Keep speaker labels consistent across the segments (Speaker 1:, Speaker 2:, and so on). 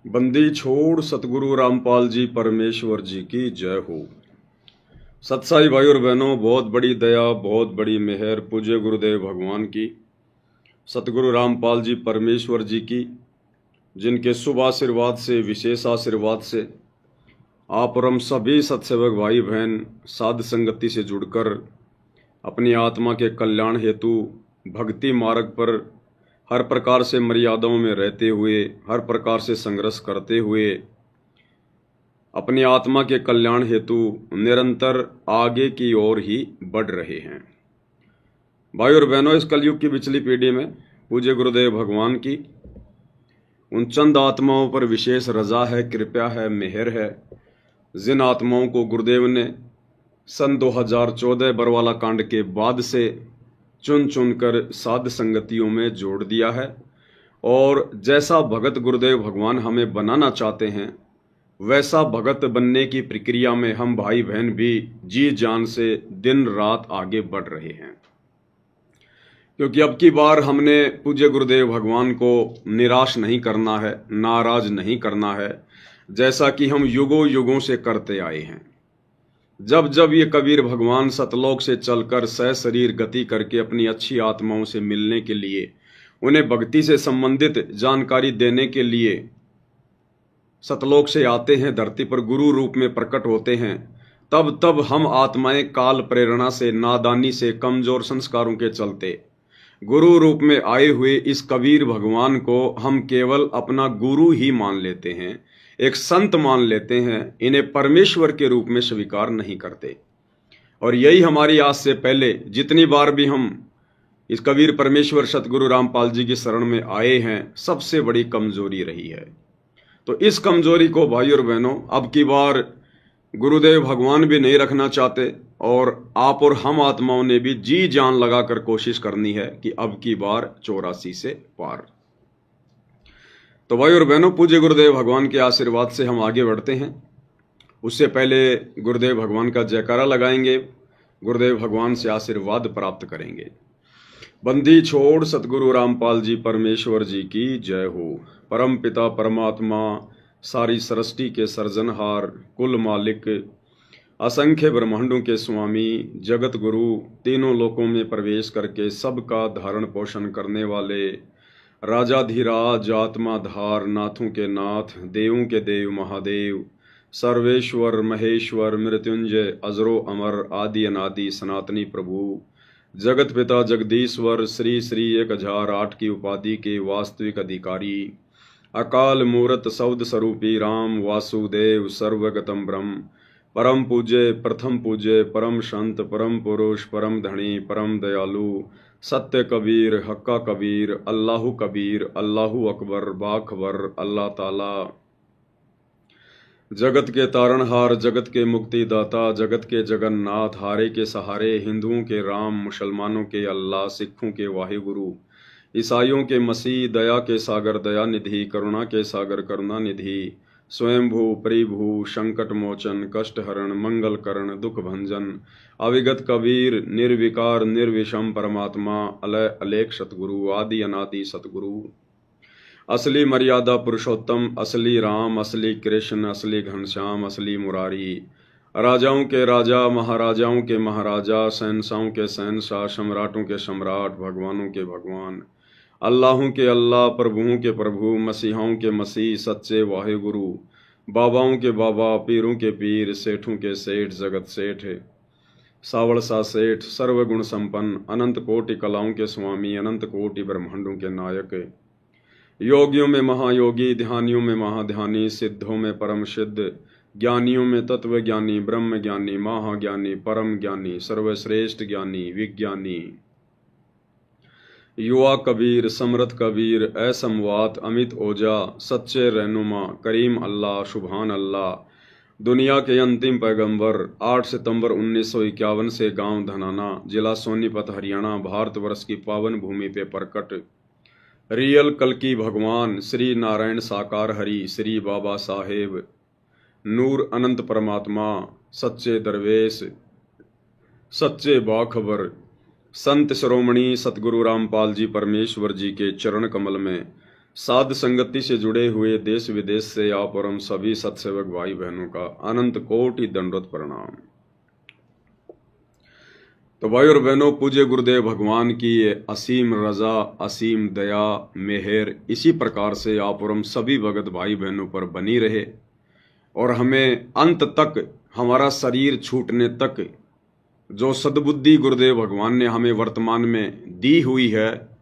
Speaker 1: बंदी छोड़ सतगुरु रामपाल जी परमेश्वर जी की जय हो। सत्साई भाई और बहनों, बहुत बड़ी दया, बहुत बड़ी मेहर पूज्य गुरुदेव भगवान की, सतगुरु रामपाल जी परमेश्वर जी की, जिनके शुभ आशीर्वाद से, विशेष आशीर्वाद से आप और हम सभी सत्सेवक भाई बहन साध संगति से जुड़कर अपनी आत्मा के कल्याण हेतु भक्ति मार्ग पर हर प्रकार से मर्यादाओं में रहते हुए, हर प्रकार से संघर्ष करते हुए अपनी आत्मा के कल्याण हेतु निरंतर आगे की ओर ही बढ़ रहे हैं। भाई और बहनों, इस कलयुग की पिछली पीढ़ी में पूज्य गुरुदेव भगवान की उन चंद आत्माओं पर विशेष रजा है, कृपा है, मेहर है, जिन आत्माओं को गुरुदेव ने सन 2014 बरवाला कांड के बाद से चुन चुनकर साध संगतियों में जोड़ दिया है। और जैसा भगत गुरुदेव भगवान हमें बनाना चाहते हैं, वैसा भगत बनने की प्रक्रिया में हम भाई बहन भी जी जान से दिन रात आगे बढ़ रहे हैं। क्योंकि अब की बार हमने पूज्य गुरुदेव भगवान को निराश नहीं करना है, नाराज नहीं करना है, जैसा कि हम युगों युगों से करते आए हैं। जब जब ये कबीर भगवान सतलोक से चलकर सशरीर गति करके अपनी अच्छी आत्माओं से मिलने के लिए, उन्हें भक्ति से संबंधित जानकारी देने के लिए सतलोक से आते हैं, धरती पर गुरु रूप में प्रकट होते हैं, तब तब हम आत्माएं काल प्रेरणा से, नादानी से, कमजोर संस्कारों के चलते गुरु रूप में आए हुए इस कबीर भगवान को हम केवल अपना गुरु ही मान लेते हैं, एक संत मान लेते हैं, इन्हें परमेश्वर के रूप में स्वीकार नहीं करते। और यही हमारी आज से पहले जितनी बार भी हम इस कबीर परमेश्वर सतगुरु रामपाल जी की शरण में आए हैं, सबसे बड़ी कमजोरी रही है। तो इस कमजोरी को भाई और बहनों अब की बार गुरुदेव भगवान भी नहीं रखना चाहते, और आप और हम आत्माओं ने भी जी जान लगाकर कोशिश करनी है कि अब की बार 84 से पार। तो भाई और बहनों, पूज्य गुरुदेव भगवान के आशीर्वाद से हम आगे बढ़ते हैं। उससे पहले गुरुदेव भगवान का जयकारा लगाएंगे, गुरुदेव भगवान से आशीर्वाद प्राप्त करेंगे। बंदी छोड़ सतगुरु रामपाल जी परमेश्वर जी की जय हो। परम पिता परमात्मा, सारी सृष्टि के सर्जनहार, कुल मालिक, असंख्य ब्रह्मांडों के स्वामी, जगत गुरु, तीनों लोकों में प्रवेश करके सबका धारण पोषण करने वाले, राजाधिराज, आत्माधार, नाथों के नाथ, देवों के देव महादेव, सर्वेश्वर महेश्वर, मृत्युंजय, अजरो अमर, आदि अनादि सनातनी प्रभु, जगत पिता जगदीश्वर, श्री श्री 1008 की उपाधि के वास्तविक अधिकारी, अकाल मूर्त सौद स्वरूपी राम वासुदेव, सर्वगतम ब्रह्म, परम पूज्य, प्रथम पूज्य, परम संत, परम पुरुष, परम धनी, परम दयालु, सत्य कबीर, हक्का कबीर, अल्लाहु कबीर, अल्लाहु अकबर, बाखबर, अल्लाह ताला, जगत के तारणहार, जगत के मुक्तिदाता, जगत के जगन्नाथ, हारे के सहारे, हिंदुओं के राम, मुसलमानों के अल्लाह, सिखों के वाहिगुरु, ईसाइयों के मसीह, दया के सागर दया निधि, करुणा के सागर करुणा निधि, स्वयंभू परिभू, संकट मोचन, कष्ट हरण, मंगल करण, दुख भंजन, अविगत कबीर, निर्विकार निर्विषम परमात्मा, अलय अलेख सतगुरु, आदि अनादि सतगुरु, असली मर्यादा पुरुषोत्तम, असली राम, असली कृष्ण, असली घनश्याम, असली मुरारी, राजाओं के राजा, महाराजाओं के महाराजा, शहंशाहों के शहंशाह, सम्राटों के सम्राट, भगवानों के भगवान, अल्लाहों के अल्लाह, प्रभुओं के प्रभु, मसीहाओं के मसीह, सच्चे वाहिगुरु, बाबाओं के बाबा, पीरों के पीर, सेठों के सेठ, जगत सेठ, सावड़ सा सेठ, सर्वगुण संपन्न, अनंत कोटि कलाओं के स्वामी, अनंत कोटि ब्रह्मांडों के नायक, योगियों में महायोगी, ध्यानियों में महाध्यानी, सिद्धों में परम सिद्ध, ज्ञानियों में तत्व ज्ञानी, ब्रह्म ज्ञानी, महाज्ञानी, परम ज्ञानी, सर्वश्रेष्ठ ज्ञानी, विज्ञानी, युवा कबीर, समर्थ कबीर, असमवात, अमित ओजा, सच्चे रहनुमा, करीम अल्लाह, सुभान अल्लाह, दुनिया के अंतिम पैगंबर, 8 सितंबर 1951 से गांव धनाना, जिला सोनीपत, हरियाणा, भारतवर्ष की पावन भूमि पे प्रकट रियल कल्कि भगवान श्री नारायण साकार हरि, श्री बाबा साहेब, नूर अनंत परमात्मा, सच्चे दरवेश, सच्चे बाखबर, संत शिरोमणि सतगुरु रामपाल जी परमेश्वर जी के चरण कमल में साध संगति से जुड़े हुए देश विदेश से आप और हम सभी सत्सेवक भाई बहनों का अनंत कोटि दंडवत प्रणाम। तो भाई और बहनों, पूज्य गुरुदेव भगवान की ये असीम रजा, असीम दया, मेहर इसी प्रकार से आप और हम सभी भगत भाई बहनों पर बनी रहे और हमें अंत तक, हमारा शरीर छूटने तक जो सद्बुद्धि गुरुदेव भगवान ने हमें वर्तमान में दी हुई है,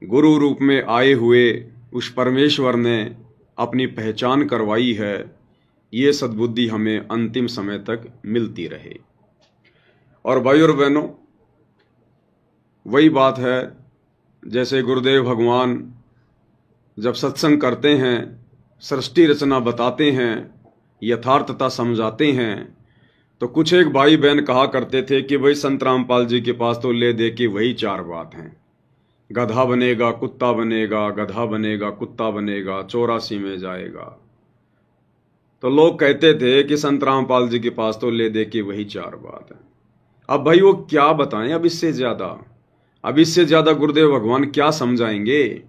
Speaker 1: गुरु रूप में आए हुए उस परमेश्वर ने अपनी पहचान करवाई है, ये सद्बुद्धि हमें अंतिम समय तक मिलती रहे। और भाई और बहनों, वही बात है जैसे गुरुदेव भगवान जब सत्संग करते हैं, सृष्टि रचना बताते हैं, यथार्थता समझाते हैं, तो कुछ एक भाई बहन कहा करते थे कि भाई संत रामपाल जी के पास तो ले दे के वही चार बात हैं, गधा बनेगा कुत्ता बनेगा, गधा बनेगा कुत्ता बनेगा, 84 में जाएगा। तो लोग कहते थे कि संत रामपाल जी के पास तो ले दे के वही चार बात है। अब भाई वो क्या बताएं, अब इससे ज्यादा गुरुदेव भगवान क्या समझाएंगे।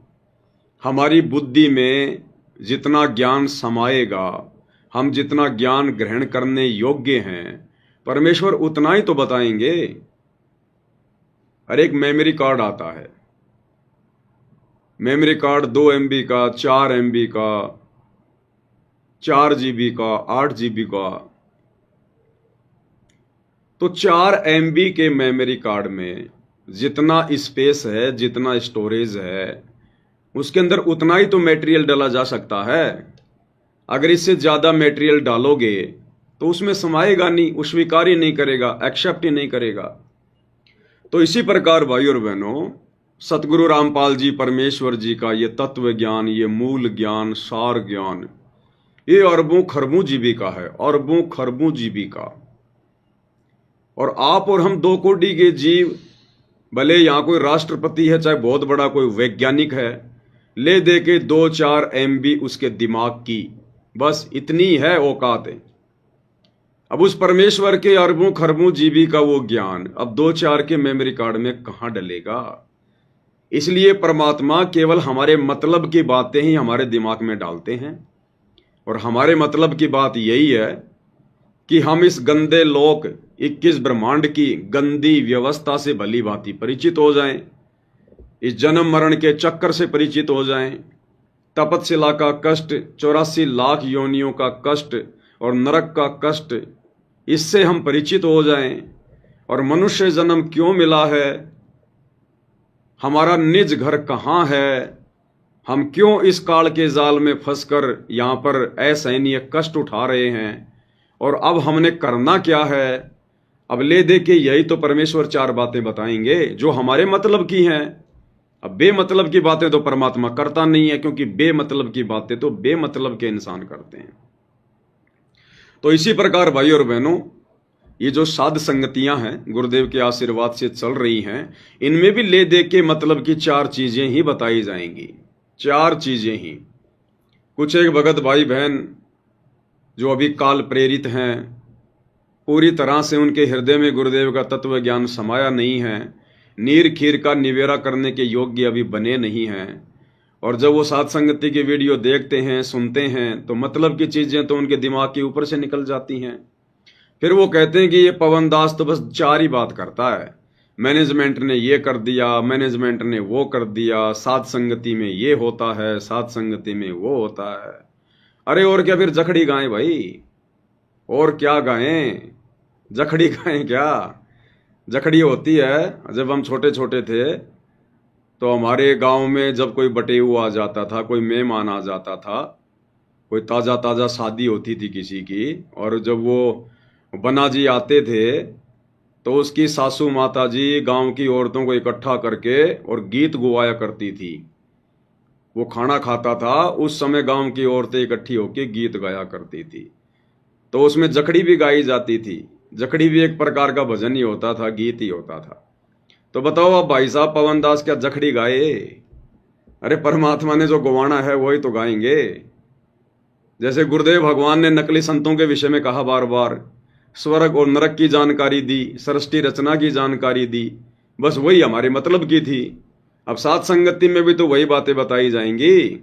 Speaker 1: हमारी बुद्धि में जितना ज्ञान समाएगा, हम जितना ज्ञान ग्रहण करने योग्य हैं, परमेश्वर उतना ही तो बताएंगे। हर एक मेमोरी कार्ड आता है, मेमोरी कार्ड 2 MB का, 4 MB का, 4 GB का, 8 GB का। तो 4 MB के मेमोरी कार्ड में जितना स्पेस है, जितना स्टोरेज है, उसके अंदर उतना ही तो मटेरियल डाला जा सकता है। अगर इससे ज्यादा मटेरियल डालोगे तो उसमें समाएगा नहीं, वो स्वीकार ही नहीं करेगा, एक्सेप्ट ही नहीं करेगा। तो इसी प्रकार भाई और बहनों, सतगुरु रामपाल जी परमेश्वर जी का ये तत्व ज्ञान, ये मूल ज्ञान, सार ज्ञान, ये अरबों खरबों जीबी का है, अरबों खरबों जीबी का। और आप और हम 2 कोटि के जीव, भले यहां कोई राष्ट्रपति है, चाहे बहुत बड़ा कोई वैज्ञानिक है, ले दे के 2-4 MB उसके दिमाग की, बस इतनी है औकात है। अब उस परमेश्वर के अरबों खरबों जीबी का वो ज्ञान अब 2-4 के मेमोरी कार्ड में कहां डलेगा। इसलिए परमात्मा केवल हमारे मतलब की बातें ही हमारे दिमाग में डालते हैं। और हमारे मतलब की बात यही है कि हम इस गंदे लोक 21 ब्रह्मांड की गंदी व्यवस्था से भली भांति परिचित हो जाएं, इस जन्म मरण के चक्कर से परिचित हो जाएं, तपतशिला का कष्ट, 84 लाख योनियों का कष्ट और नरक का कष्ट, इससे हम परिचित हो जाएं। और मनुष्य जन्म क्यों मिला है, हमारा निज घर कहाँ है, हम क्यों इस काल के जाल में फंसकर यहाँ पर असहनीय कष्ट उठा रहे हैं, और अब हमने करना क्या है। अब ले दे के यही तो परमेश्वर 4 बातें बताएंगे जो हमारे मतलब की हैं। अब बेमतलब की बातें तो परमात्मा करता नहीं है, क्योंकि बेमतलब की बातें तो बेमतलब के इंसान करते हैं। तो इसी प्रकार भाई और बहनों, ये जो साध संगतियां हैं गुरुदेव के आशीर्वाद से चल रही हैं, इनमें भी ले दे के मतलब की 4 चीजें ही बताई जाएंगी, 4 चीजें ही। कुछ एक भगत भाई बहन जो अभी काल प्रेरित हैं, पूरी तरह से उनके हृदय में गुरुदेव का तत्व ज्ञान समाया नहीं है, नीर खीर का निवेरा करने के योग्य अभी बने नहीं हैं। और जब वो साध संगति की वीडियो देखते हैं, सुनते हैं, तो मतलब की चीजें तो उनके दिमाग के ऊपर से निकल जाती हैं। फिर वो कहते हैं कि ये पवन दास तो बस 4 ही बात करता है, मैनेजमेंट ने ये कर दिया, मैनेजमेंट ने वो कर दिया, साध संगति में ये होता है, साध संगति में वो होता है। अरे और क्या, फिर जखड़ी गाएं भाई, और क्या गाएं, जखड़ी गाएं क्या। जखड़ी होती है, जब हम छोटे छोटे थे तो हमारे गांव में जब कोई बटेऊ आ जाता था, कोई मेहमान आ जाता था, कोई ताज़ा ताज़ा शादी होती थी किसी की, और जब वो बना जी आते थे तो उसकी सासू माता जी गांव की औरतों को इकट्ठा करके और गीत गुवाया करती थी। वो खाना खाता था, उस समय गांव की औरतें इकट्ठी होकर गीत गाया करती थी, तो उसमें जखड़ी भी गाई जाती थी। जखड़ी भी एक प्रकार का भजन ही होता था, गीत ही होता था। तो बताओ अब भाई साहब, पवन दास क्या जखड़ी गाए? अरे परमात्मा ने जो गवाना है वही तो गाएंगे। जैसे गुरुदेव भगवान ने नकली संतों के विषय में कहा बार बार, स्वर्ग और नरक की जानकारी दी, सृष्टि रचना की जानकारी दी, बस वही हमारे मतलब की थी। अब सात संगति में भी तो वही बातें बताई जाएंगी।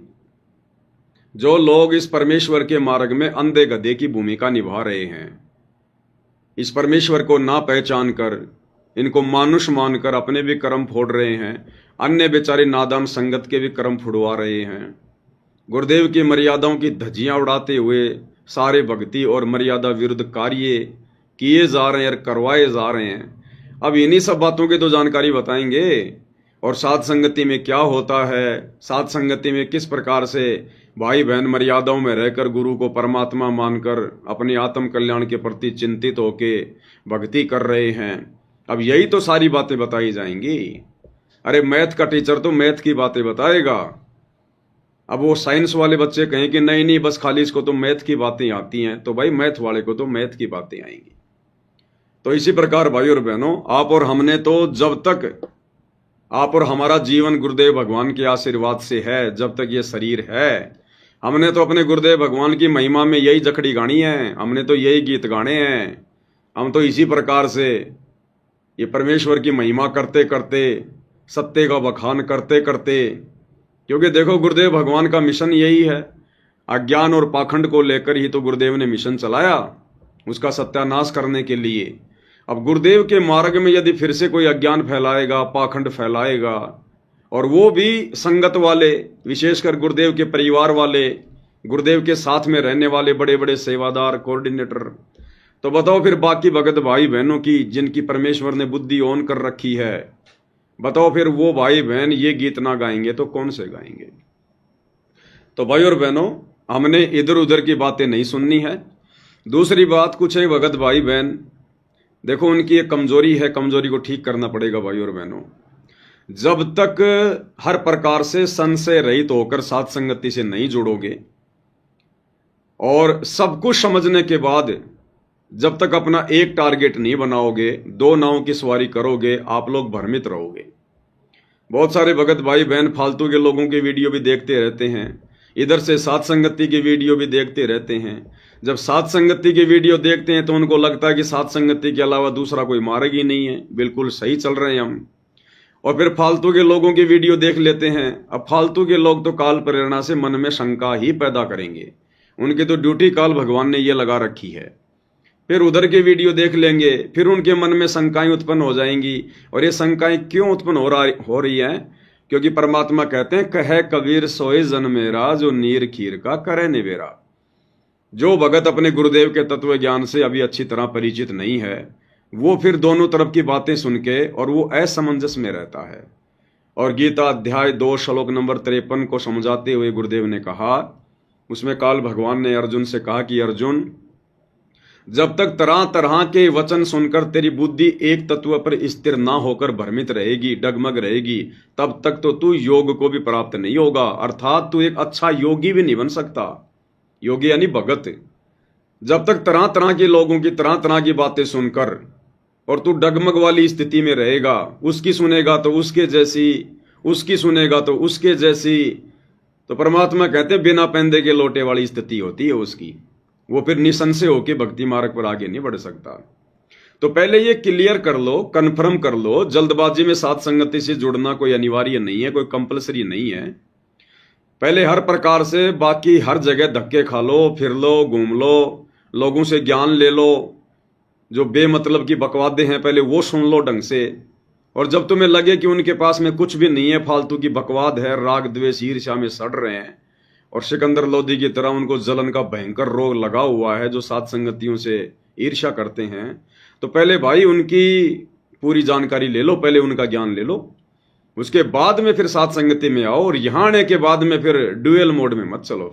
Speaker 1: जो लोग इस परमेश्वर के मार्ग में अंधे गधे की भूमिका निभा रहे हैं, इस परमेश्वर को ना पहचान कर, इनको मानुष मानकर अपने भी कर्म फोड़ रहे हैं, अन्य बेचारे नादान संगत के भी कर्म फुड़वा रहे हैं, गुरुदेव की मर्यादाओं की धज्जियां उड़ाते हुए सारे भक्ति और मर्यादा विरुद्ध कार्य किए जा रहे हैं और करवाए जा रहे हैं। अब इन्हीं सब बातों की तो जानकारी बताएंगे। और सात संगति में क्या होता है, सात संगति में किस प्रकार से भाई बहन मर्यादाओं में रहकर गुरु को परमात्मा मानकर अपने आत्म कल्याण के प्रति चिंतित होके भक्ति कर रहे हैं। अब यही तो सारी बातें बताई जाएंगी। अरे मैथ का टीचर तो मैथ की बातें बताएगा। अब वो साइंस वाले बच्चे कहें कि नहीं नहीं बस खाली इसको तो मैथ की बातें आती हैं, तो भाई मैथ वाले को तो मैथ की बातें आएंगी। तो इसी प्रकार भाई और बहनों, आप और हमने तो जब तक आप और हमारा जीवन गुरुदेव भगवान के आशीर्वाद से है, जब तक ये शरीर है, हमने तो अपने गुरुदेव भगवान की महिमा में यही जखड़ी गानी है, हमने तो यही गीत गाने हैं। हम तो इसी प्रकार से ये परमेश्वर की महिमा करते करते, सत्य का बखान करते करते, क्योंकि देखो गुरुदेव भगवान का मिशन यही है। अज्ञान और पाखंड को लेकर ही तो गुरुदेव ने मिशन चलाया, उसका सत्यानाश करने के लिए। अब गुरुदेव के मार्ग में यदि फिर से कोई अज्ञान फैलाएगा, पाखंड फैलाएगा, और वो भी संगत वाले, विशेषकर गुरुदेव के परिवार वाले, गुरुदेव के साथ में रहने वाले बड़े बड़े सेवादार, कोऑर्डिनेटर, तो बताओ फिर बाकी भगत भाई बहनों की जिनकी परमेश्वर ने बुद्धि ऑन कर रखी है, बताओ फिर वो भाई बहन ये गीत ना गाएंगे तो कौन से गाएंगे। तो भाई और बहनों, हमने इधर उधर की बातें नहीं सुननी है। दूसरी बात, कुछ है भगत भाई बहन, देखो उनकी एक कमजोरी है, कमजोरी को ठीक करना पड़ेगा भाई और बहनों। जब तक हर प्रकार से संशय रहित होकर साथ संगति से नहीं जुड़ोगे और सब कुछ समझने के बाद जब तक अपना एक टारगेट नहीं बनाओगे, दो नावों की सवारी करोगे, आप लोग भ्रमित रहोगे। बहुत सारे भगत भाई बहन फालतू के लोगों की वीडियो भी देखते रहते हैं, इधर से सात संगति की वीडियो भी देखते रहते हैं। जब सात संगति की वीडियो देखते हैं तो उनको लगता है कि सात संगति के अलावा दूसरा कोई मार्ग ही नहीं है, बिल्कुल सही चल रहे हैं हम। और फिर फालतू के लोगों की वीडियो देख लेते हैं। अब फालतू के लोग तो काल प्रेरणा से मन में शंका ही पैदा करेंगे, उनकी तो ड्यूटी काल भगवान ने ये लगा रखी है। फिर उधर के वीडियो देख लेंगे, फिर उनके मन में शंकाएं उत्पन्न हो जाएंगी। और ये शंकाएं क्यों उत्पन्न हो रही हैं? क्योंकि परमात्मा कहते हैं, कहे कबीर सोए जन मेरा, जो नीर खीर का करे निवेरा। जो भगत अपने गुरुदेव के तत्व ज्ञान से अभी अच्छी तरह परिचित नहीं है, वो फिर दोनों तरफ की बातें सुन के और वो असमंजस में रहता है। और गीता अध्याय 2 श्लोक नंबर 53 को समझाते हुए गुरुदेव ने कहा, उसमें काल भगवान ने अर्जुन से कहा कि अर्जुन, जब तक तरह तरह के वचन सुनकर तेरी बुद्धि एक तत्व पर स्थिर ना होकर भ्रमित रहेगी, डगमग रहेगी, तब तक तो तू योग को भी प्राप्त नहीं होगा, अर्थात तू एक अच्छा योगी भी नहीं बन सकता। योगी यानी भगत। जब तक तरह तरह के लोगों की तरह तरह की बातें सुनकर और तू डगमग वाली स्थिति में रहेगा, उसकी सुनेगा तो उसके जैसी, उसकी सुनेगा तो उसके जैसी, तो परमात्मा कहते हैं बिना पैंदे के लोटे वाली स्थिति होती है उसकी। वो फिर निसंशय होकर भक्ति मार्ग पर आगे नहीं बढ़ सकता। तो पहले ये क्लियर कर लो, कन्फर्म कर लो, जल्दबाजी में साथ संगति से जुड़ना कोई अनिवार्य नहीं है, कोई कंपलसरी नहीं है। पहले हर प्रकार से बाकी हर जगह धक्के खा लो, फिर लो, घूम लो, लोगों से ज्ञान ले लो, जो बेमतलब की बकवादे हैं पहले वो सुन लो ढंग से। और जब तुम्हें लगे कि उनके पास में कुछ भी नहीं है, फालतू की बकवाद है, राग द्वेष ईर्ष्या में सड़ रहे हैं और सिकंदर लोधी की तरह उनको जलन का भयंकर रोग लगा हुआ है, जो सात संगतियों से ईर्ष्या करते हैं, तो पहले भाई उनकी पूरी जानकारी ले लो, पहले उनका ज्ञान ले लो, उसके बाद में फिर सात संगति में आओ। और यहाँ आने के बाद में फिर ड्यूएल मोड में मत चलो,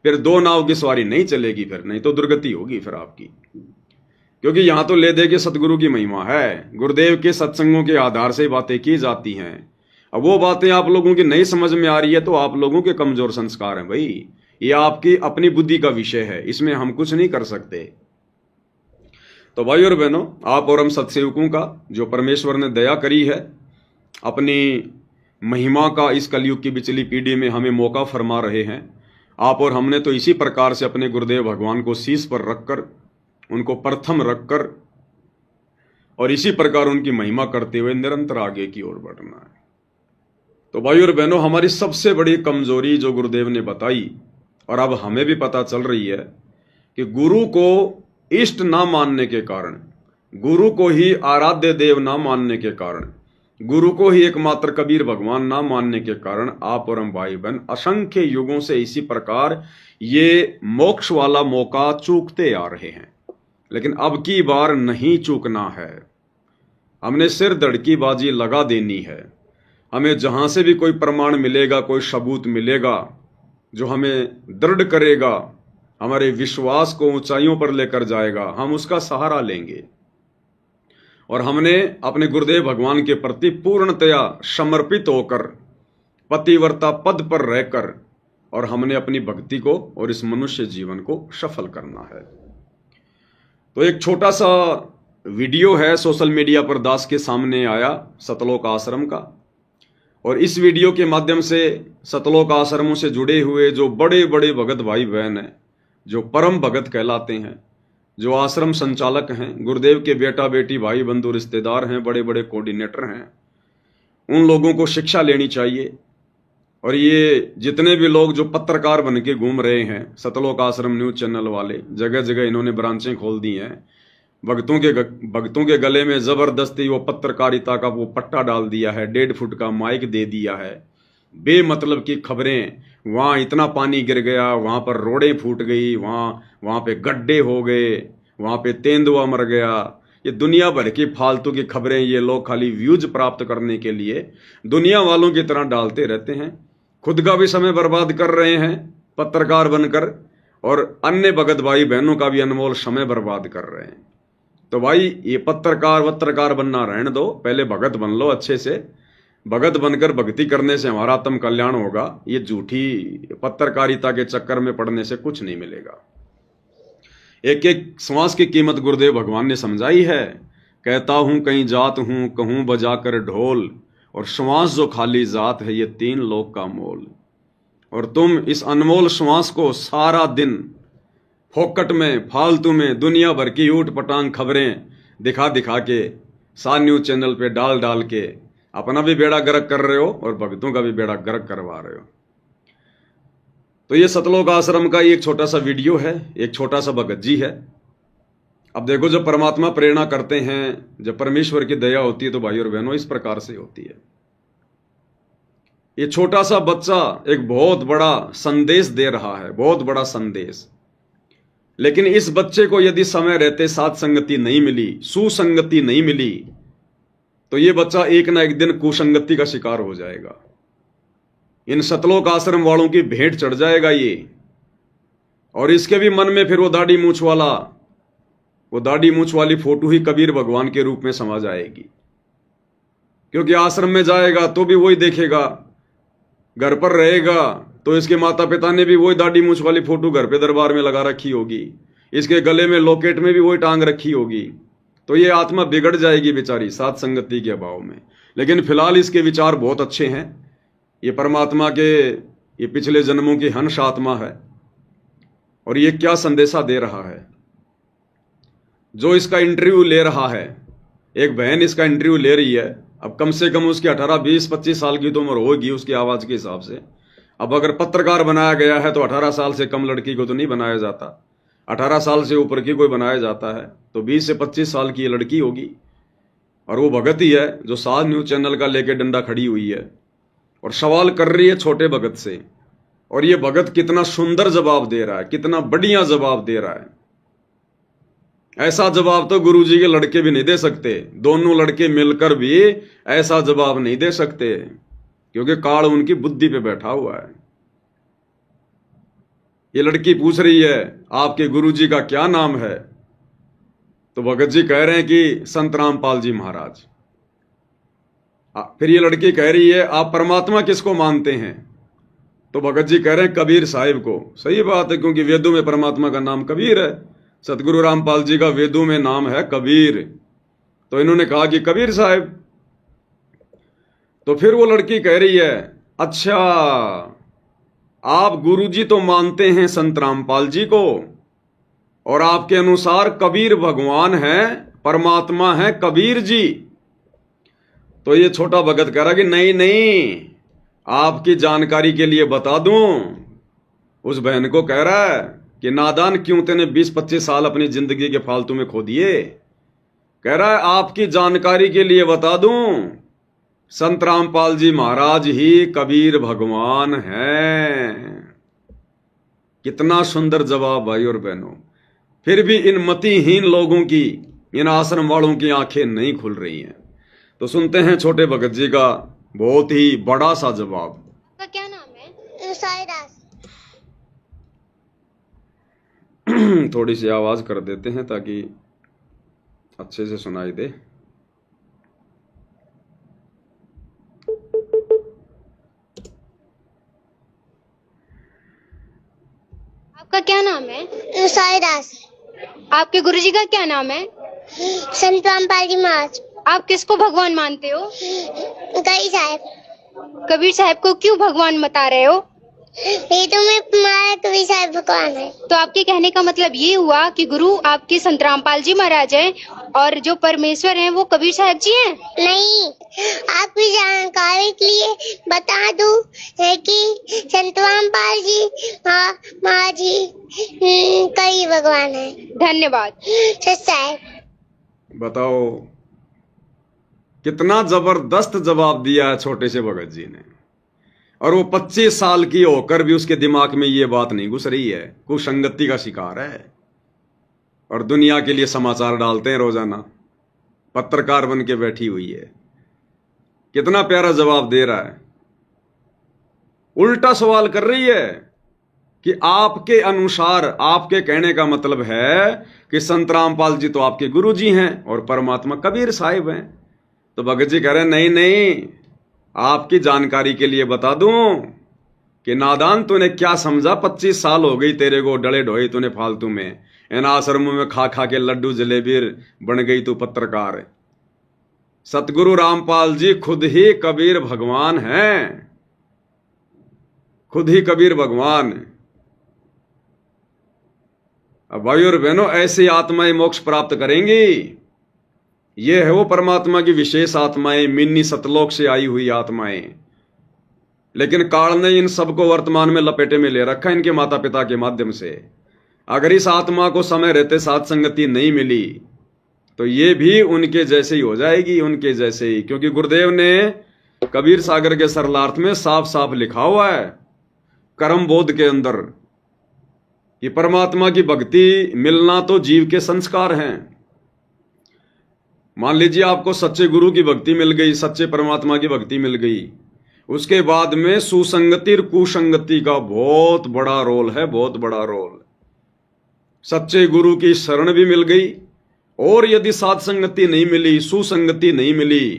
Speaker 1: फिर दो नाव की सवारी नहीं चलेगी, फिर नहीं तो दुर्गति होगी फिर आपकी। क्योंकि यहाँ तो ले दे के सतगुरु की महिमा है, गुरुदेव के सत्संगों के आधार से बातें की जाती हैं। अब वो बातें आप लोगों की नहीं समझ में आ रही है तो आप लोगों के कमजोर संस्कार हैं भाई, ये आपकी अपनी बुद्धि का विषय है, इसमें हम कुछ नहीं कर सकते। तो भाई और बहनों, आप और हम सत्सेवकों का जो परमेश्वर ने दया करी है, अपनी महिमा का इस कलयुग की बिचली पीढ़ी में हमें मौका फरमा रहे हैं। आप और हमने तो इसी प्रकार से अपने गुरुदेव भगवान को शीश पर रखकर, उनको प्रथम रखकर और इसी प्रकार उनकी महिमा करते हुए निरंतर आगे की ओर बढ़ना है। तो भाई और बहनों, हमारी सबसे बड़ी कमजोरी जो गुरुदेव ने बताई और अब हमें भी पता चल रही है कि गुरु को इष्ट ना मानने के कारण, गुरु को ही आराध्य देव ना मानने के कारण, गुरु को ही एकमात्र कबीर भगवान ना मानने के कारण आप और हम भाई बहन असंख्य युगों से इसी प्रकार ये मोक्ष वाला मौका चूकते आ रहे हैं। लेकिन अब की बार नहीं चूकना है, हमने सिर धड़की बाजी लगा देनी है। हमें जहां से भी कोई प्रमाण मिलेगा, कोई सबूत मिलेगा जो हमें दृढ़ करेगा, हमारे विश्वास को ऊंचाइयों पर लेकर जाएगा, हम उसका सहारा लेंगे। और हमने अपने गुरुदेव भगवान के प्रति पूर्णतया समर्पित होकर पतिव्रता पद पर रहकर और हमने अपनी भक्ति को और इस मनुष्य जीवन को सफल करना है। तो एक छोटा सा वीडियो है सोशल मीडिया पर दास के सामने आया सतलोक आश्रम का, और इस वीडियो के माध्यम से सतलोक आश्रमों से जुड़े हुए जो बड़े बड़े भगत भाई बहन हैं, जो परम भगत कहलाते हैं, जो आश्रम संचालक हैं, गुरुदेव के बेटा बेटी भाई बंधु रिश्तेदार हैं, बड़े बड़े कोऑर्डिनेटर हैं, उन लोगों को शिक्षा लेनी चाहिए। और ये जितने भी लोग जो पत्रकार बन के घूम रहे हैं, सतलोक आश्रम न्यूज चैनल वाले, जगह जगह इन्होंने ब्रांचें खोल दी हैं, भक्तों के गले में जबरदस्ती वो पत्रकारिता का वो पट्टा डाल दिया है, 1.5 फुट का माइक दे दिया है, बेमतलब की खबरें, वहाँ इतना पानी गिर गया, वहाँ पर रोडें फूट गई, वहाँ पे गड्ढे हो गए, वहाँ पे तेंदुआ मर गया, ये दुनिया भर की फालतू की खबरें ये लोग खाली व्यूज प्राप्त करने के लिए दुनिया वालों की तरह डालते रहते हैं। खुद का भी समय बर्बाद कर रहे हैं पत्रकार बनकर, और अन्य भगत भाई बहनों का भी अनमोल समय बर्बाद कर रहे हैं। तो भाई ये पत्रकार बनना रहने दो, पहले भगत बन लो अच्छे से। भगत बनकर भक्ति करने से हमारा आत्म कल्याण होगा, ये झूठी पत्रकारिता के चक्कर में पड़ने से कुछ नहीं मिलेगा। एक एक श्वास की कीमत गुरुदेव भगवान ने समझाई है। कहता हूं कहीं जात हूं, कहूं बजाकर ढोल, और श्वास जो खाली जात है ये 3 लोक का मोल। और तुम इस अनमोल श्वास को सारा दिन फोकट में, फालतू में, दुनिया भर की ऊट पटांग खबरें दिखा दिखा के, सा न्यूज चैनल पे डाल डाल के अपना भी बेड़ा गर्क कर रहे हो और भक्तों का भी बेड़ा गर्क करवा रहे हो। तो ये सतलोक आश्रम का एक छोटा सा वीडियो है, एक छोटा सा भगत जी है। अब देखो, जब परमात्मा प्रेरणा करते हैं, जब परमेश्वर की दया होती है तो भाई और बहनों इस प्रकार से होती है। ये छोटा सा बच्चा एक बहुत बड़ा संदेश दे रहा है, बहुत बड़ा संदेश। लेकिन इस बच्चे को यदि समय रहते साथ संगति नहीं मिली, सुसंगति नहीं मिली, तो ये बच्चा एक ना एक दिन कुसंगति का शिकार हो जाएगा। इन सतलोक आश्रम वालों की भेंट चढ़ जाएगा ये, और इसके भी मन में फिर वो दाढ़ी मूछ वाली फोटो ही कबीर भगवान के रूप में समा जाएगी। क्योंकि आश्रम में जाएगा तो भी वही देखेगा, घर पर रहेगा तो इसके माता पिता ने भी वही दाढ़ी मूछ वाली फोटो घर पे दरबार में लगा रखी होगी, इसके गले में लॉकेट में भी वही टांग रखी होगी। तो ये आत्मा बिगड़ जाएगी बेचारी साथ संगति के अभाव में। लेकिन फिलहाल इसके विचार बहुत अच्छे हैं। ये परमात्मा के ये पिछले जन्मों की हंस आत्मा है, और ये क्या संदेशा दे रहा है। जो इसका इंटरव्यू ले रहा है, एक बहन इसका इंटरव्यू ले रही है, अब कम से कम उसकी 18, 20, 25 साल की तो उम्र होगी उसकी आवाज के हिसाब से। अब अगर पत्रकार बनाया गया है तो 18 साल से कम लड़की को तो नहीं बनाया जाता, 18 साल से ऊपर की कोई बनाया जाता है तो 20 से 25 साल की ये लड़की होगी। और वो भगत ही है जो साज न्यूज चैनल का लेके डंडा खड़ी हुई है और सवाल कर रही है छोटे भगत से। और ये भगत कितना सुंदर जवाब दे रहा है, कितना बढ़िया जवाब दे रहा है। ऐसा जवाब तो गुरुजी के लड़के भी नहीं दे सकते, दोनों लड़के मिलकर भी ऐसा जवाब नहीं दे सकते, क्योंकि काल उनकी बुद्धि पे बैठा हुआ है। ये लड़की पूछ रही है आपके गुरुजी का क्या नाम है, तो भगत जी कह रहे हैं कि संत रामपाल जी महाराज। फिर ये लड़की कह रही है आप परमात्मा किसको मानते हैं, तो भगत जी कह रहे हैं कबीर साहिब को। सही बात है, क्योंकि वेदों में परमात्मा का नाम कबीर है, सतगुरु रामपाल जी का वेदों में नाम है कबीर। तो इन्होंने कहा कि कबीर साहिब। तो फिर वो लड़की कह रही है अच्छा आप गुरुजी तो मानते हैं संत रामपाल जी को, और आपके अनुसार कबीर भगवान है, परमात्मा है कबीर जी। तो ये छोटा भगत कह रहा कि नहीं नहीं, आपकी जानकारी के लिए बता दूं, उस बहन को कह रहा है कि नादान क्यों तूने 20-25 साल अपनी जिंदगी के फालतू में खो दिए। कह रहा है आपकी जानकारी के लिए बता दूं, संत रामपाल जी महाराज ही कबीर भगवान हैं। कितना सुंदर जवाब भाई और बहनों। फिर भी इन मतिहीन लोगों की, इन आश्रम वालों की आंखें नहीं खुल रही हैं। तो सुनते हैं छोटे भगत जी का बहुत ही बड़ा सा जवाब।
Speaker 2: का क्या नाम है? साईदास।
Speaker 1: थोड़ी सी आवाज कर देते हैं ताकि अच्छे से सुनाई दे।
Speaker 2: आपका क्या नाम है?
Speaker 3: साईदास।
Speaker 2: आपके गुरुजी का क्या नाम है?
Speaker 3: संत रामपाल जी महाराज।
Speaker 2: आप किसको भगवान मानते हो?
Speaker 3: कई साहब।
Speaker 2: कबीर साहब को क्यों भगवान बता रहे हो?
Speaker 3: ये तो मैं तुम्हारा कबीर साहब भगवान है।
Speaker 2: तो आपके कहने का मतलब ये हुआ कि गुरु आपके संत रामपाल जी महाराज हैं और जो परमेश्वर हैं वो कबीर साहब जी हैं?
Speaker 3: नहीं, आपकी जानकारी के लिए बता दूं है कि संत रामपाल जी महाराज जी कई भगवान है।
Speaker 2: धन्यवाद।
Speaker 3: सच्चा है।
Speaker 1: बताओ कितना जबरदस्त जवाब दिया है छोटे से भगत जी ने। और वो 25 साल की होकर भी उसके दिमाग में ये बात नहीं घुस रही है। कुसंगति का शिकार है और दुनिया के लिए समाचार डालते हैं रोजाना, पत्रकार बन के बैठी हुई है। कितना प्यारा जवाब दे रहा है। उल्टा सवाल कर रही है कि आपके अनुसार, आपके कहने का मतलब है कि संत रामपाल जी तो आपके गुरु जी हैं और परमात्मा कबीर साहिब हैं। तो भगत जी कह रहे हैं नहीं नहीं, आपकी जानकारी के लिए बता दूं कि नादान तूने क्या समझा, 25 साल हो गई तेरे को डले ढोए तूने फालतू में, इन आश्रमों में खा खा के लड्डू जलेबी बन गई तू पत्रकार। सतगुरु रामपाल जी खुद ही कबीर भगवान हैं, खुद ही कबीर भगवान। अब भाई और बहनों, ऐसी आत्माएं मोक्ष प्राप्त करेंगी। ये है वो परमात्मा की विशेष आत्माएं, मिन्नी सतलोक से आई हुई आत्माएं। लेकिन काल ने इन सबको वर्तमान में लपेटे में ले रखा इनके माता पिता के माध्यम से। अगर इस आत्मा को समय रहते साथ संगति नहीं मिली तो ये भी उनके जैसे ही हो जाएगी, उनके जैसे ही। क्योंकि गुरुदेव ने कबीर सागर के सरलार्थ में साफ साफ लिखा हुआ है कर्म बोध के अंदर कि परमात्मा की भक्ति मिलना तो जीव के संस्कार हैं। मान लीजिए आपको सच्चे गुरु की भक्ति मिल गई, सच्चे परमात्मा की भक्ति मिल गई, उसके बाद में सुसंगति और कुसंगति का बहुत बड़ा रोल है, बहुत बड़ा रोल। सच्चे गुरु की शरण भी मिल गई और यदि साथ संगति नहीं मिली, सुसंगति नहीं मिली,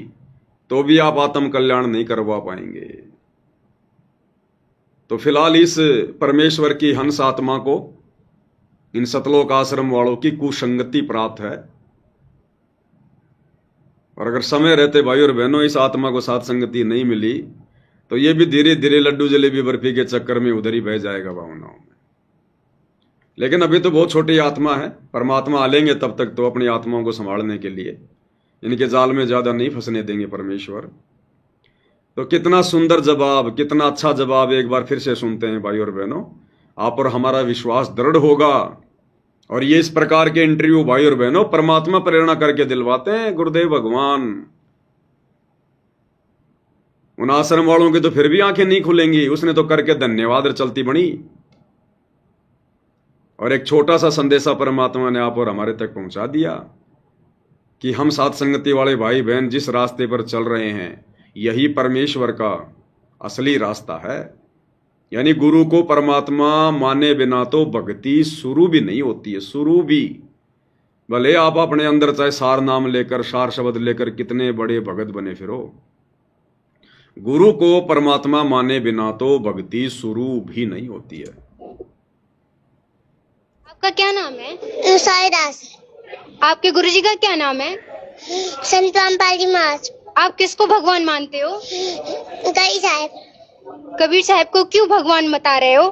Speaker 1: तो भी आप आत्म कल्याण नहीं करवा पाएंगे। तो फिलहाल इस परमेश्वर की हंस आत्मा को इन सतलोक आश्रम वालों की कुसंगति प्राप्त है। और अगर समय रहते भाई और बहनों इस आत्मा को साथ संगति नहीं मिली तो ये भी धीरे धीरे लड्डू जलेबी बर्फी के चक्कर में उधर ही बह जाएगा भावनाओं में। लेकिन अभी तो बहुत छोटी आत्मा है, परमात्मा आ लेंगे तब तक तो अपनी आत्माओं को संभालने के लिए इनके जाल में ज्यादा नहीं फंसने देंगे परमेश्वर। तो कितना सुंदर जवाब, कितना अच्छा जवाब एक बार फिर से सुनते हैं भाई और बहनों। आप पर हमारा विश्वास दृढ़ होगा। और ये इस प्रकार के इंटरव्यू भाई और बहनों परमात्मा प्रेरणा करके दिलवाते हैं गुरुदेव भगवान। उन आश्रम वालों की तो फिर भी आंखें नहीं खुलेंगी, उसने तो करके धन्यवाद चलती बनी। और एक छोटा सा संदेशा परमात्मा ने आप और हमारे तक पहुंचा दिया कि हम साथ संगति वाले भाई बहन जिस रास्ते पर चल रहे हैं यही परमेश्वर का असली रास्ता है। यानी गुरु को परमात्मा माने बिना तो भक्ति शुरू भी नहीं होती है, शुरू भी। भले आप अपने अंदर चाहे सार नाम लेकर, सार शब्द लेकर कितने बड़े भगत बने फिरो, गुरु को परमात्मा माने बिना तो भक्ति शुरू भी नहीं होती है।
Speaker 2: आपका क्या नाम है?
Speaker 3: साईदास।
Speaker 2: आपके गुरुजी का क्या नाम है?
Speaker 3: संत रामपाल जी महाराज।
Speaker 2: आप किसको भगवान मानते हो?
Speaker 3: कई साहब।
Speaker 2: कबीर साहब को क्यों भगवान बता रहे हो?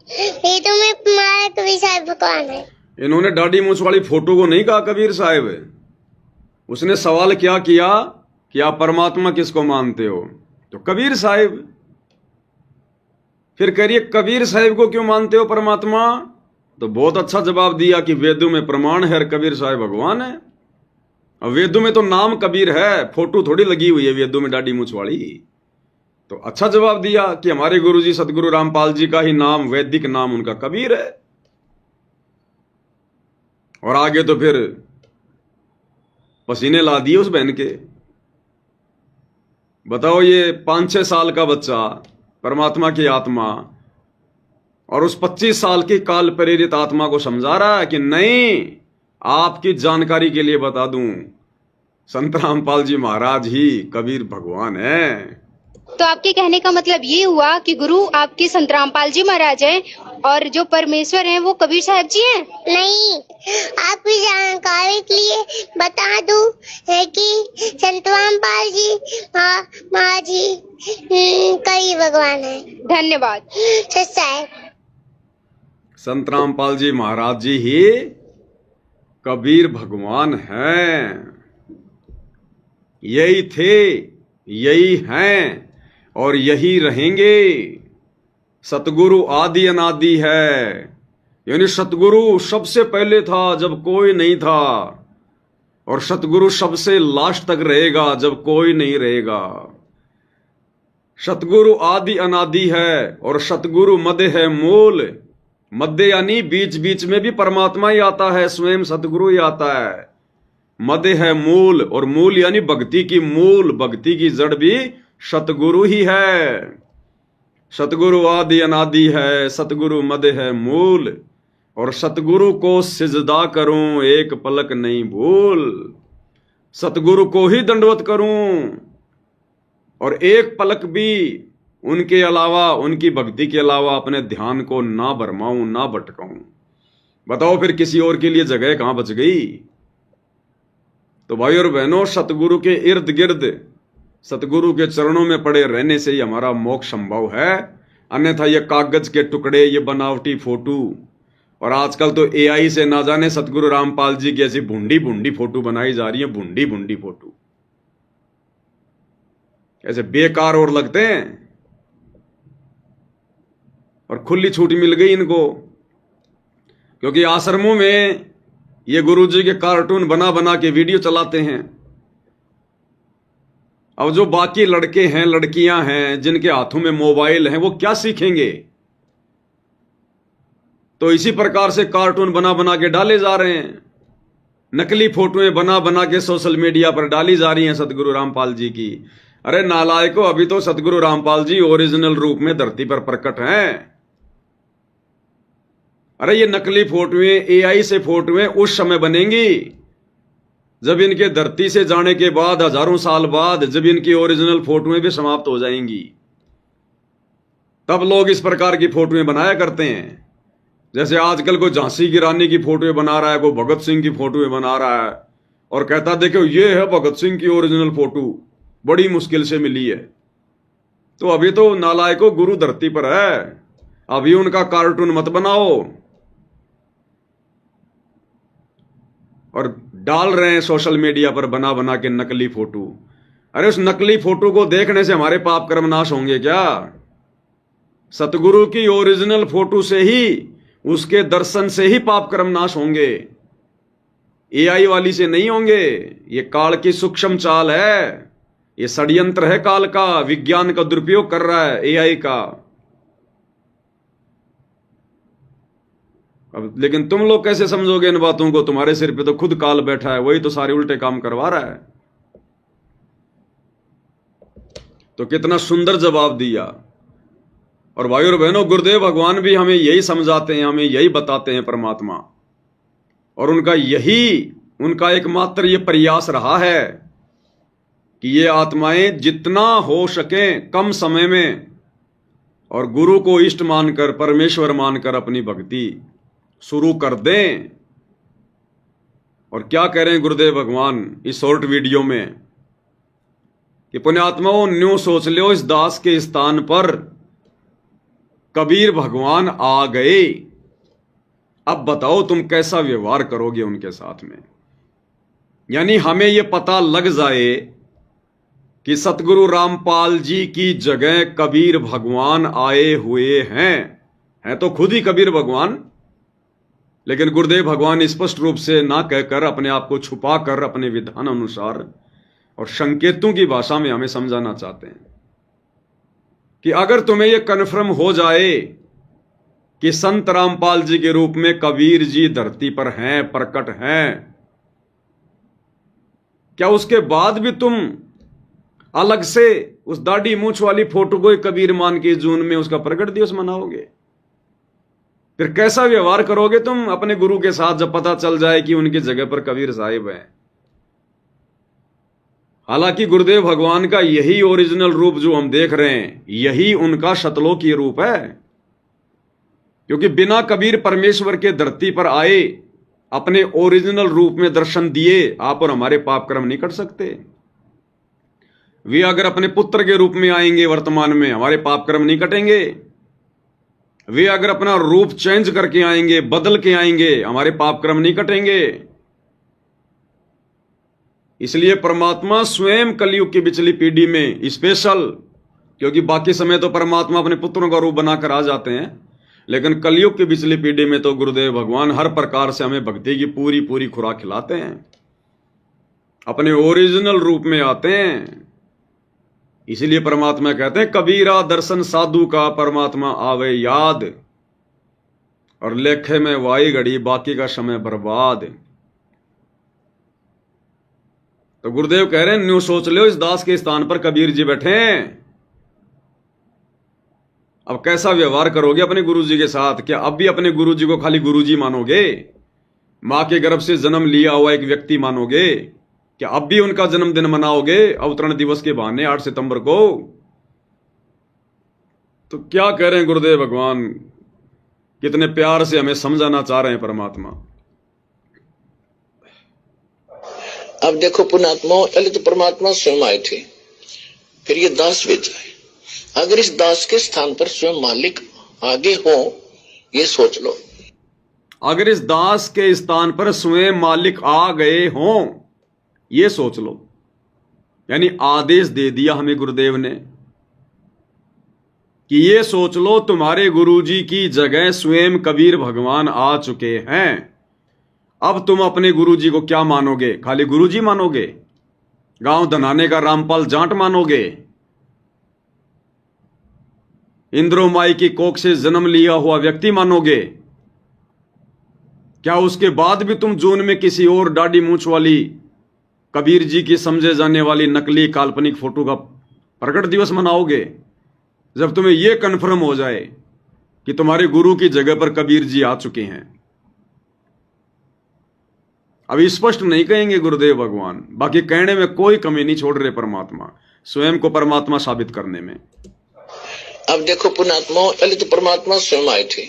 Speaker 3: ये तो मैं तुम्हारा कबीर साहब भगवान है।
Speaker 1: इन्होंने दाढ़ी मूछ वाली फोटो को नहीं कहा कबीर साहब, उसने सवाल क्या किया कि आप परमात्मा किसको मानते हो, तो कबीर साहब। फिर कह रही है कबीर साहिब को क्यों मानते हो परमात्मा? तो बहुत अच्छा जवाब दिया कि वेदों में प्रमाण है कबीर साहिब भगवान है। अब वेदों में तो नाम कबीर है, फोटो थोड़ी लगी हुई है वेदों में दाढ़ी मूछ वाली। तो अच्छा जवाब दिया कि हमारे गुरुजी सतगुरु रामपाल जी का ही नाम, वैदिक नाम उनका कबीर है। और आगे तो फिर पसीने ला दिए उस बहन के। बताओ, ये 5-6 साल का बच्चा परमात्मा की आत्मा और उस 25 साल की काल प्रेरित आत्मा को समझा रहा है कि नहीं, आपकी जानकारी के लिए बता दूं, संत रामपाल जी महाराज ही कबीर भगवान है।
Speaker 2: तो आपके कहने का मतलब ये हुआ कि गुरु आपके संत रामपाल जी महाराज हैं और जो परमेश्वर हैं वो कबीर साहब जी हैं?
Speaker 3: नहीं, आपकी जानकारी के लिए बता दूं है कि संत रामपाल जी महाराज जी कई भगवान है।
Speaker 2: धन्यवाद।
Speaker 3: सच्चा है।
Speaker 1: संत रामपाल जी महाराज जी ही कबीर भगवान हैं। यही थे, यही हैं और यही रहेंगे। सतगुरु आदि अनादि है, यानी सतगुरु सबसे पहले था जब कोई नहीं था, और सतगुरु सबसे लास्ट तक रहेगा जब कोई नहीं रहेगा। सतगुरु आदि अनादि है और सतगुरु मध्य है मूल। मध्य यानी बीच बीच में भी परमात्मा ही आता है, स्वयं सतगुरु ही आता है। मध्य है मूल, और मूल यानी भक्ति की मूल, भक्ति की जड़ भी सतगुरु ही है। सतगुरु आदि अनादि है, सतगुरु मध्य है मूल, और सतगुरु को सिजदा करूं एक पलक नहीं भूल। सतगुरु को ही दंडवत करूं और एक पलक भी उनके अलावा, उनकी भक्ति के अलावा अपने ध्यान को ना भरमाऊं, ना भटकाऊं। बताओ फिर किसी और के लिए जगह कहां बच गई? तो भाई और बहनों, सतगुरु के इर्द गिर्द, सतगुरु के चरणों में पड़े रहने से ही हमारा मोक्ष संभव है। अन्यथा ये कागज के टुकड़े, ये बनावटी फोटो, और आजकल तो एआई से ना जाने सतगुरु रामपाल जी की ऐसी भुंडी भुंडी फोटो बनाई जा रही है, भुंडी भुंडी फोटो, ऐसे बेकार और लगते हैं। और खुली छूट मिल गई इनको, क्योंकि आश्रमों में ये गुरुजी के कार्टून बना बना के वीडियो चलाते हैं। अब जो बाकी लड़के हैं, लड़कियां हैं, जिनके हाथों में मोबाइल हैं, वो क्या सीखेंगे? तो इसी प्रकार से कार्टून बना बना के डाले जा रहे हैं, नकली फोटोएं बना बना के सोशल मीडिया पर डाली जा रही हैं सतगुरु रामपाल जी की। अरे नालायकों, अभी तो सतगुरु रामपाल जी ओरिजिनल रूप में धरती पर प्रकट हैं। अरे ये नकली फोटोएं, एआई से फोटोएं उस समय बनेंगी जब इनके धरती से जाने के बाद, हजारों साल बाद, जब इनकी ओरिजिनल फोटोएं भी समाप्त हो जाएंगी, तब लोग इस प्रकार की फोटोएं बनाया करते हैं। जैसे आजकल कोई झांसी की रानी की फोटोएं बना रहा है, कोई भगत सिंह की फोटोएं बना रहा है और कहता है देखो ये है भगत सिंह की ओरिजिनल फोटो, बड़ी मुश्किल से मिली है। तो अभी तो नालायकों गुरु धरती पर है, अभी उनका कार्टून मत बनाओ। और डाल रहे हैं सोशल मीडिया पर बना बना के नकली फोटो। अरे उस नकली फोटो को देखने से हमारे पाप कर्म नाश होंगे क्या? सतगुरु की ओरिजिनल फोटो से ही, उसके दर्शन से ही पाप कर्म नाश होंगे, एआई वाली से नहीं होंगे। ये काल की सूक्ष्म चाल है, ये षड्यंत्र है काल का, विज्ञान का दुरुपयोग कर रहा है एआई का। अब लेकिन तुम लोग कैसे समझोगे इन बातों को? तुम्हारे सिर पे तो खुद काल बैठा है, वही तो सारे उल्टे काम करवा रहा है। तो कितना सुंदर जवाब दिया। और भाई और बहनों, गुरुदेव भगवान भी हमें यही समझाते हैं, हमें यही बताते हैं परमात्मा, और उनका यही, उनका एकमात्र ये प्रयास रहा है कि ये आत्माएं जितना हो सके कम समय में और गुरु को इष्ट मानकर, परमेश्वर मानकर अपनी भक्ति शुरू कर दें। और क्या कह रहे हैं गुरुदेव भगवान इस शॉर्ट वीडियो में कि पुण्यात्माओं, न्यू सोच लो इस दास के स्थान पर कबीर भगवान आ गए। अब बताओ तुम कैसा व्यवहार करोगे उनके साथ में। यानी हमें यह पता लग जाए कि सतगुरु रामपाल जी की जगह कबीर भगवान आए हुए हैं तो खुद ही कबीर भगवान, लेकिन गुरुदेव भगवान स्पष्ट रूप से ना कहकर अपने आप को छुपाकर अपने विधान अनुसार और संकेतों की भाषा में हमें समझाना चाहते हैं कि अगर तुम्हें यह कन्फर्म हो जाए कि संत रामपाल जी के रूप में कबीर जी धरती पर हैं, प्रकट हैं, क्या उसके बाद भी तुम अलग से उस दाढ़ी मूछ वाली फोटो को कबीर मान के जून में उसका प्रकट दिवस मनाओगे? फिर कैसा व्यवहार करोगे तुम अपने गुरु के साथ जब पता चल जाए कि उनकी जगह पर कबीर साहिब है? हालांकि गुरुदेव भगवान का यही ओरिजिनल रूप जो हम देख रहे हैं, यही उनका शतलोकी रूप है, क्योंकि बिना कबीर परमेश्वर के धरती पर आए अपने ओरिजिनल रूप में दर्शन दिए आप और हमारे पाप कर्म नहीं कट सकते। वे अगर अपने पुत्र के रूप में आएंगे वर्तमान में, हमारे पाप कर्म नहीं कटेंगे। वे अगर अपना रूप चेंज करके आएंगे, बदल के आएंगे, हमारे पाप कर्म नहीं कटेंगे। इसलिए परमात्मा स्वयं कलयुग की पिछली पीढ़ी में स्पेशल, क्योंकि बाकी समय तो परमात्मा अपने पुत्रों का रूप बनाकर आ जाते हैं, लेकिन कलयुग की पिछली पीढ़ी में तो गुरुदेव भगवान हर प्रकार से हमें भक्ति की पूरी पूरी खुराक खिलाते हैं, अपने ओरिजिनल रूप में आते हैं। इसीलिए परमात्मा कहते हैं कबीरा दर्शन साधु का परमात्मा आवे याद, और लेखे में वाई घड़ी बाकी का समय बर्बाद। तो गुरुदेव कह रहे हैं न्यू सोच लो, इस दास के स्थान पर कबीर जी बैठे हैं। अब कैसा व्यवहार करोगे अपने गुरुजी के साथ? क्या अब भी अपने गुरुजी को खाली गुरुजी मानोगे? मां के गर्भ से जन्म लिया हुआ एक व्यक्ति मानोगे? क्या अब भी उनका जन्मदिन मनाओगे अवतरण दिवस के बहाने 8 सितंबर को? तो क्या कह रहे हैं गुरुदेव भगवान, कितने प्यार से हमें समझाना चाह रहे हैं परमात्मा।
Speaker 4: अब देखो पुण्यात्मा, पहले तो परमात्मा स्वयं आए थे, फिर ये दास भेजा है। अगर इस दास के स्थान पर स्वयं मालिक आगे हो, ये सोच लो।
Speaker 1: अगर इस दास के स्थान पर स्वयं मालिक आ गए हों, ये सोच लो। यानी आदेश दे दिया हमें गुरुदेव ने कि ये सोच लो तुम्हारे गुरुजी की जगह स्वयं कबीर भगवान आ चुके हैं। अब तुम अपने गुरुजी को क्या मानोगे? खाली गुरुजी मानोगे? गांव धनाने का रामपाल जाट मानोगे? इंद्रोमाई की कोख से जन्म लिया हुआ व्यक्ति मानोगे? क्या उसके बाद भी तुम जून में किसी और दाढ़ी मूछ वाली कबीर जी की समझे जाने वाली नकली काल्पनिक फोटो का प्रकट दिवस मनाओगे? जब तुम्हें यह कन्फर्म हो जाए कि तुम्हारे गुरु की जगह पर कबीर जी आ चुके हैं। अभी स्पष्ट नहीं कहेंगे गुरुदेव भगवान, बाकी कहने में कोई कमी नहीं छोड़ रहे परमात्मा, स्वयं को परमात्मा साबित करने में।
Speaker 4: अब देखो पुण्यात्मा, पहले तो परमात्मा स्वयं आए थे,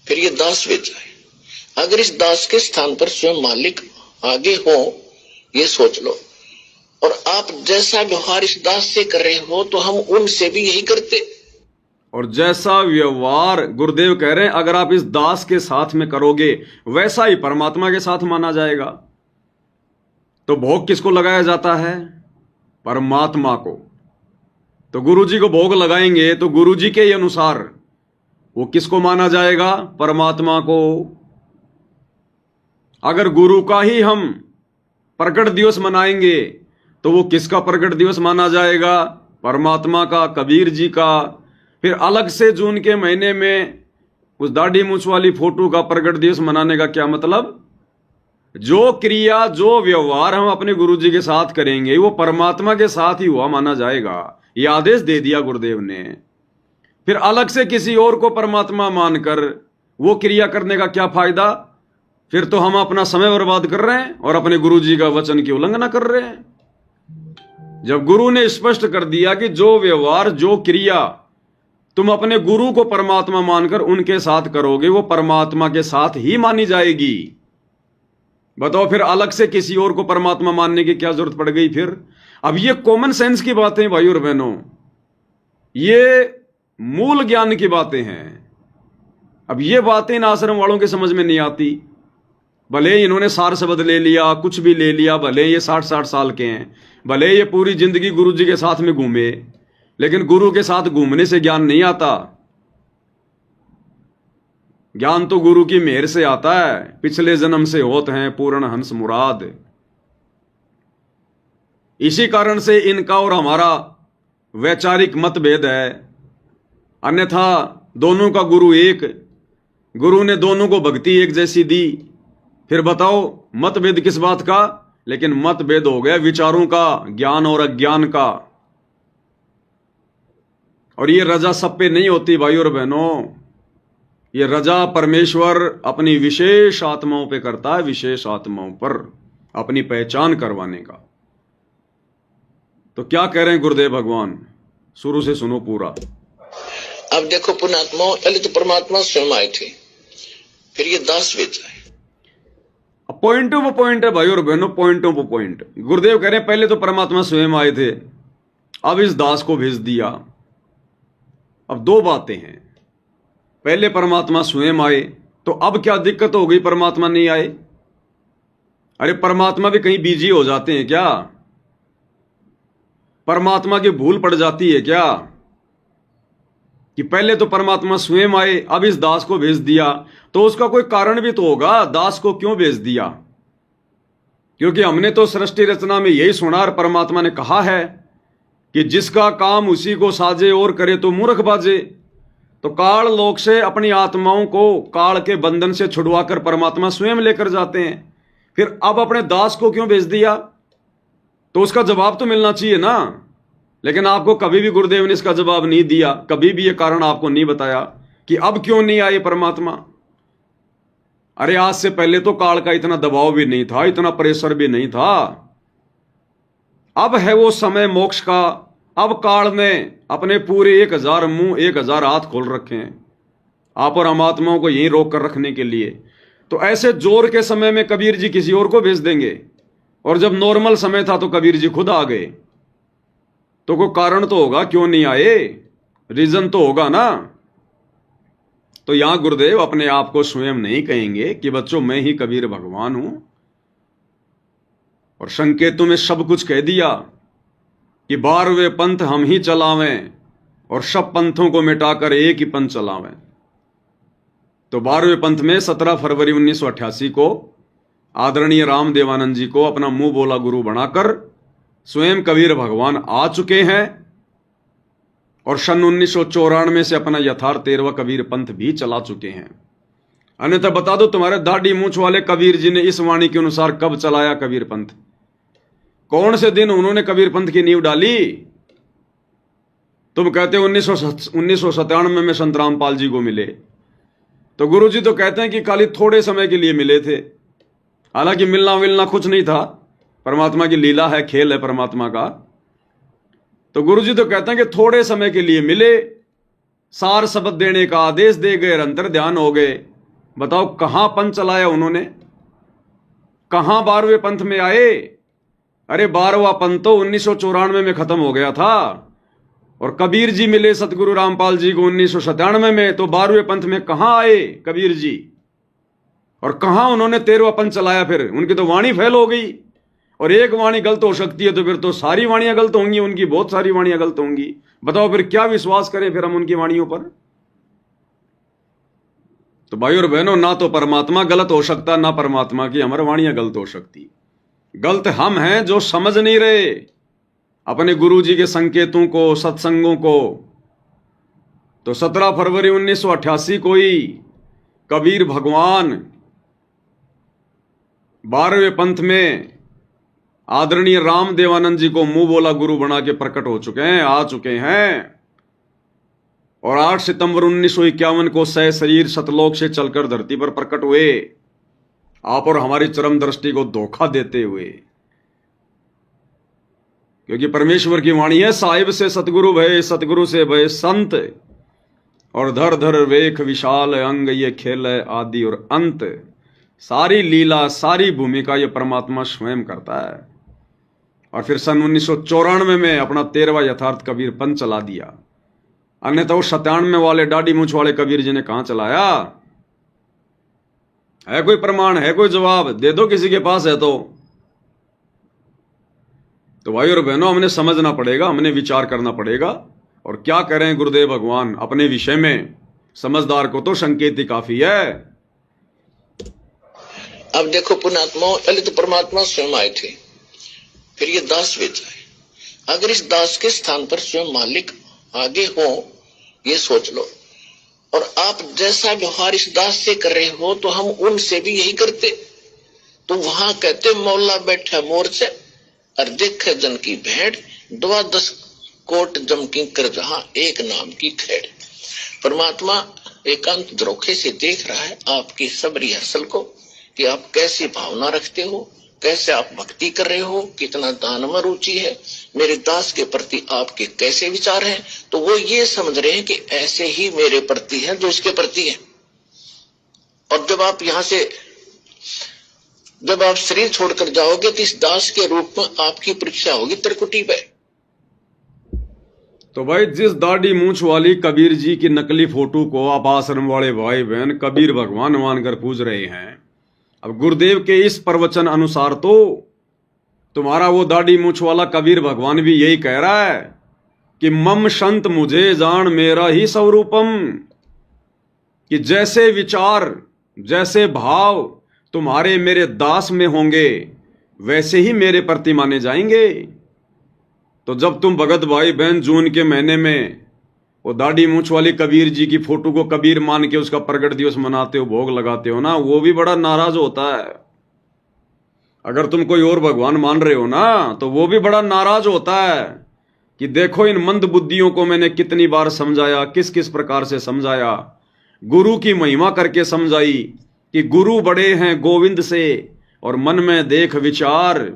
Speaker 4: फिर ये दास भेजा है। अगर इस दास के स्थान पर स्वयं मालिक आगे हो, ये सोच लो। और आप जैसा व्यवहार इस दास से कर रहे हो, तो हम उनसे भी यही करते।
Speaker 1: और जैसा व्यवहार गुरुदेव कह रहे हैं अगर आप इस दास के साथ में करोगे, वैसा ही परमात्मा के साथ माना जाएगा। तो भोग किसको लगाया जाता है? परमात्मा को। तो गुरुजी को भोग लगाएंगे तो गुरुजी के ही अनुसार वो किसको माना जाएगा? परमात्मा को। अगर गुरु का ही हम प्रकट दिवस मनाएंगे तो वो किसका प्रकट दिवस माना जाएगा? परमात्मा का, कबीर जी का। फिर अलग से जून के महीने में उस दाढ़ी मूछ वाली फोटो का प्रकट दिवस मनाने का क्या मतलब? जो क्रिया, जो व्यवहार हम अपने गुरुजी के साथ करेंगे वो परमात्मा के साथ ही हुआ माना जाएगा। ये आदेश दे दिया गुरुदेव ने। फिर अलग से किसी और को परमात्मा मानकर वो क्रिया करने का क्या फायदा? फिर तो हम अपना समय बर्बाद कर रहे हैं और अपने गुरुजी का वचन की उल्लंघना कर रहे हैं। जब गुरु ने स्पष्ट कर दिया कि जो व्यवहार, जो क्रिया तुम अपने गुरु को परमात्मा मानकर उनके साथ करोगे वो परमात्मा के साथ ही मानी जाएगी। बताओ फिर अलग से किसी और को परमात्मा मानने की क्या जरूरत पड़ गई? फिर अब ये कॉमन सेंस की बातें भाई और बहनों, ये मूल ज्ञान की बातें हैं। अब ये बातें इन आश्रम वालों के समझ में नहीं आती। भले ही इन्होंने सार शब्द ले लिया, कुछ भी ले लिया, भले ये 60-60 साल के हैं, भले ये पूरी जिंदगी गुरु जी के साथ में घूमे, लेकिन गुरु के साथ घूमने से ज्ञान नहीं आता। ज्ञान तो गुरु की मेहर से आता है। पिछले जन्म से होत हैं पूर्ण हंस मुराद। इसी कारण से इनका और हमारा वैचारिक मतभेद है, अन्यथा दोनों का गुरु एक, गुरु ने दोनों को भक्ति एक जैसी दी। फिर बताओ मतभेद किस बात का? लेकिन मतभेद हो गया विचारों का, ज्ञान और अज्ञान का। और ये रजा सब पे नहीं होती भाई और बहनों, ये रजा परमेश्वर अपनी विशेष आत्माओं पे करता है, विशेष आत्माओं पर अपनी पहचान करवाने का। तो क्या कह रहे हैं गुरुदेव भगवान, शुरू से सुनो पूरा।
Speaker 4: अब देखो पुण्यात्मा, पहले तो परमात्मा स्वयं आए थे, फिर ये दास भेज आए।
Speaker 1: पॉइंट ऑफ पॉइंट है भाई और बहनों, पॉइंट ऑफ पॉइंट। गुरुदेव कह रहे हैं पहले तो परमात्मा स्वयं आए थे, अब इस दास को भेज दिया। अब दो बातें हैं, पहले परमात्मा स्वयं आए तो अब क्या दिक्कत हो गई परमात्मा नहीं आए? अरे परमात्मा भी कहीं बिजी हो जाते हैं क्या? परमात्मा की भूल पड़ जाती है क्या कि पहले तो परमात्मा स्वयं आए अब इस दास को भेज दिया? तो उसका कोई कारण भी तो होगा, दास को क्यों भेज दिया? क्योंकि हमने तो सृष्टि रचना में यही सुना और परमात्मा ने कहा है कि जिसका काम उसी को साजे और करे तो मूर्ख बाजे। तो काल लोक से अपनी आत्माओं को काल के बंधन से छुड़वाकर परमात्मा स्वयं लेकर जाते हैं, फिर अब अपने दास को क्यों भेज दिया? तो उसका जवाब तो मिलना चाहिए ना। लेकिन आपको कभी भी गुरुदेव ने इसका जवाब नहीं दिया, कभी भी ये कारण आपको नहीं बताया कि अब क्यों नहीं आए परमात्मा। अरे आज से पहले तो काल का इतना दबाव भी नहीं था, इतना प्रेशर भी नहीं था। अब है वो समय मोक्ष का। अब काल ने अपने पूरे 1000 मुंह 1000 हाथ खोल रखे हैं आप और हम आत्माओं को यहीं रोक कर रखने के लिए। तो ऐसे जोर के समय में कबीर जी किसी और को भेज देंगे, और जब नॉर्मल समय था तो कबीर जी खुद आ गए। तो कोई कारण तो होगा क्यों नहीं आए, रीजन तो होगा ना। तो यहां गुरुदेव अपने आप को स्वयं नहीं कहेंगे कि बच्चों मैं ही कबीर भगवान हूं, और संकेतों में सब कुछ कह दिया कि 12वें पंथ हम ही चलावें और सब पंथों को मिटाकर एक ही पंथ चलावें। तो 12वें पंथ में 17 फरवरी 1988 को आदरणीय रामदेवानंद जी को अपना मुंह बोला गुरु बनाकर स्वयं कबीर भगवान आ चुके हैं, और सन 1994 से अपना यथार्थ 13वां कबीर पंथ भी चला चुके हैं। अन्यथा बता दो तुम्हारे दाढ़ी मूंछ वाले कबीर जी ने इस वाणी के अनुसार कब चलाया कबीर पंथ? कौन से दिन उन्होंने कबीर पंथ की नींव डाली? तुम कहते हो 1997 में संत रामपाल जी को मिले, तो गुरु जी तो कहते हैं कि खाली थोड़े समय के लिए मिले थे। हालांकि मिलना विलना कुछ नहीं था, परमात्मा की लीला है, खेल है परमात्मा का। तो गुरु जी तो कहते हैं कि थोड़े समय के लिए मिले, सार शब्द देने का आदेश दे गए, अंतर ध्यान हो गए। बताओ कहां पंथ चलाया उन्होंने, कहां 12वें पंथ में आए? अरे 12वां पंथ तो 1994 में खत्म हो गया था, और कबीर जी मिले सतगुरु रामपाल जी को 1997 में, तो 12वें पंथ में कहां आए कबीर जी? और कहां उन्होंने 13वां पंथ चलाया? फिर उनकी तो वाणी फैल हो गई, और एक वाणी गलत हो सकती है तो फिर तो सारी वाणियां गलत होंगी, उनकी बहुत सारी वाणियां गलत होंगी। बताओ फिर क्या विश्वास करें फिर हम उनकी वाणियों पर? तो भाई और बहनों, ना तो परमात्मा गलत हो सकता, ना परमात्मा की हमारी वाणियां गलत हो सकती। गलत हम हैं जो समझ नहीं रहे अपने गुरु जी के संकेतों को, सत्संगों को। तो 17 फरवरी 1988 को ही कबीर भगवान 12वें पंथ में आदरणीय रामदेवानंद जी को मुंह बोला गुरु बना के प्रकट हो चुके हैं, आ चुके हैं। और 8 सितंबर 1951 को सह शरीर सतलोक से चलकर धरती पर प्रकट हुए, आप और हमारी चरम दृष्टि को धोखा देते हुए। क्योंकि परमेश्वर की वाणी है, साहिब से सतगुरु भय, सतगुरु से भय संत, और धर धर वेख विशाल अंग, ये खेल है आदि और अंत। सारी लीला, सारी भूमिका ये परमात्मा स्वयं करता है। और फिर सन 1994 में अपना 13वां यथार्थ कबीर पंथ चला दिया। अन्यथा वो 97 वाले दाढ़ी मूंछ वाले कबीर जी ने कहां चलाया? है कोई प्रमाण, है कोई जवाब? दे दो किसी के पास है तो भाई और बहनों, हमने समझना पड़ेगा, हमने विचार करना पड़ेगा। और क्या करें गुरुदेव भगवान अपने विषय में? समझदार को तो संकेत ही काफी है।
Speaker 4: अब देखो पुण्यात्माओं, पहले तो परमात्मा स्वयं आए थे, फिर ये दास भेजा है। अगर इस दास के स्थान पर स्वयं मालिक आगे हो, ये सोच लो। और आप जैसा व्यवहार इस दास से कर रहे हो तो हम उनसे भी यही करते। तो वहां कहते मौला बैठा मोर से और देखे जन की भेड़, 12 कोट जमकी कर जहां एक नाम की खेड़। परमात्मा एकांत द्रोखे से देख रहा है आपकी सब रिहर्सल को, कि आप कैसी भावना रखते हो, कैसे आप भक्ति कर रहे हो, कितना दान में रुचि है, मेरे दास के प्रति आपके कैसे विचार हैं। तो वो ये समझ रहे हैं कि ऐसे ही मेरे प्रति है जो इसके प्रति है। और जब आप यहां से जब आप शरीर छोड़कर जाओगे तो इस दास के रूप में आपकी परीक्षा होगी त्रिकुटी पे।
Speaker 1: तो भाई जिस दाढ़ी मूंछ वाली कबीर जी की नकली फोटो को आप आश्रम वाले भाई बहन कबीर भगवान मानकर पूज रहे हैं, अब गुरुदेव के इस प्रवचन अनुसार तो तुम्हारा वो दाढ़ी मूंछ वाला कबीर भगवान भी यही कह रहा है कि मम संत मुझे जान मेरा ही स्वरूपम, कि जैसे विचार जैसे भाव तुम्हारे मेरे दास में होंगे वैसे ही मेरे प्रति माने जाएंगे। तो जब तुम भगत भाई बहन जून के महीने में वो दाढ़ी मूंछ वाली कबीर जी की फोटो को कबीर मान के उसका प्रगट दिवस मनाते हो, भोग लगाते हो ना, वो भी बड़ा नाराज होता है। अगर तुम कोई और भगवान मान रहे हो ना तो वो भी बड़ा नाराज होता है कि देखो इन मंद बुद्धियों को मैंने कितनी बार समझाया, किस किस प्रकार से समझाया, गुरु की महिमा करके समझाई कि गुरु बड़े हैं गोविंद से और मन में देख विचार,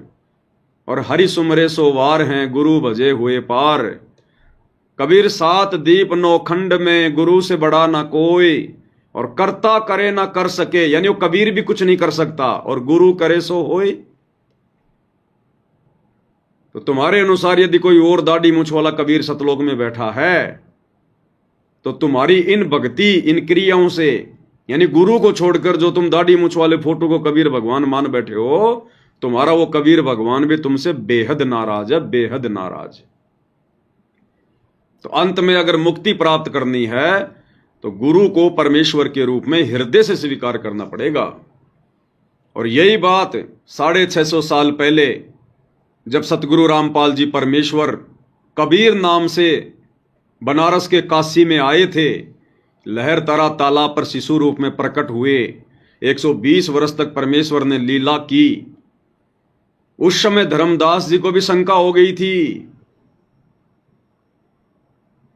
Speaker 1: और हरि सुमरे सो वार हैं गुरु भजे हुए पार। कबीर 7 दीप 9 खंड में गुरु से बड़ा ना कोई, और करता करे ना कर सके, यानी वो कबीर भी कुछ नहीं कर सकता और गुरु करे सो होए। तो तुम्हारे अनुसार यदि कोई और दाढ़ी मूंछ वाला कबीर सतलोक में बैठा है तो तुम्हारी इन भक्ति इन क्रियाओं से, यानी गुरु को छोड़कर जो तुम दाढ़ी मूंछ वाले फोटो को कबीर भगवान मान बैठे हो, तुम्हारा वो कबीर भगवान भी तुमसे बेहद नाराज है, बेहद नाराज। तो अंत में अगर मुक्ति प्राप्त करनी है तो गुरु को परमेश्वर के रूप में हृदय से स्वीकार करना पड़ेगा। और यही बात 650 साल पहले जब सतगुरु रामपाल जी परमेश्वर कबीर नाम से बनारस के काशी में आए थे, लहरतरा तालाब पर शिशु रूप में प्रकट हुए, 120 वर्ष तक परमेश्वर ने लीला की। उस समय धर्मदास जी को भी शंका हो गई थी।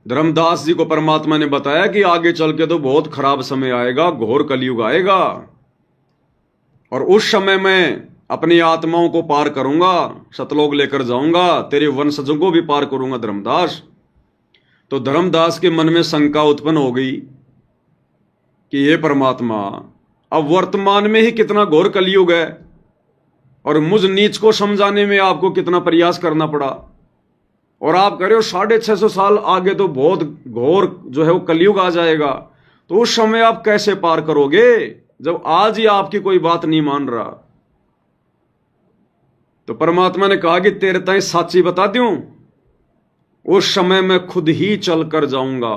Speaker 1: धर्मदास जी को परमात्मा ने बताया कि आगे चल के तो बहुत खराब समय आएगा, घोर कलयुग आएगा, और उस समय मैं अपनी आत्माओं को पार करूंगा, सतलोक लेकर जाऊंगा, तेरे वंशजों को भी पार करूंगा धर्मदास। तो धर्मदास के मन में शंका उत्पन्न हो गई कि हे परमात्मा, अब वर्तमान में ही कितना घोर कलयुग है और मुझ नीच को समझाने में आपको कितना प्रयास करना पड़ा, और आप कह रहे हो 650 साल आगे तो बहुत घोर जो है वो कलयुग आ जाएगा। तो उस समय आप कैसे पार करोगे जब आज ही आपकी कोई बात नहीं मान रहा। तो परमात्मा ने कहा कि तेरे ताई साची बता दूं, उस समय मैं खुद ही चल कर जाऊंगा,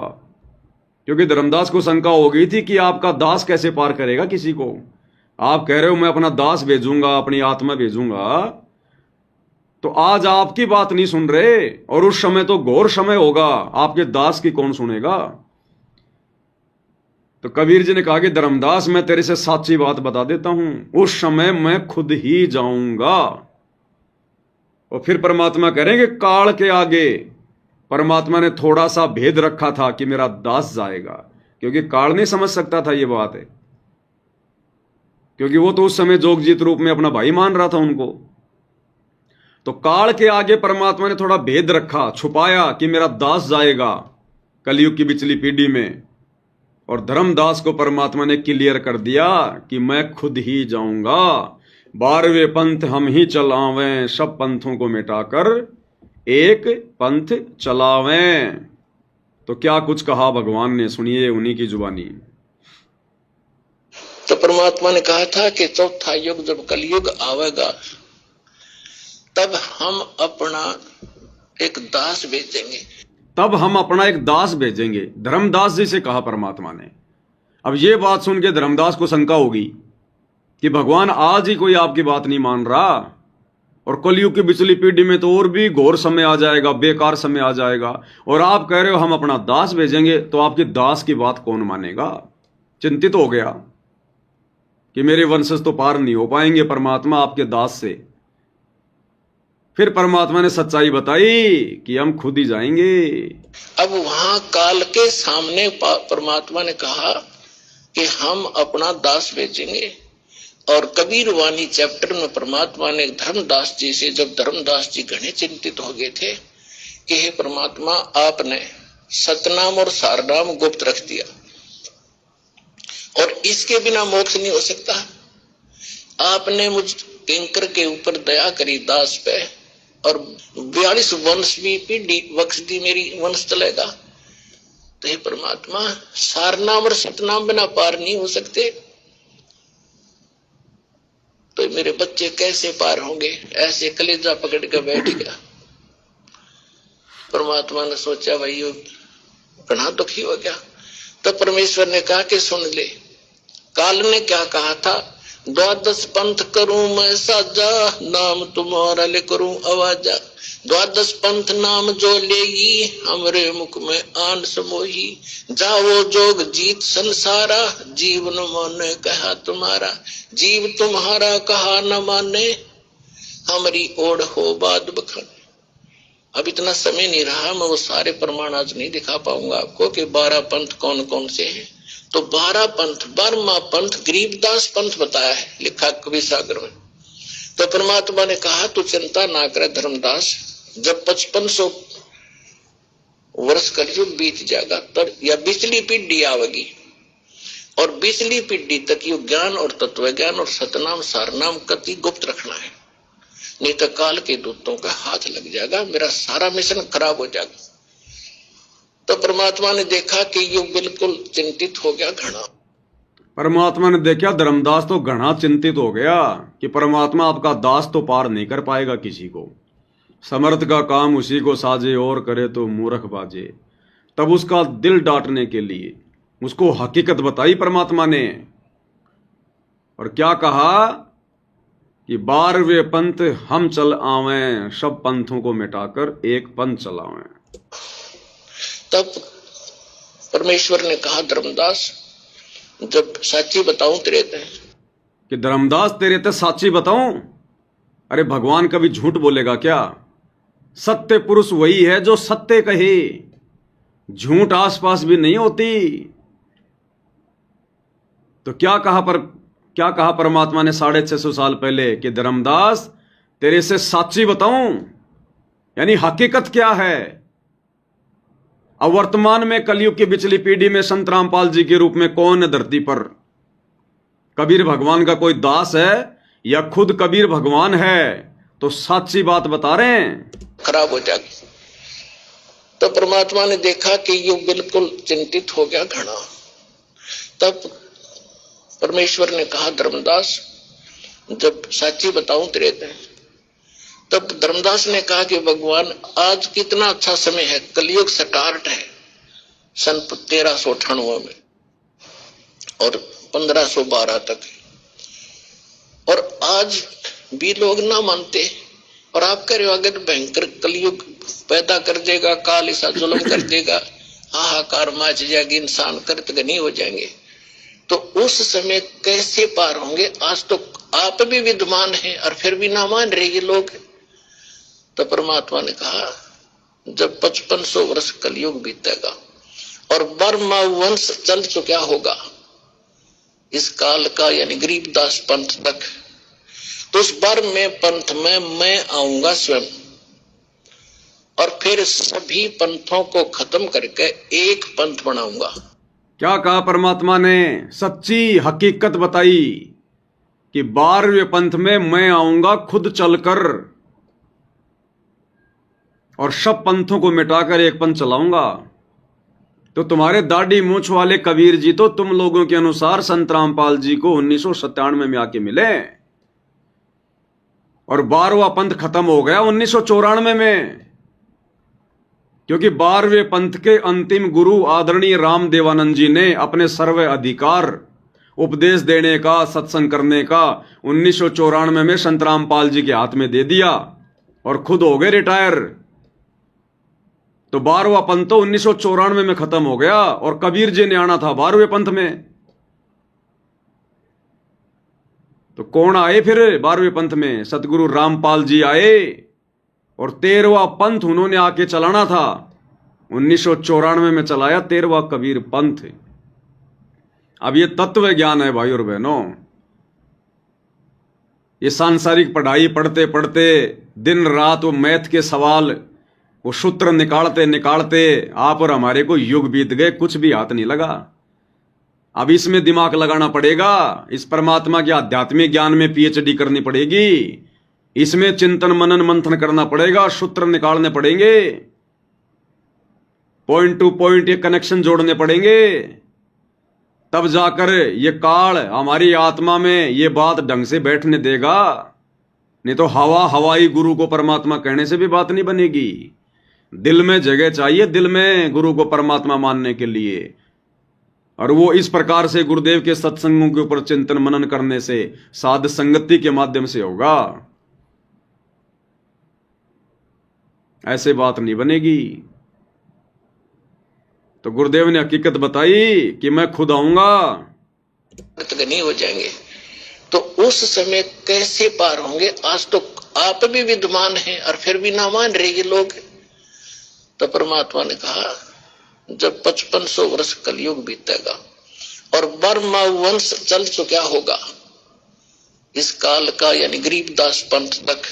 Speaker 1: क्योंकि धर्मदास को शंका हो गई थी कि आपका दास कैसे पार करेगा किसी को। आप कह रहे हो मैं अपना दास भेजूंगा, अपनी आत्मा भेजूंगा, तो आज आपकी बात नहीं सुन रहे, और उस समय तो घोर समय होगा, आपके दास की कौन सुनेगा। तो कबीर जी ने कहा कि धर्मदास मैं तेरे से सच्ची बात बता देता हूं, उस समय मैं खुद ही जाऊंगा। और फिर परमात्मा कह रहे हैं कि काल के आगे परमात्मा ने थोड़ा सा भेद रखा था कि मेरा दास जाएगा, क्योंकि काल नहीं समझ सकता था ये बात है, क्योंकि वो तो उस समय जोगजीत रूप में अपना भाई मान रहा था उनको। तो काल के आगे परमात्मा ने थोड़ा भेद रखा, छुपाया कि मेरा दास जाएगा कलयुग की पिछली पीढ़ी में, और धर्मदास को परमात्मा ने क्लियर कर दिया कि मैं खुद ही जाऊंगा, 12वें पंथ हम ही चलावें, सब पंथों को मिटाकर एक पंथ चलावें। तो क्या कुछ कहा भगवान ने, सुनिए उन्हीं की जुबानी।
Speaker 4: तो परमात्मा ने कहा था कि चौथा युग जब कलयुग आवेगा तब हम अपना एक दास भेजेंगे।
Speaker 1: तब हम अपना एक दास भेजेंगे, धर्मदास जी से कहा परमात्मा ने। अब ये बात सुन के धर्मदास को शंका होगी कि भगवान आज ही कोई आपकी बात नहीं मान रहा, और कलयुग की पिछली पीढ़ी में तो और भी घोर समय आ जाएगा, बेकार समय आ जाएगा, और आप कह रहे हो हम अपना दास भेजेंगे, तो आपकी दास की बात कौन मानेगा। चिंतित हो गया कि मेरे वंशज तो पार नहीं हो पाएंगे परमात्मा आपके दास से। फिर परमात्मा ने सच्चाई बताई कि हम खुद ही जाएंगे।
Speaker 4: अब वहां काल के सामने परमात्मा ने कहा कि हम अपना दास भेजेंगे। और कबीर वाणी चैप्टर में परमात्मा ने धर्मदास जी से, जब धर्मदास जी घने चिंतित हो गए थे कि हे परमात्मा, आपने सतनाम और सारनाम गुप्त रख दिया और इसके बिना मोक्ष नहीं हो सकता। आपने मुझ किंकर के ऊपर दया करी दास पे, और 42 वंश भी पीढ़ी बख्श दी, मेरी वंश चलेगा। तो हे परमात्मा, सारनाम और सतनाम बिना पार नहीं हो सकते, तो मेरे बच्चे कैसे पार होंगे। ऐसे कलेजा पकड़ कर बैठ गया। परमात्मा ने सोचा भाई ये घना दुखी हो गया। तो परमेश्वर ने कहा कि सुन ले, काल ने क्या कहा था, 12 पंथ करूं मैं साजा, नाम तुम्हारा ले करूं आवाजा। 12 पंथ नाम जो लेगी, हमरे मुख में आन समोही। जाओ जोग जीत संसारा, जीवन माने कहा तुम्हारा। जीव तुम्हारा कहा न माने, हमारी ओढ़ हो बाद बखाने। अब इतना समय नहीं रहा, मैं वो सारे प्रमाण आज नहीं दिखा पाऊंगा आपको कि 12 पंथ कौन कौन से हैं। तो 12 पंथ, 12वां पंथ गरीबदास पंथ बताया है, लिखा कबीर सागर में। तो परमात्मा ने कहा तू चिंता ना कर धर्मदास, जब 5500 वर्ष कलयुग बीत जाएगा तब या पिछली पीढ़ी आवेगी, और पिछली पीढ़ी तक ये ज्ञान और तत्व ज्ञान और सतनाम सारनाम कति गुप्त रखना है, नहीं तो काल के दूतों का हाथ लग जाएगा, मेरा सारा मिशन खराब हो जाएगा। तो परमात्मा ने देखा कि ये बिल्कुल चिंतित हो गया घना।
Speaker 1: परमात्मा ने देखा धर्मदास तो घना चिंतित हो गया कि परमात्मा आपका दास तो पार नहीं कर पाएगा किसी को। समर्थ का काम उसी को साजे, और करे तो मूर्ख बाजे। तब उसका दिल डांटने के लिए उसको हकीकत बताई परमात्मा ने, और क्या कहा कि 12वें पंथ हम चल आवें, सब पंथों को मिटाकर एक पंथ चलावें।
Speaker 4: तब परमेश्वर ने कहा धर्मदास, जब साची बताऊं तेरे ते,
Speaker 1: कि धर्मदास तेरे ते साची बताऊं। अरे भगवान कभी झूठ बोलेगा क्या। सत्य पुरुष वही है जो सत्य कहे, झूठ आसपास भी नहीं होती। तो क्या कहा परमात्मा ने 650 साल पहले कि धर्मदास तेरे से साची बताऊं, यानी हकीकत क्या है। अब वर्तमान में कलयुग की पिछली पीढ़ी में संत रामपाल जी के रूप में कौन है धरती पर। कबीर भगवान का कोई दास है या खुद कबीर भगवान है, तो साची बात बता रहे हैं।
Speaker 4: खराब हो जाएगी। तो परमात्मा ने देखा कि ये बिल्कुल चिंतित हो गया घना। तब परमेश्वर ने कहा धर्मदास, जब साची बताऊं तेरे ते। तब धर्मदास ने कहा कि भगवान आज कितना अच्छा समय है, कलयुग स्टार्ट है सन 1398 में और 1512 तक, और आज भी लोग ना मानते, और आप कह रहे हो अगर भयंकर कलयुग पैदा कर देगा, काल ऐसा जुल्म कर देगा, हाहाकार मच जाएगी, इंसान कृतघ्नी हो जाएंगे, तो उस समय कैसे पार होंगे। आज तो आप भी विद्वान हैं और फिर भी ना मान रहे ये लोग। तो परमात्मा ने कहा जब 5500 वर्ष कलयुग बीतेगा और 12वां वंश चल चुका होगा इस काल का, यानी गरीबदास पंथ तक, तो उस 12वें पंथ में मैं आऊंगा स्वयं, और फिर सभी पंथों को खत्म करके एक पंथ बनाऊंगा।
Speaker 1: क्या कहा परमात्मा ने, सच्ची हकीकत बताई कि 12वें पंथ में मैं आऊंगा खुद चलकर, और सब पंथों को मिटाकर एक पंथ चलाऊंगा। तो तुम्हारे दाढ़ी मूछ वाले कबीर जी तो तुम लोगों के अनुसार संत रामपाल जी को 1997 में आके मिले, और 12वां पंथ खत्म हो गया 1994 में, क्योंकि 12वें पंथ के अंतिम गुरु आदरणीय राम देवानंद जी ने अपने सर्व अधिकार उपदेश देने का, सत्संग करने का 1994 में संत रामपाल जी के हाथ में दे दिया और खुद हो गए रिटायर। तो 12वां पंथ तो 1994 में खत्म हो गया और कबीर जी ने आना था 12वें पंथ में। तो कौन आए फिर 12वें पंथ में? सतगुरु रामपाल जी आए और 13वां पंथ उन्होंने आके चलाना था। 1994 में चलाया 13वां कबीर पंथ। अब ये तत्व ज्ञान है भाई और बहनों। ये सांसारिक पढ़ाई पढ़ते पढ़ते दिन रात वो मैथ के सवाल, वो सूत्र निकालते निकालते आप और हमारे को युग बीत गए, कुछ भी हाथ नहीं लगा। अब इसमें दिमाग लगाना पड़ेगा, इस परमात्मा के आध्यात्मिक ज्ञान में पीएचडी करनी पड़ेगी, इसमें चिंतन मनन मंथन करना पड़ेगा, सूत्र निकालने पड़ेंगे, पॉइंट टू पॉइंट ये कनेक्शन जोड़ने पड़ेंगे, तब जाकर ये काल हमारी आत्मा में ये बात ढंग से बैठने देगा। नहीं तो हवाई गुरु को परमात्मा कहने से भी बात नहीं बनेगी। दिल में जगह चाहिए, दिल में गुरु को परमात्मा मानने के लिए। और वो इस प्रकार से गुरुदेव के सत्संगों के ऊपर चिंतन मनन करने से, साध संगति के माध्यम से होगा। ऐसे बात नहीं बनेगी। तो गुरुदेव ने हकीकत बताई कि मैं खुद आऊंगा,
Speaker 4: नहीं हो जाएंगे। तो उस समय कैसे पार होंगे? आज तो आप भी विद्वान हैं और फिर भी ना मान रहे ये लोग। तो परमात्मा ने कहा जब 5500 वर्ष कलयुग बीतेगा और बर्मा वंश चल चुका होगा इस काल का, यानी गरीबदास पंथ तक,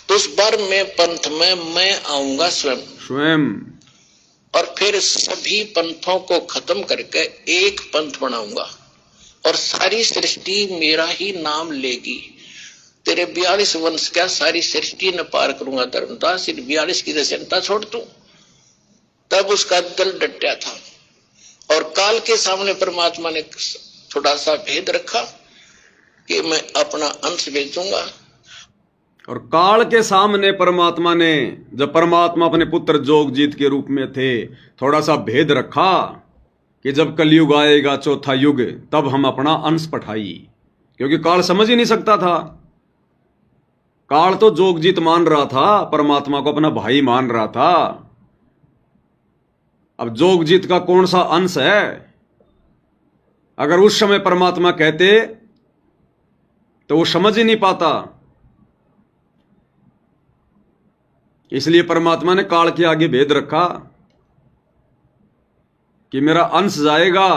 Speaker 4: तो उस बर्म में पंथ में मैं आऊंगा स्वयं और फिर सभी पंथों को खत्म करके एक पंथ बनाऊंगा और सारी सृष्टि मेरा ही नाम लेगी। तेरे 42 वंश क्या सारी सृष्टि न पार करूंगा धर्मदास, 42 की रचनता छोड़ दूं। तब उसका दिल डटा था और काल के सामने परमात्मा ने थोड़ा सा भेद रखा कि मैं अपना अंश भेजूंगा।
Speaker 1: और काल के सामने परमात्मा ने, जब परमात्मा अपने पुत्र जोगजीत के रूप में थे, थोड़ा सा भेद रखा कि जब कलयुग आएगा चौथा युग तब हम अपना अंश पठाई, क्योंकि काल समझ ही नहीं सकता था। काल तो जोगजीत मान रहा था, परमात्मा को अपना भाई मान रहा था। अब जोगजीत का कौन सा अंश है? अगर उस समय परमात्मा कहते तो वो समझ ही नहीं पाता। इसलिए परमात्मा ने काल के आगे भेद रखा कि मेरा अंश जाएगा।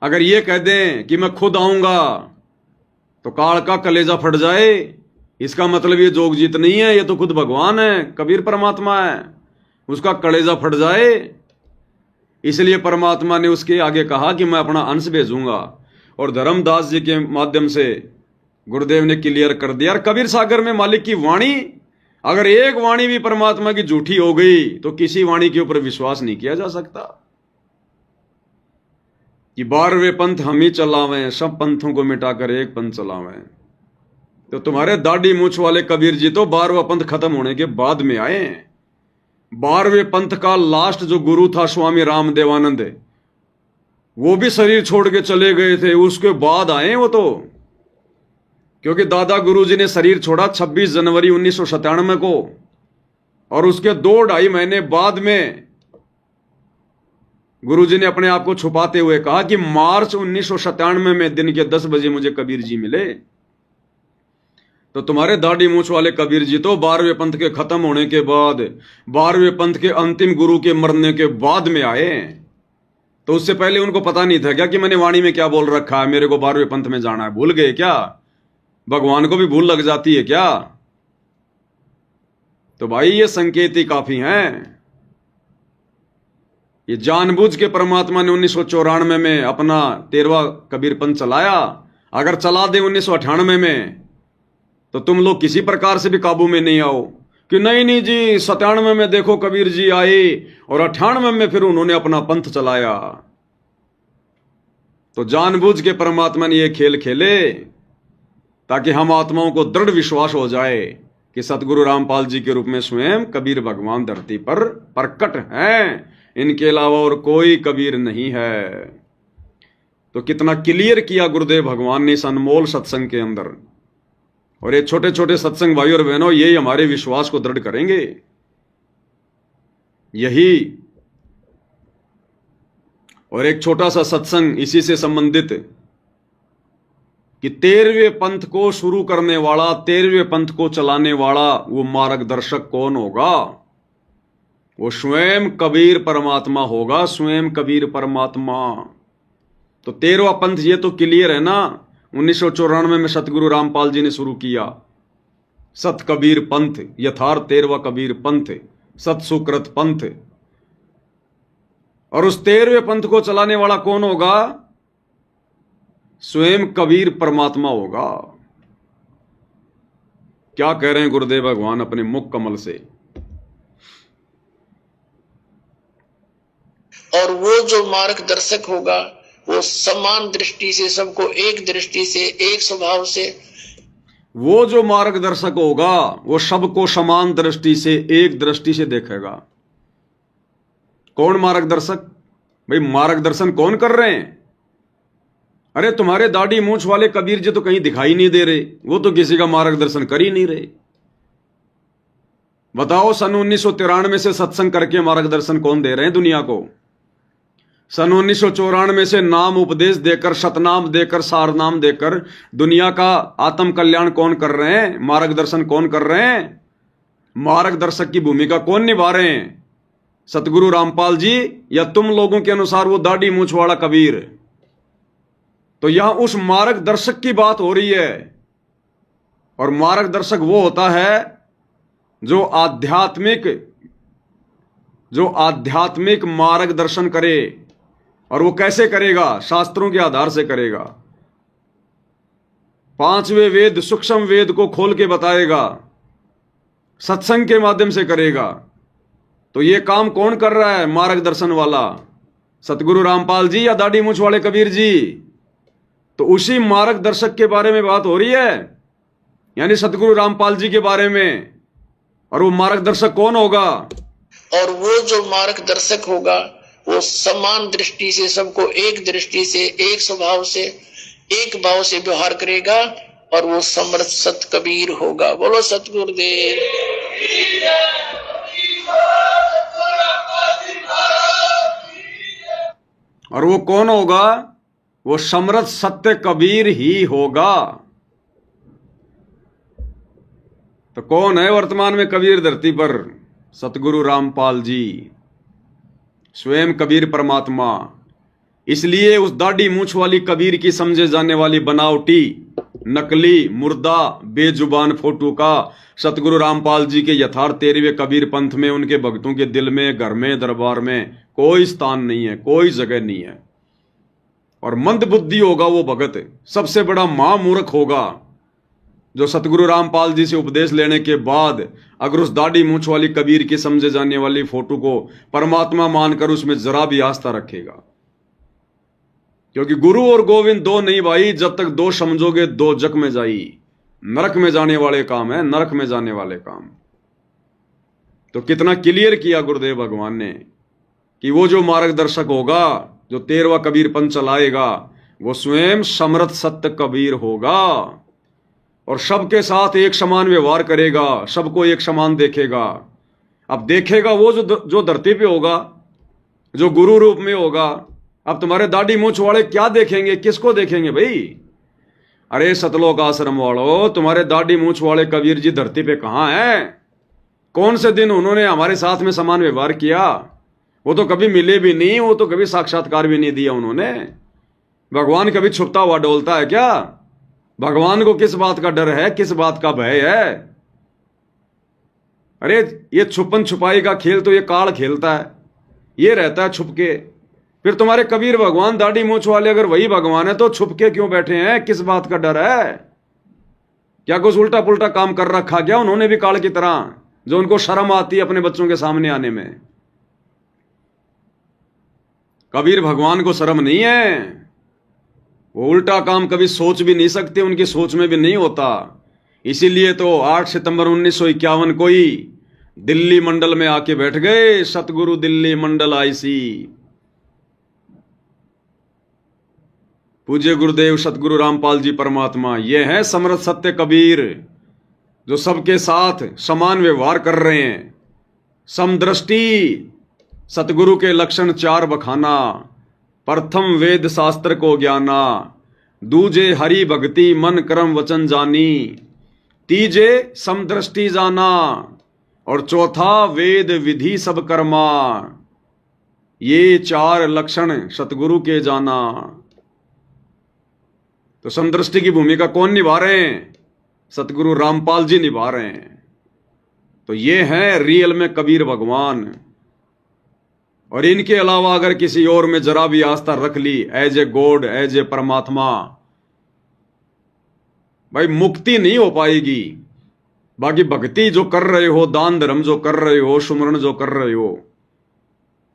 Speaker 1: अगर ये कह दें कि मैं खुद आऊंगा तो काल का कलेजा फट जाए। इसका मतलब ये जोगजीत नहीं है, ये तो खुद भगवान है, कबीर परमात्मा है, उसका कलेजा फट जाए। इसलिए परमात्मा ने उसके आगे कहा कि मैं अपना अंश भेजूंगा। और धर्मदास जी के माध्यम से गुरुदेव ने क्लियर कर दिया। कबीर सागर में मालिक की वाणी, अगर एक वाणी भी परमात्मा की झूठी हो गई तो किसी वाणी के ऊपर विश्वास नहीं किया जा सकता। कि 12वें पंथ हम ही चलावें, सब पंथों को मिटाकर एक पंथ चलावें। तो तुम्हारे दाढ़ी मूछ वाले कबीर जी तो 12वां पंथ खत्म होने के बाद में आए। 12वें पंथ का लास्ट जो गुरु था स्वामी राम देवानंद, वो भी शरीर छोड़ के चले गए थे, उसके बाद आए वो तो। क्योंकि दादा गुरु जी ने शरीर छोड़ा 26 जनवरी 1997 को, और उसके 2-2.5 महीने बाद में गुरु जी ने अपने आप को छुपाते हुए कहा कि मार्च 1997 में दिन के 10 बजे मुझे कबीर जी मिले। तो तुम्हारे दाढ़ी मूछ वाले कबीर जी तो 12वें पंथ के खत्म होने के बाद, 12वें पंथ के अंतिम गुरु के मरने के बाद में आए। तो उससे पहले उनको पता नहीं था क्या कि मैंने वाणी में क्या बोल रखा है, मेरे को 12वें पंथ में जाना है? भूल गए क्या? भगवान को भी भूल लग जाती है क्या? तो भाई ये संकेत ही काफी हैं। ये जानबूझ के परमात्मा ने 1994 में अपना 13वां कबीर पंथ चलाया। अगर चला दे 1998 में तो तुम लोग किसी प्रकार से भी काबू में नहीं आओ, कि नहीं नहीं जी 97 में देखो कबीर जी आए और 98 में फिर उन्होंने अपना पंथ चलाया। तो जानबूझ के परमात्मा ने ये खेल खेले ताकि हम आत्माओं को दृढ़ विश्वास हो जाए कि सतगुरु रामपाल जी के रूप में स्वयं कबीर भगवान धरती पर प्रकट हैं, इनके अलावा और कोई कबीर नहीं है। तो कितना क्लियर किया गुरुदेव भगवान ने इस अनमोल सत्संग के अंदर। और ये छोटे छोटे सत्संग भाई और बहनों, यही हमारे विश्वास को दृढ़ करेंगे। यही और एक छोटा सा सत्संग इसी से संबंधित कि 13वें पंथ को शुरू करने वाला, 13वें पंथ को चलाने वाला वो मार्गदर्शक कौन होगा? वो स्वयं कबीर परमात्मा होगा, स्वयं कबीर परमात्मा। तो 13वां पंथ ये तो क्लियर है ना, 1994 में सतगुरु रामपाल जी ने शुरू किया सत कबीर पंथ, यथार्थ 13वां कबीर पंथ, सत सुकृत पंथ। और उस 13वें पंथ को चलाने वाला कौन होगा? स्वयं कबीर परमात्मा होगा। क्या कह रहे हैं गुरुदेव भगवान अपने मुख कमल से?
Speaker 4: और वो जो मार्गदर्शक होगा वो समान दृष्टि से, सबको एक दृष्टि से, एक स्वभाव से,
Speaker 1: वो जो मार्गदर्शक होगा वो सबको समान दृष्टि से, एक दृष्टि से देखेगा। कौन मार्गदर्शक? भाई मार्गदर्शन कौन कर रहे हैं? अरे तुम्हारे दाढ़ी मूंछ वाले कबीर जी तो कहीं दिखाई नहीं दे रहे, वो तो किसी का मार्गदर्शन कर ही नहीं रहे। बताओ सन 1993 से सत्संग करके मार्गदर्शन कौन दे रहे हैं दुनिया को? सन 1994 से नाम उपदेश देकर, सतनाम देकर, सारनाम देकर दुनिया का आत्म कल्याण कौन कर रहे हैं? मार्गदर्शन कौन कर रहे हैं? मार्गदर्शक की भूमिका कौन निभा रहे हैं? सतगुरु रामपाल जी या तुम लोगों के अनुसार वो दाढ़ी मूंछ वाला कबीर? तो यहां उस मार्गदर्शक की बात हो रही है। और मार्गदर्शक वो होता है जो आध्यात्मिक मार्गदर्शन करे। और वो कैसे करेगा? शास्त्रों के आधार से करेगा। 5वें वेद, सूक्ष्म वेद को खोल के बताएगा, सत्संग के माध्यम से करेगा। तो ये काम कौन कर रहा है? मार्गदर्शन वाला सतगुरु रामपाल जी या दाढ़ी मूंछ वाले कबीर जी? तो उसी मार्गदर्शक के बारे में बात हो रही है, यानी सतगुरु रामपाल जी के बारे में। और वो मार्गदर्शक कौन होगा?
Speaker 4: और वो जो मार्गदर्शक होगा वो समान दृष्टि से, सबको एक दृष्टि से, एक स्वभाव से, एक भाव से व्यवहार करेगा। और वो समर्थ सत कबीर होगा। बोलो सतगुरुदेव।
Speaker 1: और वो कौन होगा? वो समर्थ सत्य कबीर ही होगा। तो कौन है वर्तमान में कबीर धरती पर? सतगुरु रामपाल जी, स्वयं कबीर परमात्मा। इसलिए उस दाढ़ी मूंछ वाली कबीर की समझे जाने वाली बनावटी, नकली, मुर्दा, बेजुबान फोटो का सतगुरु रामपाल जी के यथार्थ 13वें कबीर पंथ में, उनके भक्तों के दिल में, घर में, दरबार में कोई स्थान नहीं है, कोई जगह नहीं है। और मंद बुद्धि होगा वो भगत, सबसे बड़ा महामूर्ख होगा जो सतगुरु रामपाल जी से उपदेश लेने के बाद अगर उस दाढ़ी मूंछ वाली कबीर की समझे जाने वाली फोटो को परमात्मा मानकर उसमें जरा भी आस्था रखेगा। क्योंकि गुरु और गोविंद दो नहीं भाई, जब तक दो समझोगे दो जग में जाई। नरक में जाने वाले काम है, नरक में जाने वाले काम। तो कितना क्लियर किया गुरुदेव भगवान ने कि वो जो मार्गदर्शक होगा, जो 13वां कबीर पंथ चलाएगा, वो स्वयं समर्थ सत्य कबीर होगा। और सबके साथ एक समान व्यवहार करेगा, सबको एक समान देखेगा। अब देखेगा वो जो धरती पे होगा, जो गुरु रूप में होगा। अब तुम्हारे दाढ़ी मूंछ वाले क्या देखेंगे? किसको देखेंगे भाई? अरे सतलोक आश्रम वालों, तुम्हारे दाढ़ी मूंछ वाले कबीर जी धरती पे कहां हैं? कौन से दिन उन्होंने हमारे साथ में समान व्यवहार किया? वो तो कभी मिले भी नहीं, वो तो कभी साक्षात्कार भी नहीं दिया उन्होंने। भगवान कभी छुपता हुआ डोलता है क्या? भगवान को किस बात का डर है, किस बात का भय है? अरे ये छुपन छुपाई का खेल तो ये काल खेलता है, ये रहता है छुपके। फिर तुम्हारे कबीर भगवान दाढ़ी मूंछ वाले अगर वही भगवान है तो छुपके क्यों बैठे हैं? किस बात का डर है? क्या कुछ उल्टा पुल्टा काम कर रखा क्या उन्होंने भी काल की तरह? जो उनको शर्म आती है अपने बच्चों के सामने आने में। कबीर भगवान को शर्म नहीं है, वो उल्टा काम कभी सोच भी नहीं सकते, उनकी सोच में भी नहीं होता। इसीलिए तो 8 सितंबर 1951 को ही दिल्ली मंडल में आके बैठ गए, सतगुरु दिल्ली मंडल आईसी। पूज्य गुरुदेव सतगुरु रामपाल जी परमात्मा, ये है समर्थ सत्य कबीर, जो सबके साथ समान व्यवहार कर रहे हैं। समदृष्टि, सतगुरु के लक्षण 4 बखाना। प्रथम वेद शास्त्र को ज्ञाना, दूजे हरि भक्ति मन कर्म वचन जानी, तीजे समदृष्टि जाना, और चौथा वेद विधि सब कर्मा। ये 4 लक्षण सतगुरु के जाना। तो समदृष्टि की भूमिका कौन निभा रहे हैं? सतगुरु रामपाल जी निभा रहे हैं। तो ये हैं रियल में कबीर भगवान। और इनके अलावा अगर किसी और में जरा भी आस्था रख ली, as a God, as a परमात्मा, भाई मुक्ति नहीं हो पाएगी। बाकी भक्ति जो कर रहे हो, दान धर्म जो कर रहे हो, सुमरण जो कर रहे हो,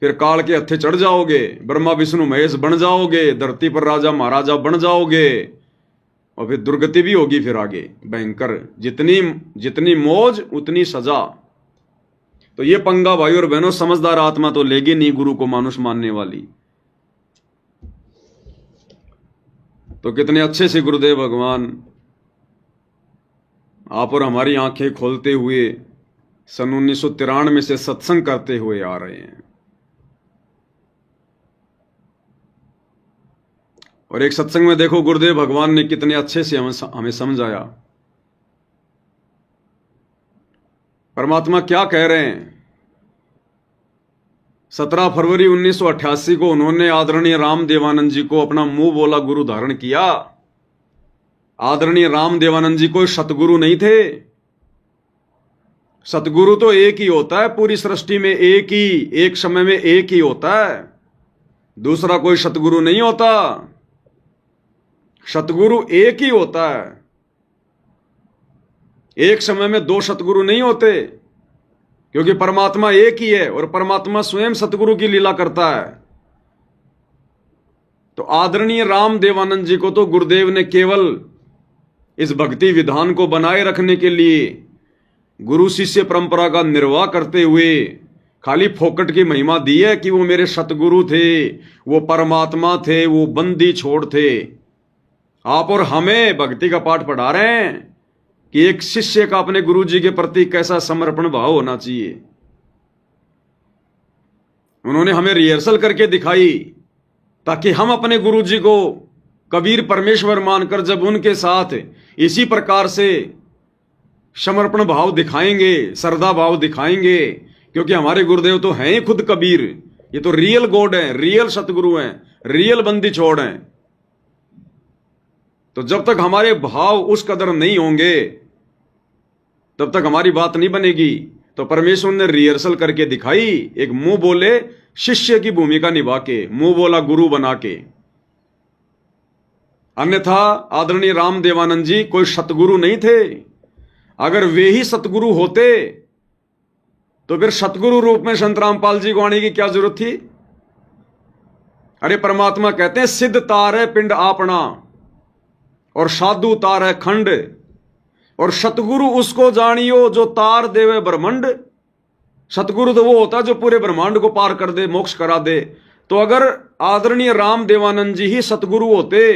Speaker 1: फिर काल के हत्थे चढ़ जाओगे, ब्रह्मा विष्णु महेश बन जाओगे, धरती पर राजा महाराजा बन जाओगे, और फिर दुर्गति भी होगी फिर आगे भयंकर। जितनी मौज उतनी सजा। तो ये पंगा भाई और बहनों समझदार आत्मा तो लेगी नहीं गुरु को मानुष मानने वाली। तो कितने अच्छे से गुरुदेव भगवान आप और हमारी आंखें खोलते हुए सन 1993 से सत्संग करते हुए आ रहे हैं। और एक सत्संग में देखो गुरुदेव भगवान ने कितने अच्छे से हमें समझाया। परमात्मा क्या कह रहे हैं। 17 फरवरी 1988 को उन्होंने आदरणीय राम देवानंद जी को अपना मुंह बोला गुरु धारण किया। आदरणीय राम देवानंद जी कोई सतगुरु नहीं थे। सतगुरु तो एक ही होता है पूरी सृष्टि में, एक समय में एक ही होता है, दूसरा कोई सतगुरु नहीं होता। सतगुरु एक ही होता है। एक समय में 2 सतगुरु नहीं होते, क्योंकि परमात्मा एक ही है और परमात्मा स्वयं सतगुरु की लीला करता है। तो आदरणीय राम देवानंद जी को तो गुरुदेव ने केवल इस भक्ति विधान को बनाए रखने के लिए गुरु शिष्य परंपरा का निर्वाह करते हुए खाली फोकट की महिमा दी है कि वो मेरे सतगुरु थे, वो परमात्मा थे, वो बंदी छोड़ थे। आप और हमें भक्ति का पाठ पढ़ा रहे हैं कि एक शिष्य का अपने गुरु जी के प्रति कैसा समर्पण भाव होना चाहिए। उन्होंने हमें रिहर्सल करके दिखाई ताकि हम अपने गुरु जी को कबीर परमेश्वर मानकर जब उनके साथ इसी प्रकार से समर्पण भाव दिखाएंगे, श्रद्धा भाव दिखाएंगे, क्योंकि हमारे गुरुदेव तो हैं ही खुद कबीर। ये तो रियल गॉड है, रियल सतगुरु हैं, रियल बंदी छोड़ हैं। तो जब तक हमारे भाव उस कदर नहीं होंगे तब तक हमारी बात नहीं बनेगी। तो परमेश्वर ने रिहर्सल करके दिखाई, एक मुंह बोले शिष्य की भूमिका निभा के, मुंह बोला गुरु बना के। अन्यथा आदरणीय राम देवानंद जी कोई सतगुरु नहीं थे। अगर वे ही सतगुरु होते तो फिर सतगुरु रूप में संत रामपाल जी को आने की क्या जरूरत थी। अरे परमात्मा कहते हैं सिद्ध तार है पिंड आपना और साधु तार है खंड, और सतगुरु उसको जानियो जो तार देवे ब्रह्मांड। सतगुरु तो वो होता जो पूरे ब्रह्मांड को पार कर दे, मोक्ष करा दे। तो अगर आदरणीय राम देवानंद जी ही सतगुरु होते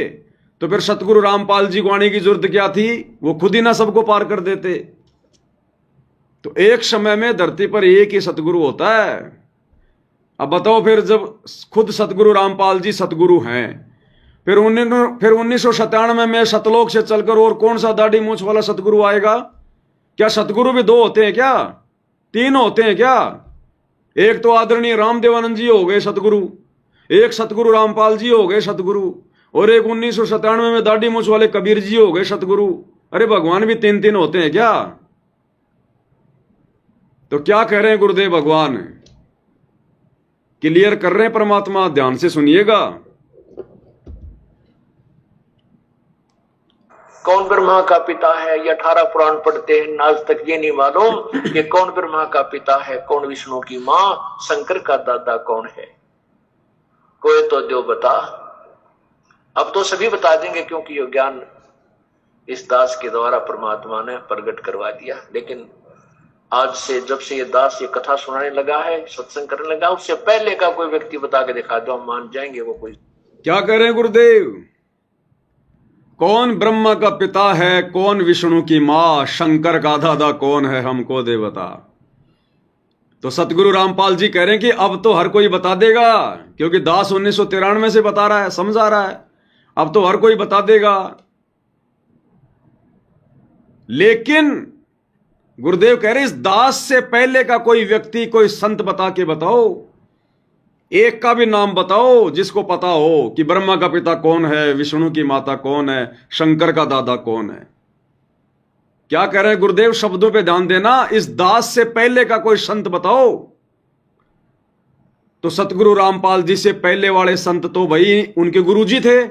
Speaker 1: तो फिर सतगुरु रामपाल जी को आने की जरूरत क्या थी, वो खुद ही ना सबको पार कर देते। तो एक समय में धरती पर एक ही सतगुरु होता है। अब बताओ फिर जब खुद सतगुरु रामपाल जी सतगुरु हैं, फिर 1997 में सतलोक से चलकर और कौन सा दाढ़ी मूंछ वाला सतगुरु आएगा। क्या सतगुरु भी 2 होते हैं क्या, 3 होते हैं क्या? एक तो आदरणीय राम देवानंद जी हो गए सतगुरु, एक सतगुरु रामपाल जी हो गए सतगुरु, और एक 1997 में दाढ़ी मूंछ वाले कबीर जी हो गए सतगुरु। अरे भगवान भी 3 होते हैं क्या? तो क्या कह रहे हैं गुरुदेव भगवान, क्लियर कर रहे हैं परमात्मा, ध्यान से सुनिएगा।
Speaker 4: कौन ब्रह्मा का पिता है, ये 18 पुराण पढ़ते हैं, आज तक ये नहीं मालूम कि कौन ब्रह्मा का पिता है, कौन विष्णु की मां, शंकर का दादा कौन है। कोई तो जो बता। अब तो सभी बता देंगे, क्योंकि ये ज्ञान इस दास के द्वारा परमात्मा ने प्रकट करवा दिया। लेकिन आज से जब से ये दास ये कथा सुनाने लगा है, सत्संग करने लगा, उससे पहले का कोई व्यक्ति बता के दिखा दो, हम मान जाएंगे। वो कोई
Speaker 1: क्या कह रहे हैं गुरुदेव? कौन ब्रह्मा का पिता है, कौन विष्णु की मां, शंकर का दादा कौन है, हमको दे बता। तो सतगुरु रामपाल जी कह रहे हैं कि अब तो हर कोई बता देगा, क्योंकि दास 1993 से बता रहा है, समझा रहा है, अब तो हर कोई बता देगा। लेकिन गुरुदेव कह रहे इस दास से पहले का कोई व्यक्ति, कोई संत बता के बताओ, एक का भी नाम बताओ जिसको पता हो कि ब्रह्मा का पिता कौन है, विष्णु की माता कौन है, शंकर का दादा कौन है। क्या कह रहे हैं गुरुदेव? शब्दों पे ध्यान देना। इस दास से पहले का कोई संत बताओ। तो सतगुरु रामपाल जी से पहले वाले संत तो भाई उनके गुरुजी थे।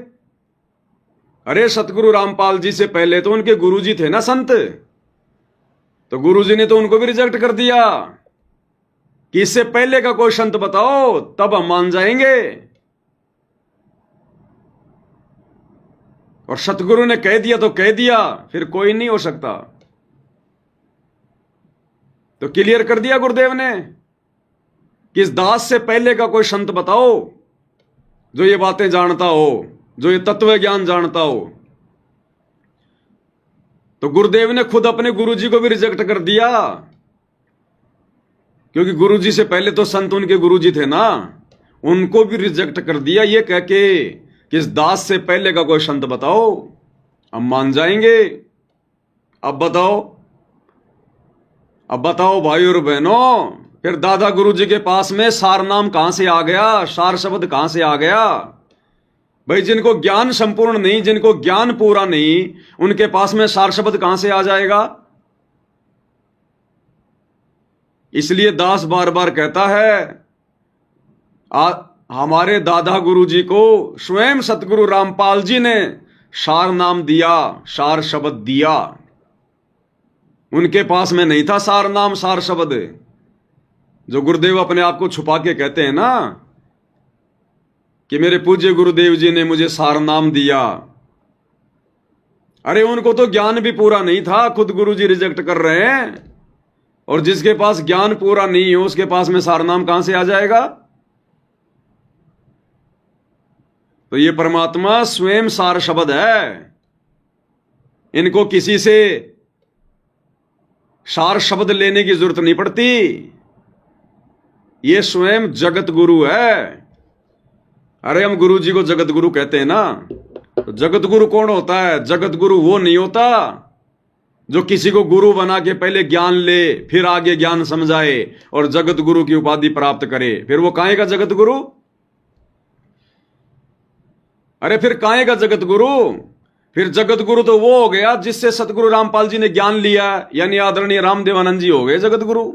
Speaker 1: अरे सतगुरु रामपाल जी से पहले तो उनके गुरुजी थे ना संत। तो गुरुजी ने तो उनको भी रिजेक्ट कर दिया कि इससे पहले का कोई संत बताओ, तब हम मान जाएंगे। और सतगुरु ने कह दिया तो कह दिया, फिर कोई नहीं हो सकता। तो क्लियर कर दिया गुरुदेव ने कि इस दास से पहले का कोई संत बताओ जो ये बातें जानता हो, जो ये तत्व ज्ञान जानता हो। तो गुरुदेव ने खुद अपने गुरुजी को भी रिजेक्ट कर दिया, क्योंकि गुरुजी से पहले तो संत उनके गुरुजी थे ना, उनको भी रिजेक्ट कर दिया ये कह के कि इस दास से पहले का कोई संत बताओ, हम मान जाएंगे। अब बताओ भाई और बहनों, फिर दादा गुरुजी के पास में सार नाम कहां से आ गया, सार शब्द कहां से आ गया? भाई जिनको ज्ञान संपूर्ण नहीं, जिनको ज्ञान पूरा नहीं, उनके पास में सार शब्द कहां से आ जाएगा? इसलिए दास बार बार कहता है, हमारे दादा गुरुजी को स्वयं सतगुरु रामपाल जी ने सार नाम दिया, सार शब्द दिया। उनके पास में नहीं था सार नाम, सार शब्द। जो गुरुदेव अपने आप को छुपा के कहते हैं ना कि मेरे पूज्य गुरुदेव जी ने मुझे सार नाम दिया, अरे उनको तो ज्ञान भी पूरा नहीं था, खुद गुरुजी रिजेक्ट कर रहे हैं। और जिसके पास ज्ञान पूरा नहीं हो उसके पास में सार नाम कहां से आ जाएगा? तो ये परमात्मा स्वयं सार शब्द है। इनको किसी से सार शब्द लेने की जरूरत नहीं पड़ती, ये स्वयं जगत गुरु है। अरे हम गुरु जी को जगत गुरु कहते हैं ना, तो जगत गुरु कौन होता है? जगत गुरु वो नहीं होता जो किसी को गुरु बना के पहले ज्ञान ले, फिर आगे ज्ञान समझाए और जगत गुरु की उपाधि प्राप्त करे। फिर वो काहे का जगत गुरु? अरे फिर काहे का जगत गुरु? फिर जगत गुरु तो वो हो गया जिससे सतगुरु रामपाल जी ने ज्ञान लिया, यानी आदरणीय रामदेवानंद जी हो गए जगत गुरु।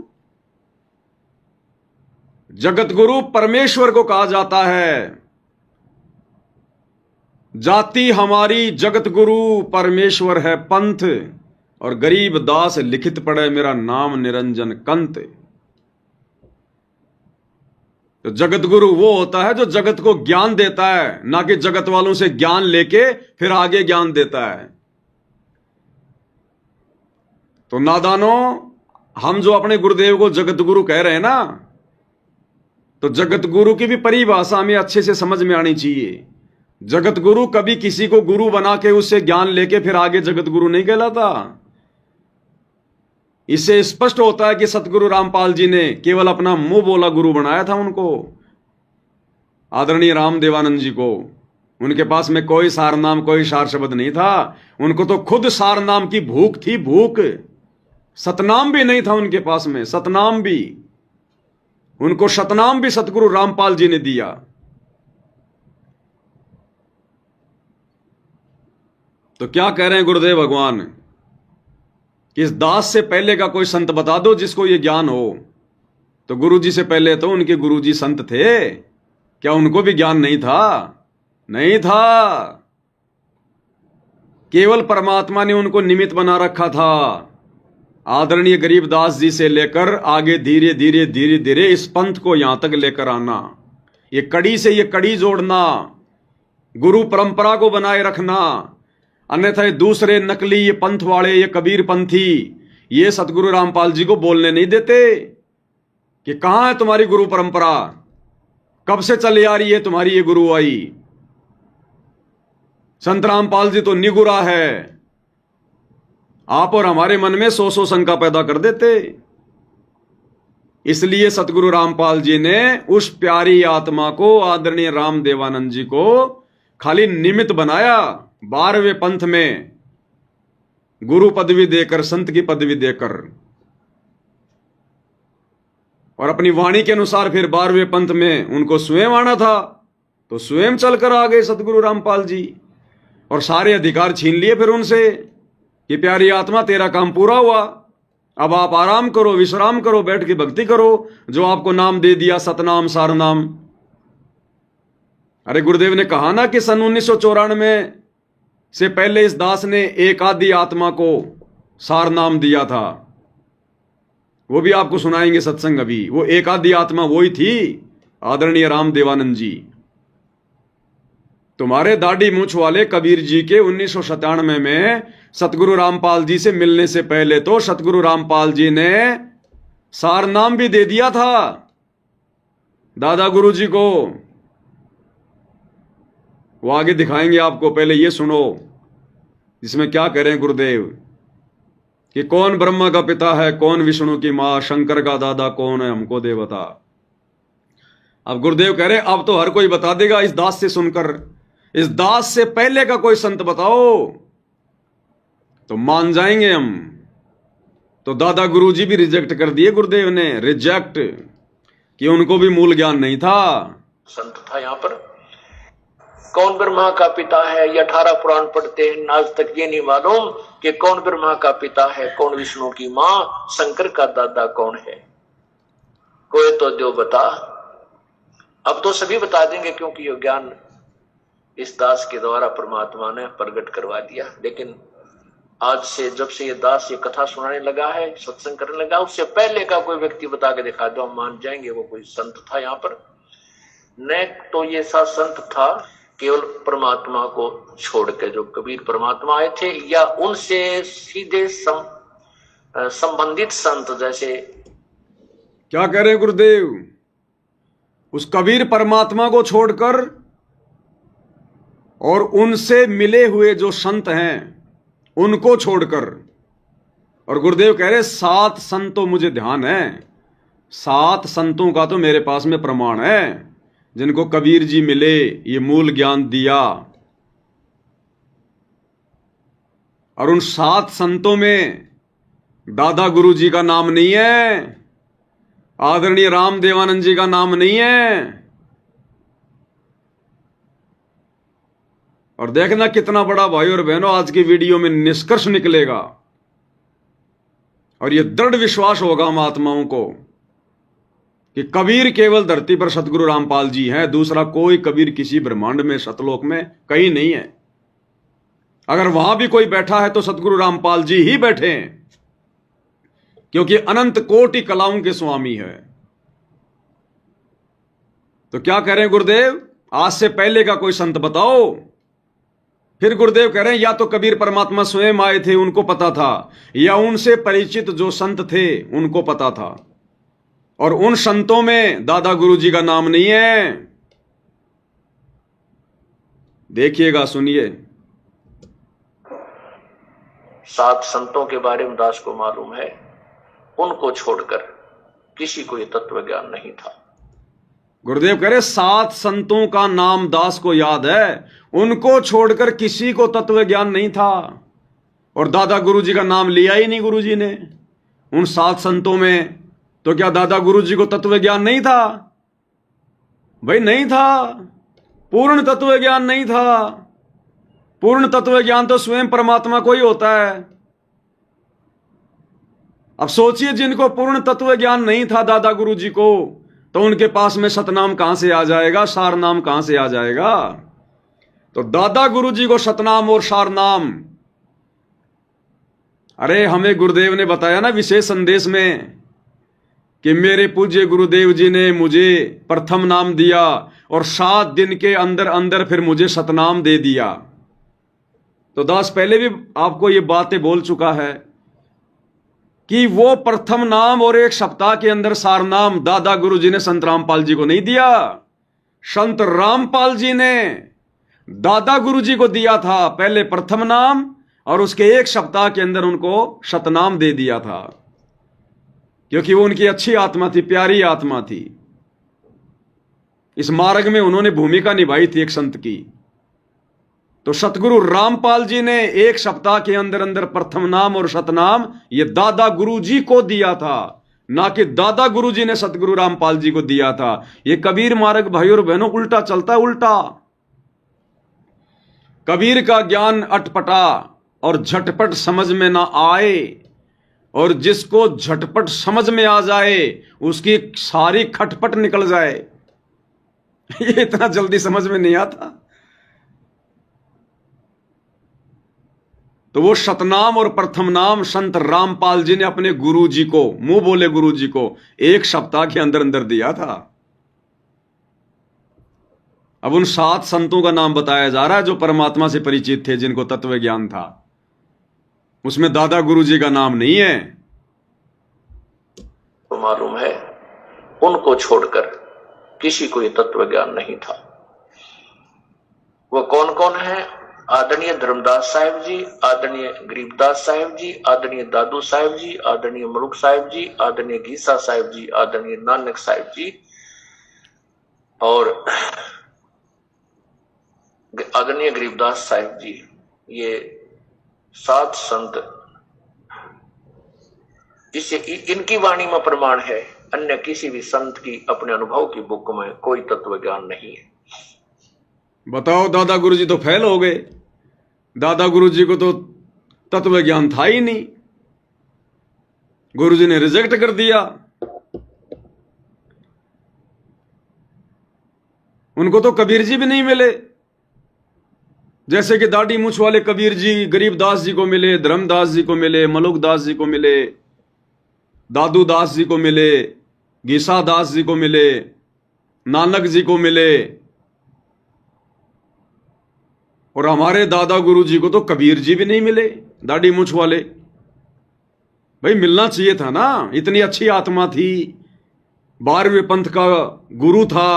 Speaker 1: जगत गुरु परमेश्वर को कहा जाता है। जाति हमारी जगत गुरु, परमेश्वर है पंथ, और गरीब दास लिखित पड़े मेरा नाम निरंजन कंत। तो जगत गुरु वो होता है जो जगत को ज्ञान देता है, ना कि जगत वालों से ज्ञान लेके फिर आगे ज्ञान देता है। तो नादानों, हम जो अपने गुरुदेव को जगत गुरु कह रहे हैं ना, तो जगत गुरु की भी परिभाषा हमें अच्छे से समझ में आनी चाहिए। जगत गुरु कभी किसी को गुरु बना के उससे ज्ञान लेके फिर आगे जगत गुरु नहीं कहलाता। इससे स्पष्ट होता है कि सतगुरु रामपाल जी ने केवल अपना मुंह बोला गुरु बनाया था उनको, आदरणीय रामदेवानंद जी को। उनके पास में कोई सार नाम, कोई सार शब्द नहीं था। उनको तो खुद सार नाम की भूख थी, भूख। सतनाम भी नहीं था उनके पास में, सतनाम भी। उनको सतनाम भी सतगुरु रामपाल जी ने दिया। तो क्या कह रहे हैं गुरुदेव भगवान कि इस दास से पहले का कोई संत बता दो जिसको ये ज्ञान हो। तो गुरुजी से पहले तो उनके गुरुजी संत थे, क्या उनको भी ज्ञान नहीं था? नहीं था। केवल परमात्मा ने उनको निमित्त बना रखा था। आदरणीय गरीबदास जी से लेकर आगे धीरे धीरे धीरे धीरे इस पंथ को यहां तक लेकर आना, ये कड़ी से ये कड़ी जोड़ना, गुरु परंपरा को बनाए रखना। अन्यथा ये दूसरे नकली ये पंथ वाले, ये कबीर पंथी, ये सतगुरु रामपाल जी को बोलने नहीं देते कि कहां है तुम्हारी गुरु परंपरा, कब से चली आ रही है तुम्हारी ये गुरुआई। संत रामपाल जी तो निगुरा है। आप और हमारे मन में सौ शंका पैदा कर देते। इसलिए सतगुरु रामपाल जी ने उस प्यारी आत्मा को, आदरणीय राम देवानंद जी को खाली निमित्त बनाया। 12वें पंथ में गुरु पदवी देकर, संत की पदवी देकर, और अपनी वाणी के अनुसार फिर 12वें पंथ में उनको स्वयं आना था तो स्वयं चलकर आ गए सतगुरु रामपाल जी, और सारे अधिकार छीन लिए फिर उनसे कि प्यारी आत्मा तेरा काम पूरा हुआ, अब आप आराम करो, विश्राम करो, बैठ के भक्ति करो, जो आपको नाम दे दिया सतनाम सारनाम। अरे गुरुदेव ने कहा ना कि सन 1994 से पहले इस दास ने एक आदि आत्मा को सार नाम दिया था। वो भी आपको सुनाएंगे सत्संग अभी। वो एक आदि आत्मा वही थी, आदरणीय राम देवानंद जी। तुम्हारे दाढ़ी मूछ वाले कबीर जी के 1997 में सतगुरु रामपाल जी से मिलने से पहले तो सतगुरु रामपाल जी ने सार नाम भी दे दिया था दादा गुरु जी को। वो आगे दिखाएंगे आपको, पहले ये सुनो जिसमें क्या कह रहे हैं गुरुदेव कि कौन ब्रह्मा का पिता है, कौन विष्णु की मां, शंकर का दादा कौन है, हमको दे बता। अब गुरुदेव कह रहे अब तो हर कोई बता देगा इस दास से सुनकर। इस दास से पहले का कोई संत बताओ तो मान जाएंगे हम। तो दादा गुरु जी भी रिजेक्ट कर दिए गुरुदेव ने, रिजेक्ट, कि उनको भी मूल ज्ञान नहीं था।
Speaker 4: संत था यहाँ पर। कौन ब्रह्मा का पिता है, ये 18 पुराण पढ़ते हैं, आज तक ये नहीं मालूम कि कौन ब्रह्मा का पिता है, कौन विष्णु की मां, शंकर का दादा कौन है। कोई तो जो बता। अब तो सभी बता देंगे क्योंकि ये ज्ञान इस दास के द्वारा परमात्मा ने प्रकट करवा दिया। लेकिन आज से जब से ये दास ये कथा सुनाने लगा है, सत्संग करने लगा, उससे पहले का कोई व्यक्ति बता के दिखा दो, हम मान जाएंगे वो कोई संत था यहाँ पर। न तो ये सा संत था केवल परमात्मा को छोड़ के, जो कबीर परमात्मा आए थे, या उनसे सीधे संबंधित संत। जैसे
Speaker 1: क्या कह रहे हैं गुरुदेव, उस कबीर परमात्मा को छोड़कर और उनसे मिले हुए जो संत हैं उनको छोड़कर। और गुरुदेव कह रहे 7 संतों मुझे ध्यान है, 7 संतों का तो मेरे पास में प्रमाण है जिनको कबीर जी मिले, ये मूल ज्ञान दिया। और उन 7 संतों में दादा गुरु जी का नाम नहीं है, आदरणीय राम देवानंद जी का नाम नहीं है। और देखना कितना बड़ा भाई और बहनों आज की वीडियो में निष्कर्ष निकलेगा, और यह दृढ़ विश्वास होगा हम आत्माओं को कि कबीर केवल धरती पर सतगुरु रामपाल जी हैं, दूसरा कोई कबीर किसी ब्रह्मांड में, सतलोक में कहीं नहीं है। अगर वहां भी कोई बैठा है तो सतगुरु रामपाल जी ही बैठे हैं, क्योंकि अनंत कोटि कलाओं के स्वामी है। तो क्या कह रहे हैं गुरुदेव, आज से पहले का कोई संत बताओ। फिर गुरुदेव कह रहे हैं या तो कबीर परमात्मा स्वयं आए थे, उनको पता था, या उनसे परिचित जो संत थे उनको पता था। और उन संतों में दादा गुरु जी का नाम नहीं है। देखिएगा, सुनिए।
Speaker 4: 7 संतों के बारे में दास को मालूम है, उनको छोड़कर किसी को यह तत्व ज्ञान नहीं था।
Speaker 1: गुरुदेव कह रहे 7 संतों का नाम दास को याद है, उनको छोड़कर किसी को तत्व ज्ञान नहीं था। और दादा गुरु जी का नाम लिया ही नहीं गुरु जी ने उन 7 संतों में। तो क्या दादा गुरु जी को तत्व ज्ञान नहीं था? भाई नहीं था, पूर्ण तत्व ज्ञान नहीं था। पूर्ण तत्व ज्ञान तो स्वयं परमात्मा को ही होता है। अब सोचिए, जिनको पूर्ण तत्व ज्ञान नहीं था दादा गुरु जी को, तो उनके पास में सतनाम कहां से आ जाएगा, सार नाम कहां से आ जाएगा? तो दादा गुरु जी को सतनाम और सार नाम अरे हमें गुरुदेव ने बताया ना विशेष संदेश में कि मेरे पूज्य गुरुदेव जी ने मुझे प्रथम नाम दिया और 7 दिन के अंदर अंदर फिर मुझे सतनाम दे दिया। तो दास पहले भी आपको ये बातें बोल चुका है कि वो प्रथम नाम और 1 सप्ताह के अंदर सार नाम दादा गुरु जी ने संत रामपाल जी को नहीं दिया, संत रामपाल जी ने दादा गुरु जी को दिया था। पहले प्रथम नाम और उसके 1 सप्ताह के अंदर उनको शतनाम दे दिया था, क्योंकि वो उनकी अच्छी आत्मा थी, प्यारी आत्मा थी। इस मार्ग में उन्होंने भूमिका निभाई थी एक संत की। तो सतगुरु रामपाल जी ने 1 सप्ताह के अंदर अंदर प्रथम नाम और शतनाम ये दादा गुरु जी को दिया था, ना कि दादा गुरु जी ने सतगुरु रामपाल जी को दिया था। ये कबीर मार्ग भाई और बहनों उल्टा चलता है, उल्टा। कबीर का ज्ञान अटपटा और झटपट समझ में ना आए, और जिसको झटपट समझ में आ जाए उसकी सारी खटपट निकल जाए। ये इतना जल्दी समझ में नहीं आता। तो वो शतनाम और प्रथम नाम संत रामपाल जी ने अपने गुरु जी को, मुंह बोले गुरु जी को, 1 सप्ताह के अंदर अंदर दिया था। अब उन 7 संतों का नाम बताया जा रहा है जो परमात्मा से परिचित थे, जिनको तत्व ज्ञान था। उसमें दादा गुरु जी का नाम नहीं है।
Speaker 4: तो मालूम है उनको छोड़कर किसी को ये तत्व ज्ञान नहीं था। वो कौन कौन है? आदरणीय धर्मदास साहिब जी, आदरणीय गरीबदास साहिब जी, आदरणीय दादू साहिब जी, आदरणीय मलुक साहिब जी, आदरणीय गीसा साहिब जी, आदरणीय नानक साहिब जी और आदरणीय गरीबदास साहिब जी। ये 7 संत, जिससे इनकी वाणी में प्रमाण है, अन्य किसी भी संत की अपने अनुभव की बुक में कोई तत्व ज्ञान नहीं है।
Speaker 1: बताओ, दादा गुरु जी तो फेल हो गए। दादा गुरु जी को तो तत्व ज्ञान था ही नहीं, गुरु जी ने रिजेक्ट कर दिया। उनको तो कबीर जी भी नहीं मिले, जैसे कि दाढ़ी मूछ वाले कबीर जी गरीबदास जी को मिले, धर्मदास जी को मिले, मलुक दास जी को मिले, दादू दास जी को मिले, गीसा दास जी को मिले, नानक जी को मिले। और हमारे दादा गुरु जी को तो कबीर जी भी नहीं मिले, दाढ़ी मूछ वाले। भाई मिलना चाहिए था ना, इतनी अच्छी आत्मा थी, 12वें पंथ का गुरु था,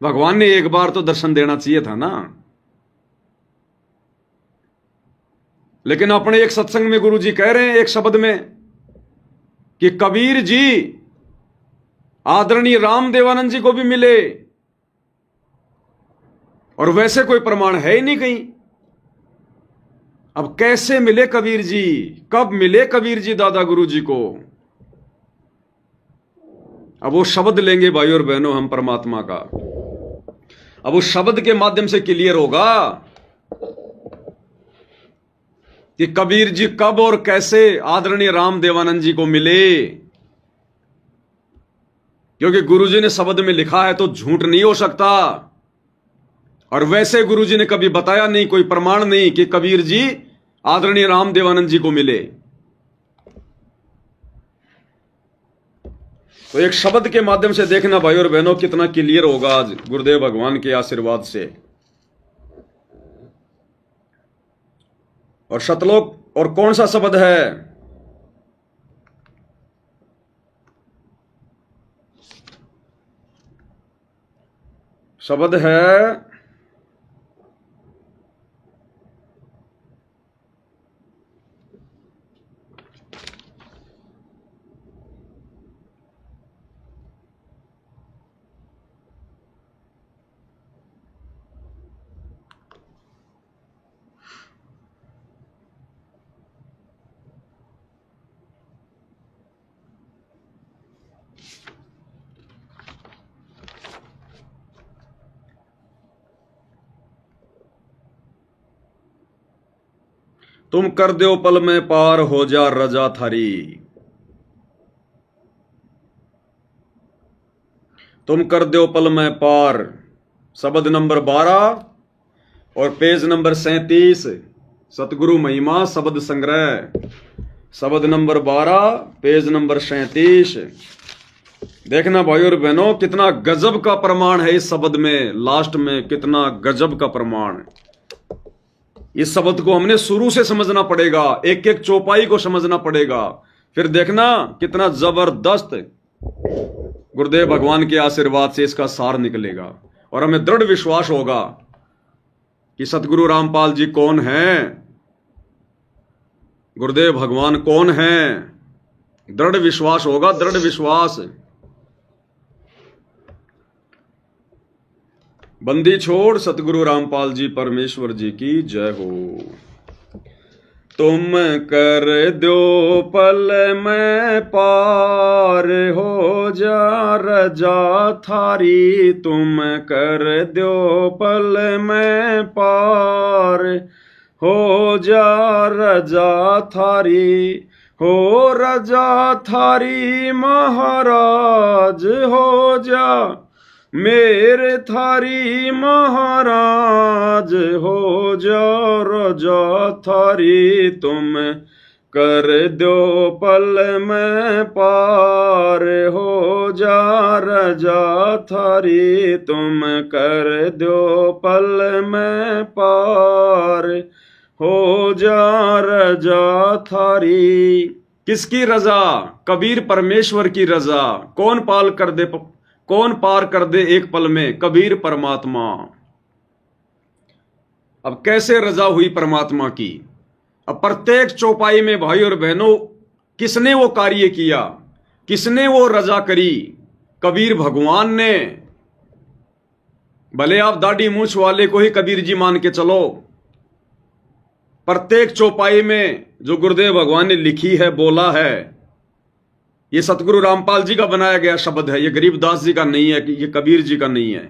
Speaker 1: भगवान ने एक बार तो दर्शन देना चाहिए था ना। लेकिन अपने एक सत्संग में गुरु जी कह रहे हैं एक शब्द में कि कबीर जी आदरणीय रामदेवानंद जी को भी मिले, और वैसे कोई प्रमाण है ही नहीं कहीं। अब कैसे मिले कबीर जी, कब मिले कबीर जी दादा गुरु जी को? अब वो शब्द लेंगे भाई और बहनों हम परमात्मा का, अब उस शब्द के माध्यम से क्लियर होगा कि कबीर जी कब और कैसे आदरणीय रामदेवानंद जी को मिले। क्योंकि गुरु जी ने शब्द में लिखा है तो झूठ नहीं हो सकता, और वैसे गुरु जी ने कभी बताया नहीं, कोई प्रमाण नहीं कि कबीर जी आदरणीय रामदेवानंद जी को मिले। तो एक शब्द के माध्यम से देखना भाई और बहनों कितना क्लियर होगा आज गुरुदेव भगवान के आशीर्वाद से। और शतलोक और कौन सा शब्द है? शब्द है तुम कर दो पल में पार हो जा रजा थारी। तुम कर दो पल में पार, शब्द नंबर 12 और पेज नंबर 37, सतगुरु महिमा शब्द संग्रह। शब्द नंबर 12, पेज नंबर 37। देखना भाई और बहनों, कितना गजब का प्रमाण है इस शब्द में, लास्ट में कितना गजब का प्रमाण। इस शब्द को हमने शुरू से समझना पड़ेगा, एक एक चौपाई को समझना पड़ेगा, फिर देखना कितना जबरदस्त गुरुदेव भगवान के आशीर्वाद से इसका सार निकलेगा। और हमें दृढ़ विश्वास होगा कि सतगुरु रामपाल जी कौन हैं, गुरुदेव भगवान कौन हैं। दृढ़ विश्वास होगा, दृढ़ विश्वास। बंदी छोड़ सतगुरु रामपाल जी परमेश्वर जी की जय हो। तुम कर दो पल में पार, हो जा रजा थारी। तुम कर दो पल में पार, हो जा रजा थारी। हो रजा थारी महाराज, हो जा मेरे थारी महाराज। हो जा रजा थारी। तुम कर दो पल में पार, हो जा रजा थारी। तुम कर दो पल में पार, हो जा रजा थारी। किसकी रजा? कबीर परमेश्वर की रजा। कौन पार कर दे एक पल में? कबीर परमात्मा। अब कैसे रजा हुई परमात्मा की? अब प्रत्येक चौपाई में भाई और बहनों किसने वो कार्य किया, किसने वो रजा करी? कबीर भगवान ने। भले आप दाढ़ी मूछ वाले को ही कबीर जी मान के चलो, प्रत्येक चौपाई में जो गुरुदेव भगवान ने लिखी है, बोला है, ये सतगुरु रामपाल जी का बनाया गया शब्द है, ये गरीबदास जी का नहीं है, ये कबीर जी का नहीं है।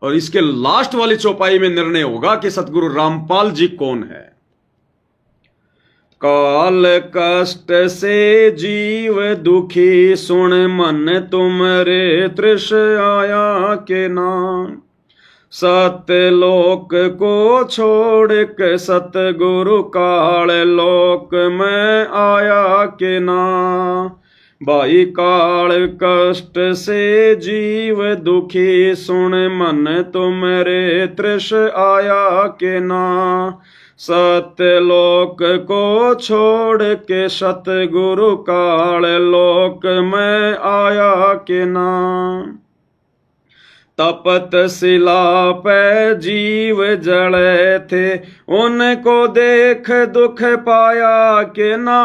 Speaker 1: और इसके लास्ट वाली चौपाई में निर्णय होगा कि सतगुरु रामपाल जी कौन है। काल कष्ट से जीव दुखी, सुन मन तुमरे तृष आया के नाम। सत्य लोक को छोड़ के सतगुरु काल लोक में आया के ना। भाई काल कष्ट से जीव दुखी, सुन मन तुमरे तृष आया के ना। सत्य लोक को छोड़ के सतगुरु काल लोक में आया के ना। तपत शिला पे जीव जड़े थे, उनको देख दुख पाया के ना।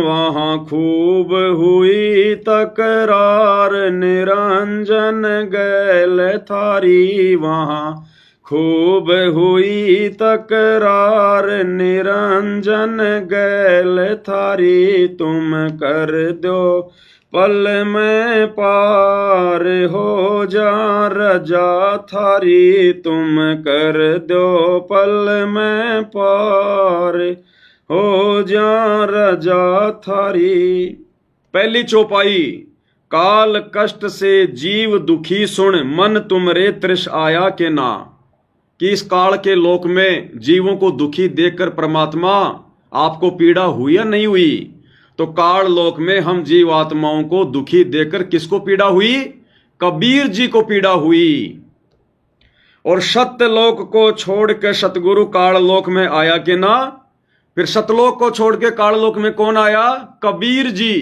Speaker 1: वहाँ खूब हुई तकरार, निरंजन गैल थारी। वहाँ खूब हुई तकरार, निरंजन गैल थारी। तुम कर दो पल में पार, हो जा रजा थारी। तुम कर दो पल में पार, हो जा रजा थारी। पहली चौपाई, काल कष्ट से जीव दुखी, सुन मन तुमरे तृष आया के ना। कि इस काल के लोक में जीवों को दुखी देखकर परमात्मा आपको पीड़ा हुई या नहीं हुई? तो काल लोक में हम जीव आत्माओं को दुखी देखकर किसको पीड़ा हुई? कबीर जी को पीड़ा हुई। और सत्य लोक को छोड़ के सतगुरु काल लोक में आया कि ना। फिर सतलोक को छोड़ के काल लोक में कौन आया? कबीर जी।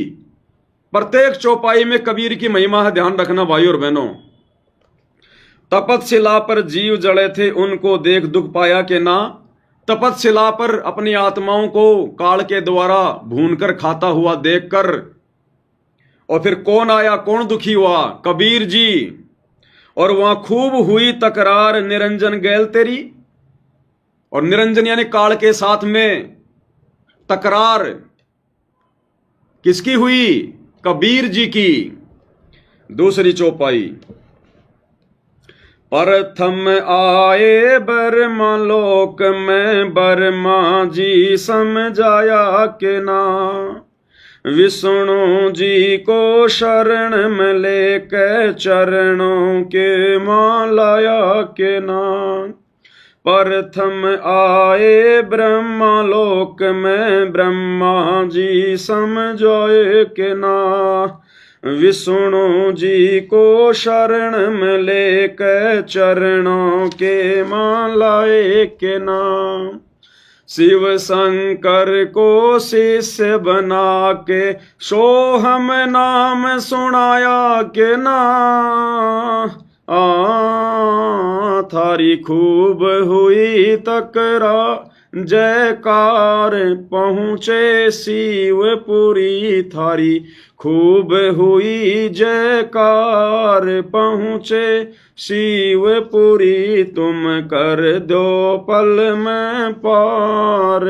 Speaker 1: प्रत्येक चौपाई में कबीर की महिमा है, ध्यान रखना भाई और बहनों। तपतशिला पर जीव जड़े थे, उनको देख दुख पाया कि ना। तपतशिला पर अपनी आत्माओं को काल के द्वारा भूनकर खाता हुआ देखकर, और फिर कौन आया, कौन दुखी हुआ? कबीर जी। और वहां खूब हुई तकरार, निरंजन गैल तेरी। और निरंजन यानी काल के साथ में तकरार किसकी हुई? कबीर जी की। दूसरी चौपाई, प्रथम आए बर्मा लोक में, बर्मा जी समझाया के ना। विष्णु जी को शरण में लेके चरणों के मालाया के ना। प्रथम आए ब्रह्मलोक में ब्रह्मा जी समझाए के ना, विष्णु जी को शरण में लेकर चरणों के मालाए के ना, शिव शंकर को शिष्य बना के सोहम नाम सुनाया के ना, थारी खूब हुई तकरा जयकार पहुँचे शिवपुरी, थारी खूब हुई जयकार पहुँचे शिवपुरी, तुम कर दो पल में पार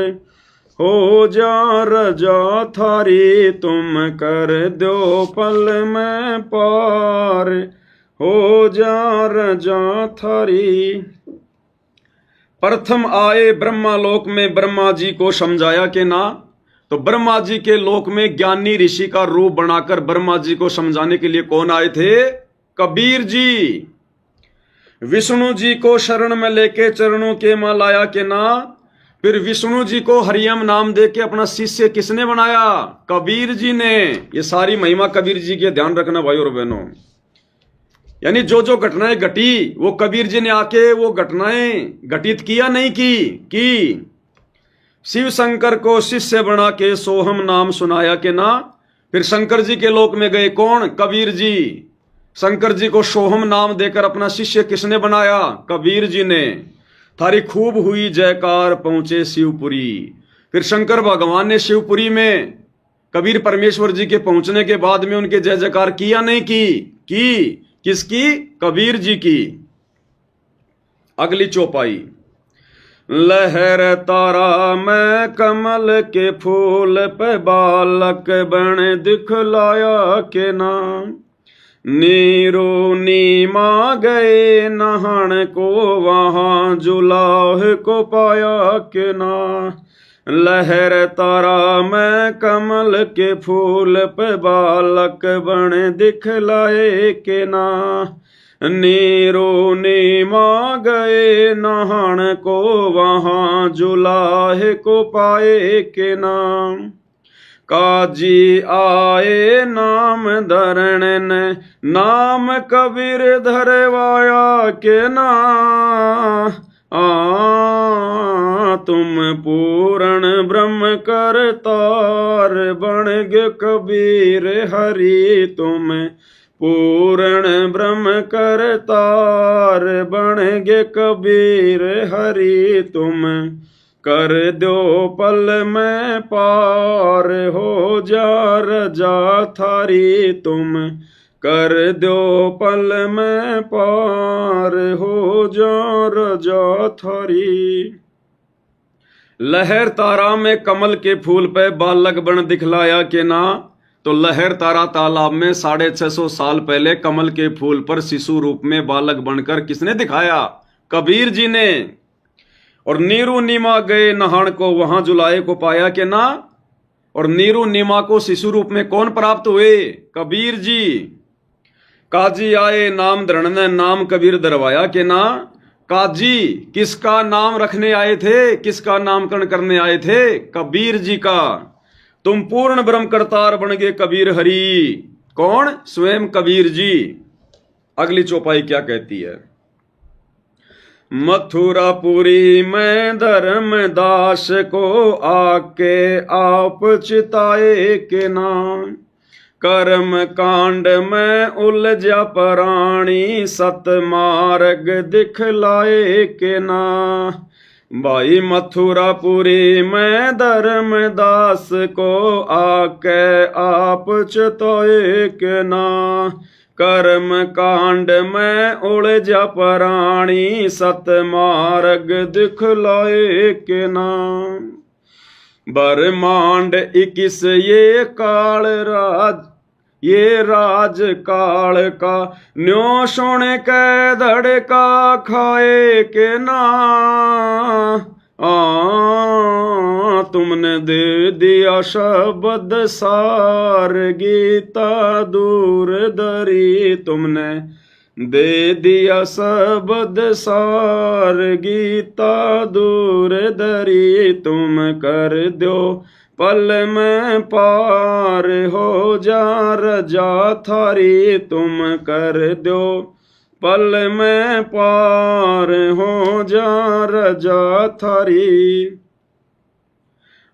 Speaker 1: हो जा रजा थारी, तुम कर दो पल में पार हो जा रजा थारी। प्रथम आए ब्रह्मालोक में ब्रह्मा जी को समझाया के ना, तो ब्रह्मा जी के लोक में ज्ञानी ऋषि का रूप बनाकर ब्रह्मा जी को समझाने के लिए कौन आए थे? कबीर जी। विष्णु जी को शरण में लेके चरणों के मां लाया के ना, फिर विष्णु जी को हरियम नाम दे के अपना शिष्य किसने बनाया? कबीर जी ने। ये सारी महिमा कबीर जी की ध्यान रखना भाई और बहनों। यानी जो जो घटनाएं घटी वो कबीर जी ने आके वो घटनाएं घटित किया नहीं की शिव शंकर को शिष्य बना के सोहम नाम सुनाया के ना, फिर शंकर जी के लोक में गए कौन? कबीर जी। शंकर जी को सोहम नाम देकर अपना शिष्य किसने बनाया? कबीर जी ने। थारी खूब हुई जयकार पहुंचे शिवपुरी, फिर शंकर भगवान ने शिवपुरी में कबीर परमेश्वर जी के पहुंचने के बाद में उनके जय जयकार किया नहीं की किसकी? कबीर जी की। अगली चौपाई, लहर तारा में कमल के फूल पे बालक बन दिखलाया के नाम, नीरो नीमा गए नहान को वहां जुलाह को पाया के ना, लहर तारा में कमल के फूल पे बालक बन दिखलाए के ना, नीरो नीमा गए नहान को वहां जुलाह को पाए के नाम, काजी आए नाम धरण ने नाम कबीर धरवाया के ना, तुम पूर्ण ब्रह्म करतार बन गे कबीर हरि, तुम पूर्ण ब्रह्म करतार बन गे कबीर हरि, तुम कर दो पल में पार हो जा रजा थारी, तुम कर दो पल में पार हो जा रजा थारी। लहर तारा में कमल के फूल पे बालक बन दिखलाया के ना, तो लहर तारा तालाब में 650 साल पहले कमल के फूल पर शिशु रूप में बालक बनकर किसने दिखाया? कबीर जी ने। और नीरू नीमा गए नहान को वहां जुलाए को पाया के ना, और नीरू नीमा को शिशु रूप में कौन प्राप्त हुए? कबीर जी। काजी आए नाम धरण ने नाम कबीर धरवाया के ना, काजी किसका नाम रखने आए थे? किसका नामकरण करने आए थे? कबीर जी का। तुम पूर्ण ब्रह्म करतार बन गए कबीर हरि। कौन? स्वयं कबीर जी। अगली चौपाई क्या कहती है? मथुरापुरी में धर्मदास को आके आप चिताए के नाम, कर्म कांड में उलझा प्राणी सतमार्ग दिखलाए के ना, भाई मथुरापुरी में धर्मदास को आके आप चिताए के ना, कर्म कांड में उलझा प्राणी सतमार्ग दिखलाए के नाम, ब्रह्मांड 21 ये काल राज, ये राज काल का न्यो सुन के धड़का खाए के ना, तुमने दे दिया शब्द सार गीता दूर दरी, तुमने दे दिया शब्द सार गीता दूर दरी तुम कर दो पल में पार हो जा रजा थारी तुम कर दो पल में पार हो जा रजा थारी।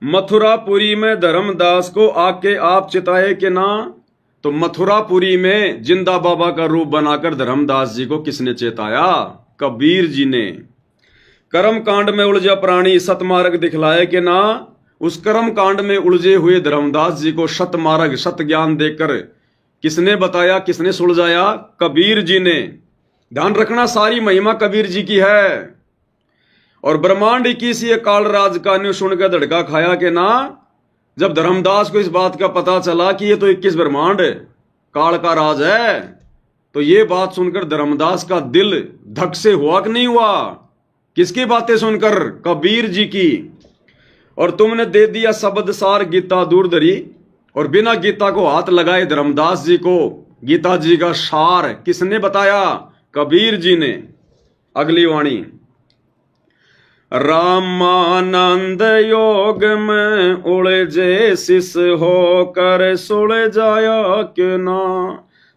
Speaker 1: मथुरापुरी में धर्मदास को आके आप चिताए कि ना, तो मथुरापुरी में जिंदा बाबा का रूप बनाकर धर्मदास जी को किसने चेताया? कबीर जी ने। कर्म कांड में उलझा प्राणी सतमार्ग दिखलाए कि ना, उस कर्म कांड में उलझे हुए धर्मदास जी को सतमार्ग सत ज्ञान देकर किसने बताया, किसने सुलझाया? कबीर जी ने। ध्यान रखना, सारी महिमा कबीर जी की है। और ब्रह्मांड 21 ये काल राज का न्यू सुनकर धड़का खाया कि ना, जब धर्मदास को इस बात का पता चला कि ये तो 21 ब्रह्मांड काल का राज है, तो ये बात सुनकर धर्मदास का दिल धक से हुआ कि नहीं हुआ? किसकी बातें सुनकर? कबीर जी की। और तुमने दे दिया शब्द सार गीता दूर धरी, और बिना गीता को हाथ लगाए धर्मदास जी को गीता जी का सार किसने बताया? कबीर जी ने। अगली वाणी, रामानंद योग में उलझे शिष होकर सुलझाया क्यों ना,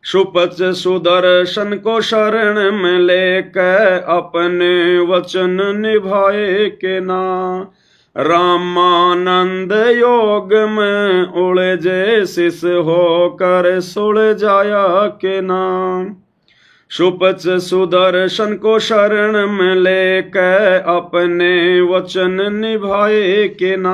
Speaker 1: सुपच सुदर्शन को शरण में लेकर अपने वचन निभाए के ना। रामानंद योग में उलझे शिष होकर सुलझाया के ना, सुपच सुदर्शन को शरण में लेकर अपने वचन निभाए के ना।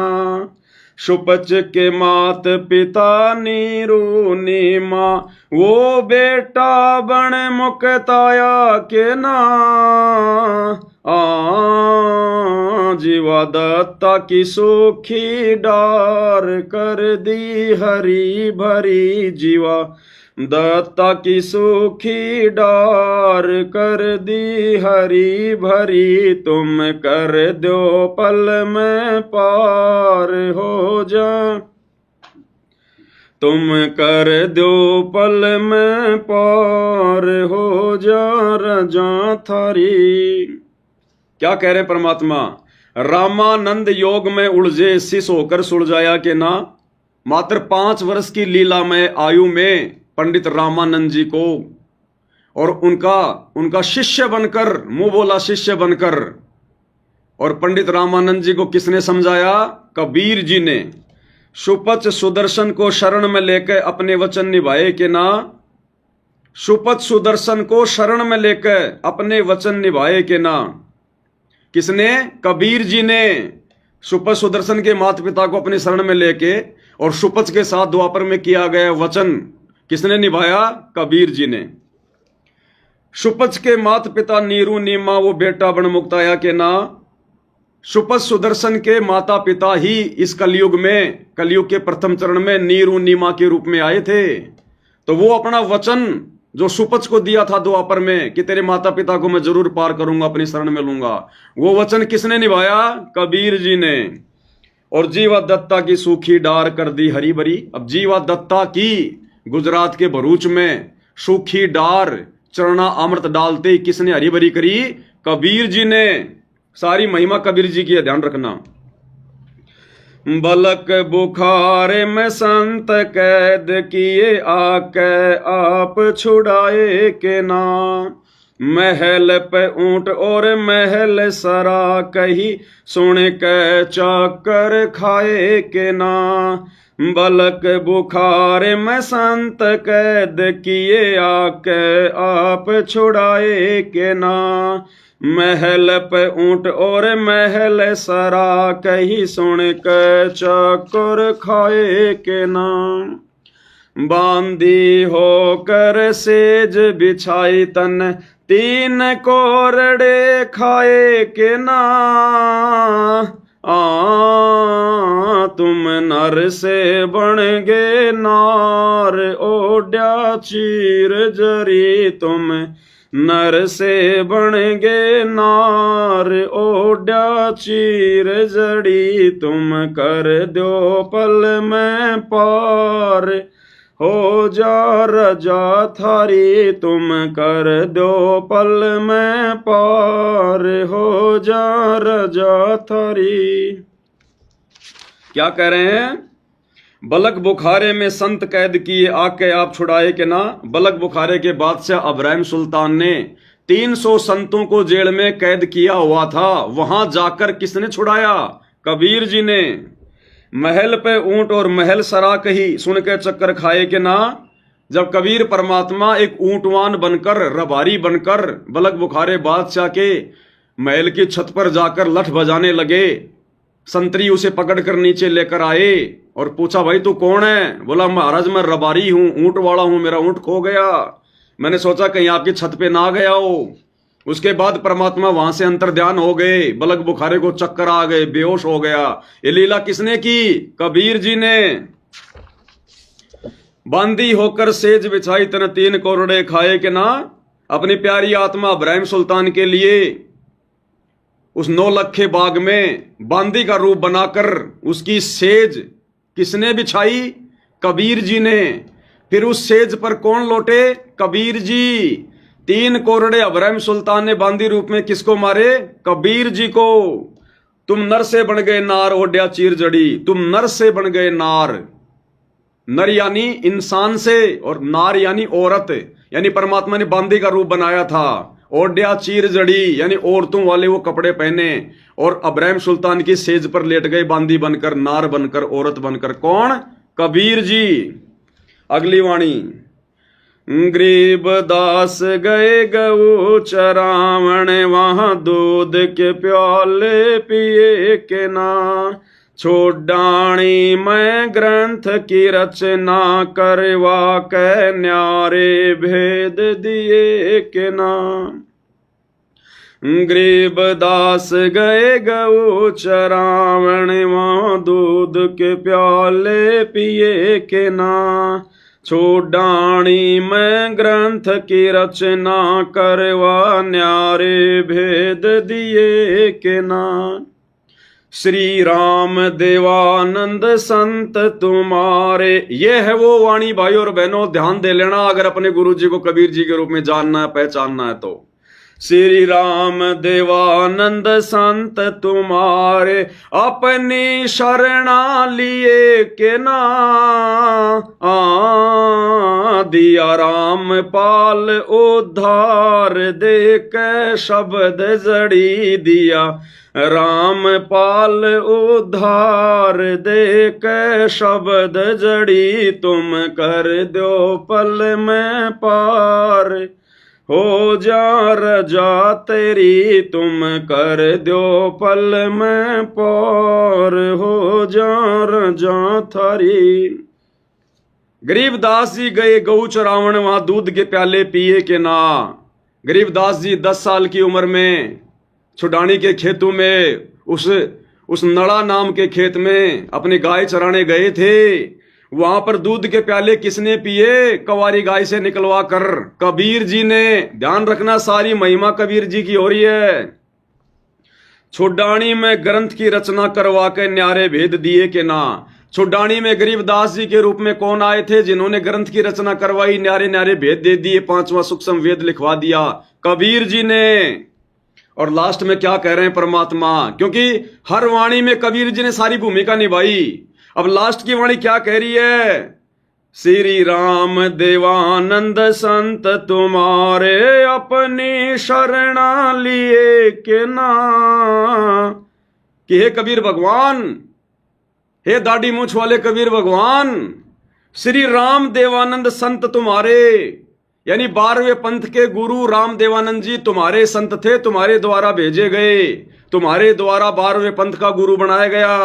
Speaker 1: सुपच के मात पिता नीरू नीमा वो बेटा बन मुक्ताया के ना। जीवा दत्ता की सुखी डार कर दी हरी भरी, जीवा दत्ता की सुखी डार कर दी हरी भरी, तुम कर दो पल में पार हो जा, तुम कर दो पल में पार हो जा रजा थारी। क्या कह रहे परमात्मा? रामानंद योग में उलझे शिष होकर सुलझाया के ना। मात्र 5 वर्ष की लीला में आयु में पंडित रामानंद जी को और उनका शिष्य बनकर, मुंह बोला शिष्य बनकर, और पंडित रामानंद जी को किसने समझाया? कबीर जी ने। सुपच सुदर्शन को शरण में लेकर अपने वचन निभाए के ना। सुपच सुदर्शन को शरण में लेकर अपने वचन निभाए के ना। किसने? कबीर जी ने। सुपच सुदर्शन के माता पिता को अपने शरण में लेके और सुपच के साथ द्वापर में किया गया वचन किसने निभाया? कबीर जी ने। सुपच के माता पिता नीरू नीमा वो बेटा बन मुक्ताया के ना। सुपच सुदर्शन के माता पिता ही इस कलयुग में, कलयुग के प्रथम चरण में नीरू नीमा के रूप में आए थे। तो वो अपना वचन जो सुपच को दिया था द्वापर में कि तेरे माता पिता को मैं जरूर पार करूंगा, अपनी शरण में लूंगा, वो वचन किसने निभाया? कबीर जी ने। और जीवा दत्ता की सूखी डार कर दी हरी भरी। अब जीवा दत्ता की गुजरात के भरूच में सूखी डार चरना अमृत डालते ही किसने हरी भरी करी? कबीर जी ने। सारी महिमा कबीर जी की है, ध्यान रखना। बलक बुखार में संत कैद किए आके आप छुड़ाए के ना। महल पे ऊंट और महल सरा कही सुन के चाकर खाए के ना। बलक बुखार में संत कैद किए आके आप छुड़ाए के ना। महल पे ऊंट और महल सरा कही सुन के चाकर खाए के ना। बांधी होकर सेज बिछाई तन 3 कोरड़े खाए के ना। तुम नर से बन गे नार ओड्या चीर जरी। तुम नर से बन गे नार ओड्या चीर जड़ी। तुम कर दो पल में पार हो जा रजा थारी, तुम कर दो पल में पार, हो जा रजा थारी। क्या कह रहे हैं? बलक बुखारे में संत कैद किए, आके आप छुड़ाए के ना। बलक बुखारे के बादशाह इब्राहिम सुल्तान ने 300 संतों को जेल में कैद किया हुआ था। वहां जाकर किसने छुड़ाया? कबीर जी ने। महल पे ऊंट और महल सरा कही, सुन के चक्कर खाए के ना। जब कबीर परमात्मा एक ऊंटवान बनकर, रबारी बनकर बलक बुखारे बादशाह के महल की छत पर जाकर लठ बजाने लगे, संतरी उसे पकड़कर नीचे लेकर आए और पूछा, भाई तू कौन है? बोला, महाराज मैं रबारी हूं, ऊंट वाला हूं, मेरा ऊंट खो गया, मैंने सोचा कहीं आपकी छत पे ना गया हो। उसके बाद परमात्मा वहां से अंतर्ध्यान हो गए, बलक बुखारे को चक्कर आ गए, बेहोश हो गया। ये लीला किसने की? कबीर जी ने। बांदी होकर सेज बिछाई, तन 3 कोरड़े खाए के ना। अपनी प्यारी आत्मा इब्राहिम सुल्तान के लिए उस 9 लखे बाग में बांदी का रूप बनाकर उसकी सेज किसने बिछाई? कबीर जी ने। फिर उस सेज पर कौन लौटे? कबीर जी। 3 कोरड़े इब्राहिम सुल्तान ने बांदी रूप में किसको मारे? कबीर जी को। तुम नर से बन गए नार, ओड्या चीर जड़ी। तुम नर से बन गए नार, नर यानी इंसान से, और नार यानी औरत, यानी परमात्मा ने बांदी का रूप बनाया था। ओड्या चीर जड़ी यानी औरतों वाले वो कपड़े पहने और इब्राहिम सुल्तान की सेज पर लेट गए बांदी बनकर, नार बनकर, औरत बनकर। कौन? कबीर जी। अगली वाणी, गरीब दास गए गऊ चरावण, वहां दूध के प्याले पिए के ना। छोड़ाणी मैं ग्रंथ की रचना, करवा के न्यारे भेद दिए के ना। गरीब दास गए गऊ चरावण, वहां दूध के प्याले पिए के ना। छोड़ाणी मैं ग्रंथ की रचना, करवा न्यारे भेद दिए के ना। श्री राम देवानंद संत तुम्हारे। ये है वो वाणी भाई और बहनों, ध्यान दे लेना अगर अपने गुरु जी को कबीर जी के रूप में जानना है, पहचानना है तो। श्री राम देवानंद संत तुम्हारे, अपनी शरणा लिए के ना। दिया राम पाल उद्धार, दे के शब्द जड़ी दिया। राम पाल उद्धार, दे के शब्द जड़ी। तुम कर दो पल में पार, हो जा रजा तेरी। तुम कर दो पल में पार, हो जा रजा थारी। गरीबदास जी गए गऊ चरावण, वहां दूध के प्याले पिए के ना। गरीबदास जी 10 साल की उम्र में छुडानी के खेतों में, उस नड़ा नाम के खेत में अपनी गाय चराने गए थे। वहां पर दूध के प्याले किसने पिए? कवारी गाय से निकलवा कर कबीर जी ने। ध्यान रखना, सारी महिमा कबीर जी की हो रही है। छुडानी में ग्रंथ की रचना, करवा के न्यारे भेद दिए के ना। छुडानी में गरीबदास जी के रूप में कौन आए थे जिन्होंने ग्रंथ की रचना करवाई, न्यारे न्यारे भेद दे दिए, 5वां सूक्ष्म वेद लिखवा दिया? कबीर जी ने। और लास्ट में क्या कह रहे हैं परमात्मा? क्योंकि हर वाणी में कबीर जी ने सारी भूमिका निभाई। अब लास्ट की वाणी क्या कह रही है? श्री राम देवानंद संत तुम्हारे, अपनी शरणा लिए के ना। कि हे कबीर भगवान, हे दाढ़ी मूछ वाले कबीर भगवान, श्री राम देवानंद संत तुम्हारे, यानी 12वें पंथ के गुरु राम देवानंद जी तुम्हारे संत थे, तुम्हारे द्वारा भेजे गए, तुम्हारे द्वारा 12वें पंथ का गुरु बनाया गया।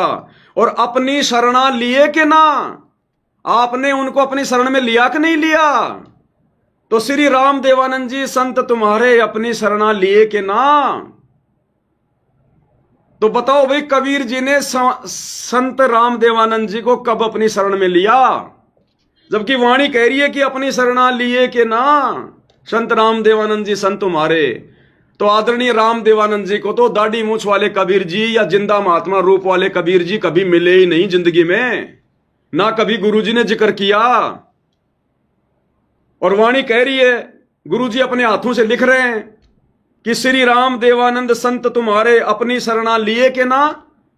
Speaker 1: और अपनी शरणा लिए के ना। आपने उनको अपनी शरण में लिया कि नहीं लिया? तो श्री राम देवानंद जी संत तुम्हारे, अपनी शरणा लिए के ना। तो बताओ भाई, कबीर जी ने संत राम देवानंद जी को कब अपनी शरण में लिया? जबकि वाणी कह रही है कि अपनी शरणा लिए के ना, संत राम देवानंद जी संत तुम्हारे। तो आदरणीय राम देवानंद जी को तो दाढ़ी मूछ वाले कबीर जी या जिंदा महात्मा रूप वाले कबीर जी कभी मिले ही नहीं जिंदगी में, ना कभी गुरु जी ने जिक्र किया। और वाणी कह रही है, गुरुजी अपने हाथों से लिख रहे हैं कि श्री राम देवानंद संत तुम्हारे अपनी शरणा लिए के ना,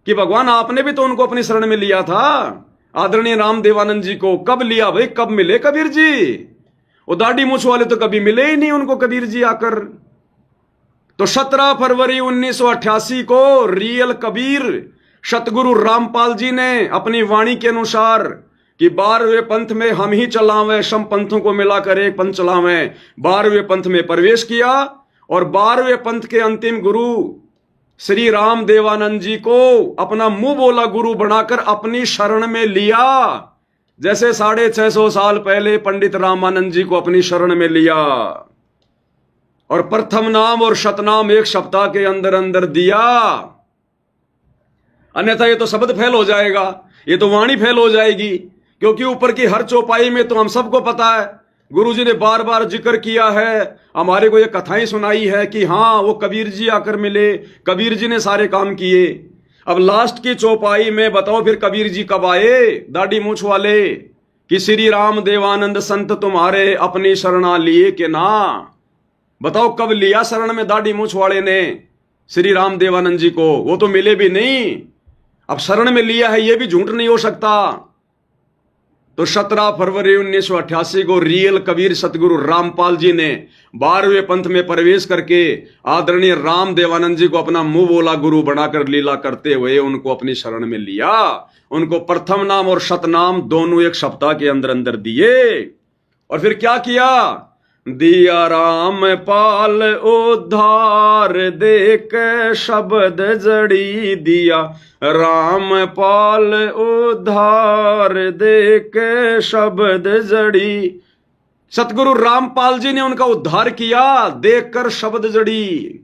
Speaker 1: कि भगवान आपने भी तो उनको अपनी शरण में लिया था। आदरणीय राम देवानंद जी को कब लिया भाई, कब मिले कबीर जी? वो दाढ़ी मूछ वाले तो कभी मिले ही नहीं उनको कबीर जी आकर। तो 17 फरवरी 1988 को रियल कबीर सतगुरु रामपाल जी ने अपनी वाणी के अनुसार कि 12वें पंथ में हम ही चलावें, सम पंथों को मिलाकर एक पंथ चलावें, 12वें पंथ में प्रवेश किया और 12वें पंथ के अंतिम गुरु श्री राम देवानंद जी को अपना मुंह बोला गुरु बनाकर अपनी शरण में लिया, जैसे 650 साल पहले पंडित रामानंद जी को अपनी शरण में लिया और प्रथम नाम और शतनाम एक सप्ताह के अंदर अंदर दिया। अन्यथा ये तो शब्द फेल हो जाएगा, ये तो वाणी फेल हो जाएगी, क्योंकि ऊपर की हर चौपाई में तो हम सबको पता है गुरुजी ने बार बार जिक्र किया है, हमारे को ये कथाएं सुनाई है कि हाँ वो कबीर जी आकर मिले, कबीर जी ने सारे काम किए। अब लास्ट की चौपाई में बताओ फिर कबीर जी कब आए, दाढ़ी मूछ वाले, कि श्री राम देवानंद संत तुम्हारे अपनी शरणा लिए के ना। बताओ कब लिया शरण में दाढ़ी मूछ वाले ने श्री राम देवानंद जी को? वो तो मिले भी नहीं, अब शरण में लिया है ये भी झूठ नहीं हो सकता। तो 17 फरवरी 1988 को रियल कबीर सतगुरु रामपाल जी ने 12वें पंथ में प्रवेश करके आदरणीय राम देवानंद जी को अपना मुंह बोला गुरु बनाकर लीला करते हुए उनको अपनी शरण में लिया। उनको प्रथम नाम और शतनाम दोनों एक सप्ताह के अंदर अंदर दिए और फिर क्या किया? दिया राम पाल उद्धार देख शब्द जड़ी दिया, राम पाल उद्धार देख शब्द जड़ी। सतगुरु रामपाल जी ने उनका उद्धार किया देखकर शब्द जड़ी।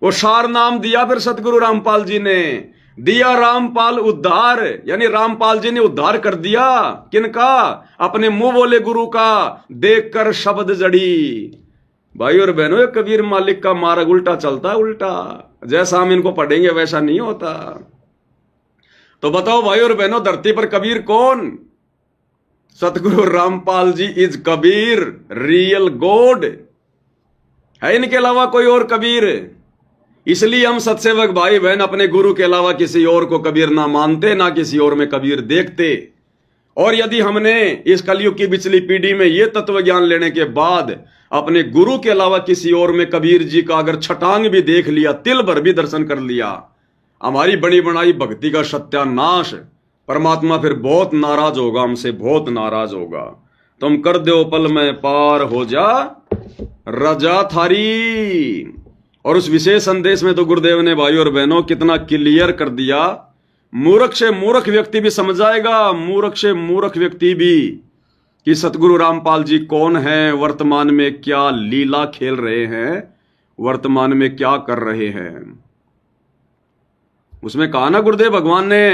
Speaker 1: वो सार नाम दिया फिर सतगुरु रामपाल जी ने, दिया रामपाल उद्धार, यानी रामपाल जी ने उद्धार कर दिया किनका? अपने मुंह बोले गुरु का, देखकर शब्द जड़ी। भाई और बहनों, ये कबीर मालिक का मार्ग उल्टा चलता है, उल्टा, जैसा हम इनको पढ़ेंगे वैसा नहीं होता। तो बताओ भाई और बहनों, धरती पर कबीर कौन? सतगुरु Rampal ji is Kabir, real God. है इनके अलावा कोई और कबीर? इसलिए हम सत्सेवक भाई बहन अपने गुरु के अलावा किसी और को कबीर ना मानते, ना किसी और में कबीर देखते। और यदि हमने इस कलयुग की पिछली पीढ़ी में यह तत्व ज्ञान लेने के बाद अपने गुरु के अलावा किसी और में कबीर जी का अगर छटांग भी देख लिया, तिल भर भी दर्शन कर लिया, हमारी बनी बनाई भक्ति का सत्यानाश। परमात्मा फिर बहुत नाराज होगा हमसे, बहुत नाराज होगा। तुम कर दो पल में पार हो जा रजा थारी। और उस विशेष संदेश में तो गुरुदेव ने भाई और बहनों कितना क्लियर कर दिया, मूर्ख से मूर्ख व्यक्ति भी समझ जाएगा, मूर्ख से मूर्ख व्यक्ति भी, कि सतगुरु रामपाल जी कौन है, वर्तमान में क्या लीला खेल रहे हैं, वर्तमान में क्या कर रहे हैं। उसमें कहा ना गुरुदेव भगवान ने,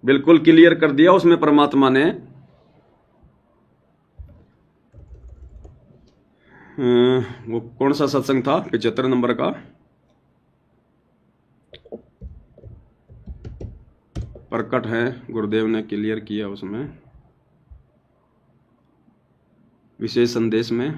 Speaker 1: बिल्कुल क्लियर कर दिया उसमें परमात्मा ने। वो कौन सा सत्संग था? 75 नंबर का। प्रकट है, गुरुदेव ने क्लियर किया उसमें विशेष संदेश में।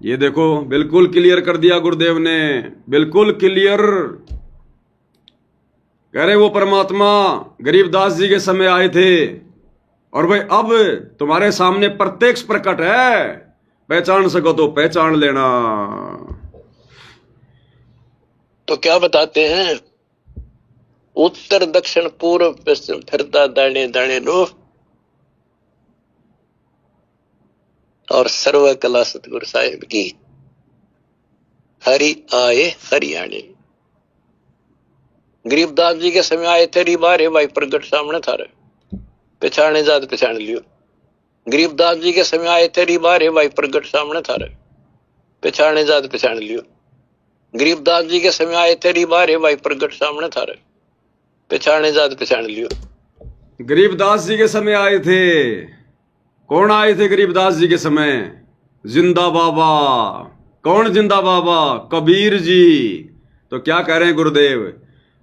Speaker 1: ये देखो, बिल्कुल क्लियर कर दिया गुरुदेव ने, बिल्कुल क्लियर। कह रहे वो परमात्मा गरीबदास जी के समय आए थे और भाई अब तुम्हारे सामने प्रत्यक्ष प्रकट है, पहचान सको तो पहचान लेना।
Speaker 4: तो क्या बताते हैं? उत्तर दक्षिण पूर्व पश्चिम फिरता दाने दाने लो, और सर्व कला सतगुरु साहिब की। हरि आए हरियाणे। गरीबदास जी के समय आए थे, रिबारे भाई प्रगट सामने था रे, पहचाने जात पहचान लियो। गरीबदास जी के समय आए थे, रिबारे भाई प्रगट सामने था रे, पहचाने जात पहचान लियो। गरीबदास जी के समय आए तेरी बारे भाई प्रगट सामने था रे, पहचाने जात पहचान लियो।
Speaker 1: गरीबदास जी के समय आए थे। कौन आए थे गरीबदास जी के समय? जिंदा बाबा। कौन जिंदा बाबा? कबीर जी। तो क्या कह रहे हैं गुरुदेव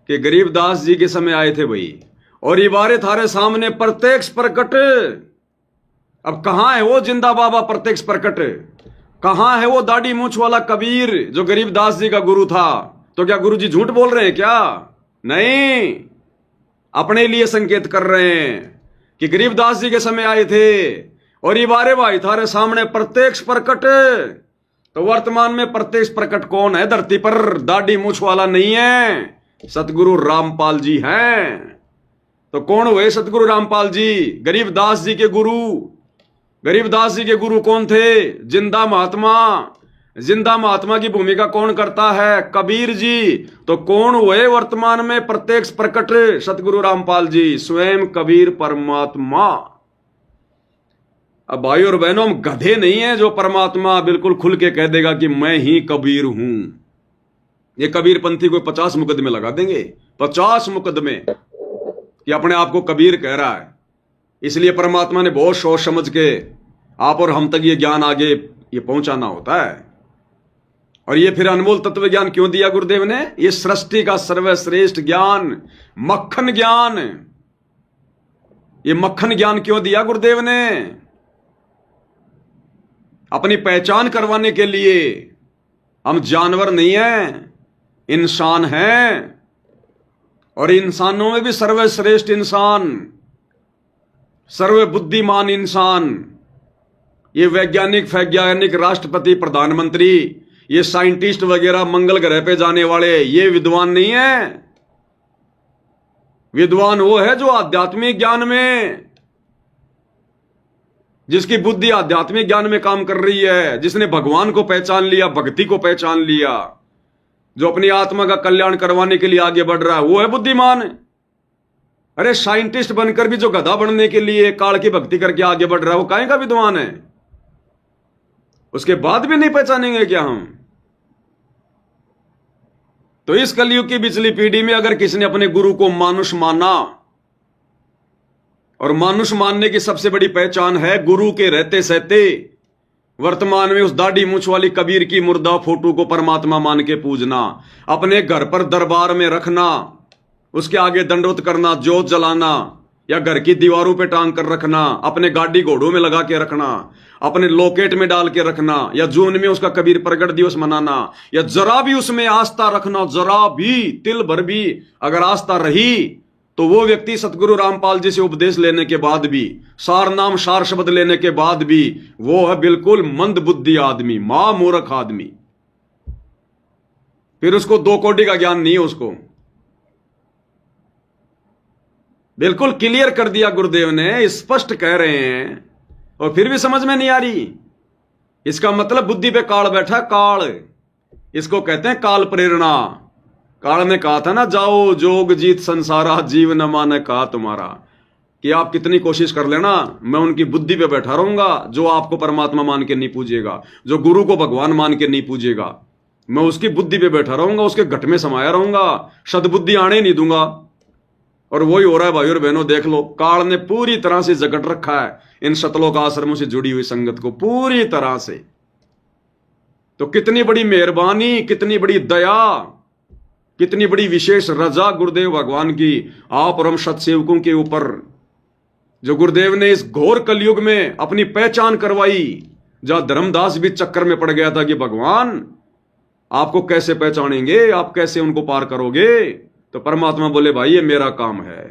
Speaker 1: कि गरीबदास जी के समय आए थे भाई, और ये बारे थारे सामने प्रत्यक्ष प्रकट। अब कहां है वो जिंदा बाबा प्रत्यक्ष प्रकट? कहां है वो दाढ़ी मूंछ वाला कबीर जो गरीबदास जी का गुरु था? तो क्या गुरु जी झूठ बोल रहे हैं क्या? नहीं, अपने लिए संकेत कर रहे हैं कि गरीबदास जी के समय आए थे और ये बारे भाई थारे सामने प्रत्यक्ष प्रकट। तो वर्तमान में प्रत्यक्ष प्रकट कौन है धरती पर? दाढ़ी मूंछ वाला नहीं है, सतगुरु रामपाल जी हैं। तो कौन हुए सतगुरु रामपाल जी? गरीबदास जी के गुरु। गरीबदास जी के गुरु कौन थे? जिंदा महात्मा। जिंदा महात्मा की भूमिका कौन करता है? कबीर जी। तो कौन हुए वर्तमान में प्रत्यक्ष प्रकट? सतगुरु रामपाल जी, स्वयं कबीर परमात्मा। अब भाई और बहनों, हम गधे नहीं है जो परमात्मा बिल्कुल खुल के कह देगा कि मैं ही कबीर हूं। ये कबीर पंथी को 50 मुकदमे लगा देंगे, 50 मुकदमे, कि अपने आप को कबीर कह रहा है। इसलिए परमात्मा ने बहुत सोच समझ के आप और हम तक ये ज्ञान आगे ये पहुंचाना होता है। और ये फिर अनमोल तत्व ज्ञान क्यों दिया गुरुदेव ने? ये सृष्टि का सर्वश्रेष्ठ ज्ञान, मक्खन ज्ञान। ये मक्खन ज्ञान क्यों दिया गुरुदेव ने? अपनी पहचान करवाने के लिए। हम जानवर नहीं हैं, इंसान हैं, और इंसानों में भी सर्वश्रेष्ठ इंसान, सर्वबुद्धिमान इंसान, ये वैज्ञानिक, राष्ट्रपति, प्रधानमंत्री, ये साइंटिस्ट वगैरह, मंगल ग्रह पे जाने वाले, ये विद्वान नहीं है। विद्वान वो है जो आध्यात्मिक ज्ञान में, जिसकी बुद्धि आध्यात्मिक ज्ञान में काम कर रही है, जिसने भगवान को पहचान लिया, भक्ति को पहचान लिया, जो अपनी आत्मा का कल्याण करवाने के लिए आगे बढ़ रहा है, वो है बुद्धिमान। अरे साइंटिस्ट बनकर भी जो गधा बनने के लिए काल की भक्ति करके आगे बढ़ रहा है, वो काहे का विद्वान है? उसके बाद भी नहीं पहचानेंगे क्या हम? तो इस कलयुग की पिछली पीढ़ी में अगर किसी ने अपने गुरु को मानुष माना, और मानुष मानने की सबसे बड़ी पहचान है गुरु के रहते सहते वर्तमान में उस दाढ़ी मूंछ वाली कबीर की मुर्दा फोटो को परमात्मा मान के पूजना, अपने घर पर दरबार में रखना, उसके आगे दंडवत करना, जोत जलाना, या घर की दीवारों पे टांग कर रखना, अपने गाड़ी घोड़ों में लगा के रखना, अपने लॉकेट में डाल के रखना, या जून में उसका कबीर प्रगट दिवस मनाना, या जरा भी उसमें आस्था रखना, जरा भी तिल भर भी अगर आस्था रही, तो वो व्यक्ति सतगुरु रामपाल जी से उपदेश लेने के बाद भी, सार नाम सार शब्द लेने के बाद भी, वो है बिल्कुल मंद बुद्धि आदमी, मूर्ख आदमी। फिर उसको 2 कोटि का ज्ञान नहीं है। उसको बिल्कुल क्लियर कर दिया गुरुदेव ने, स्पष्ट कह रहे हैं, और फिर भी समझ में नहीं आ रही। इसका मतलब बुद्धि पे काल बैठा, काल। इसको कहते हैं काल प्रेरणा। काल ने कहा था ना, जाओ जोग जीत संसारा, जीव न माने कहा तुम्हारा, कि आप कितनी कोशिश कर लेना, मैं उनकी बुद्धि पे बैठा रहूंगा जो आपको परमात्मा मान के नहीं पूजेगा, जो गुरु को भगवान मान के नहीं पूजेगा, मैं उसकी बुद्धि पे बैठा रहूंगा, उसके घट में समाया रहूंगा, सदबुद्धि आने नहीं दूंगा। और वही हो रहा है भाई और बहनों, देख लो, काल ने पूरी तरह से जकट रखा है इन सतलोक आश्रमों से जुड़ी हुई संगत को, पूरी तरह से। तो कितनी बड़ी मेहरबानी, कितनी बड़ी दया, कितनी बड़ी विशेष रजा गुरुदेव भगवान की आप और हम सत्सेवकों के ऊपर, जो गुरुदेव ने इस घोर कलयुग में अपनी पहचान करवाई, जहां धर्मदास भी चक्कर में पड़ गया था कि भगवान आपको कैसे पहचानेंगे, आप कैसे उनको पार करोगे? तो परमात्मा बोले, भाई ये मेरा काम है।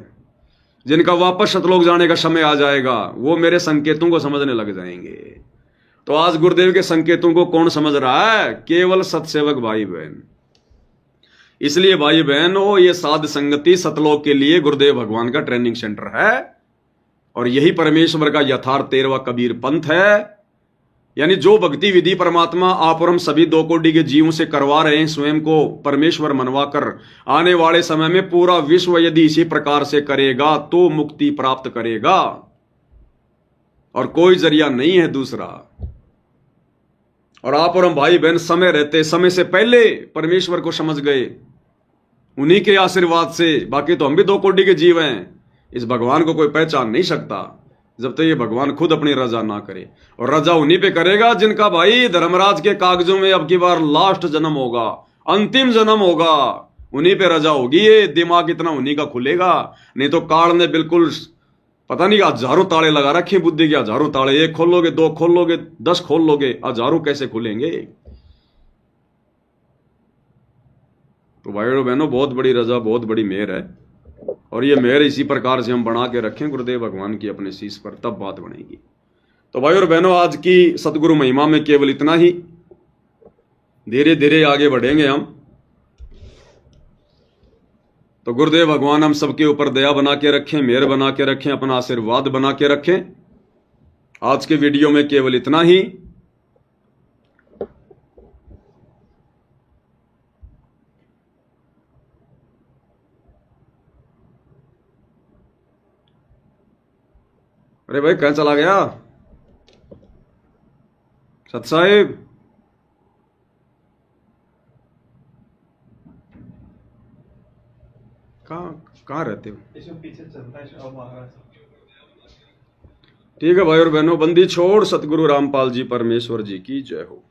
Speaker 1: जिनका वापस सतलोक जाने का समय आ जाएगा, वो मेरे संकेतों को समझने लग जाएंगे। तो आज गुरुदेव के संकेतों को कौन समझ रहा है? केवल सत्सेवक भाई बहन। इसलिए भाई बहनों, ये साध संगति सतलोक के लिए गुरुदेव भगवान का ट्रेनिंग सेंटर है, और यही परमेश्वर का यथार्थ 13वां कबीर पंथ है। यानी जो भक्ति विधि परमात्मा आप और हम सभी 2 कोटि के जीवों से करवा रहे हैं, स्वयं को परमेश्वर मनवाकर, आने वाले समय में पूरा विश्व यदि इसी प्रकार से करेगा तो मुक्ति प्राप्त करेगा, और कोई जरिया नहीं है दूसरा। और आप और हम भाई बहन समय रहते, समय से पहले परमेश्वर को समझ गए, उन्हीं के आशीर्वाद से। बाकी तो हम भी 2 कोटि के जीव हैं, इस भगवान को कोई पहचान नहीं सकता जब तक ये भगवान खुद अपनी रजा ना करे। और रजा उन्हीं पे करेगा जिनका भाई धर्मराज के कागजों में अब की बार लास्ट जन्म होगा, अंतिम जन्म होगा, उन्हीं पे रजा होगी। ये दिमाग इतना उन्हीं का खुलेगा, नहीं तो काल ने बिल्कुल पता नहीं हजारों ताले लगा रखे बुद्धि के, हजारों ताले, 1 खोल लोगे, 2 खोल लोगे, 10 खोल लोगे, हजारों कैसे खुलेंगे। तो भाइयों और बहनों, बहुत बड़ी रजा, बहुत बड़ी मेहर है, और ये मेहर इसी प्रकार से हम बना के रखें गुरुदेव भगवान की अपने शीश पर, तब बात बनेगी। तो भाइयों और बहनों, आज की सतगुरु महिमा में केवल इतना ही। धीरे धीरे आगे बढ़ेंगे हम। तो गुरुदेव भगवान हम सबके ऊपर दया बना के रखें, मेहर बना के रखें, अपना आशीर्वाद बना के रखें। आज के वीडियो में केवल इतना ही। अरे भाई कहाँ चला गया सत साहिब? कहाँ रहते हो?
Speaker 5: पीछे चलता है।
Speaker 1: ठीक है भाई और बहनों, बंदी छोड़। सतगुरु रामपाल जी परमेश्वर जी की जय हो।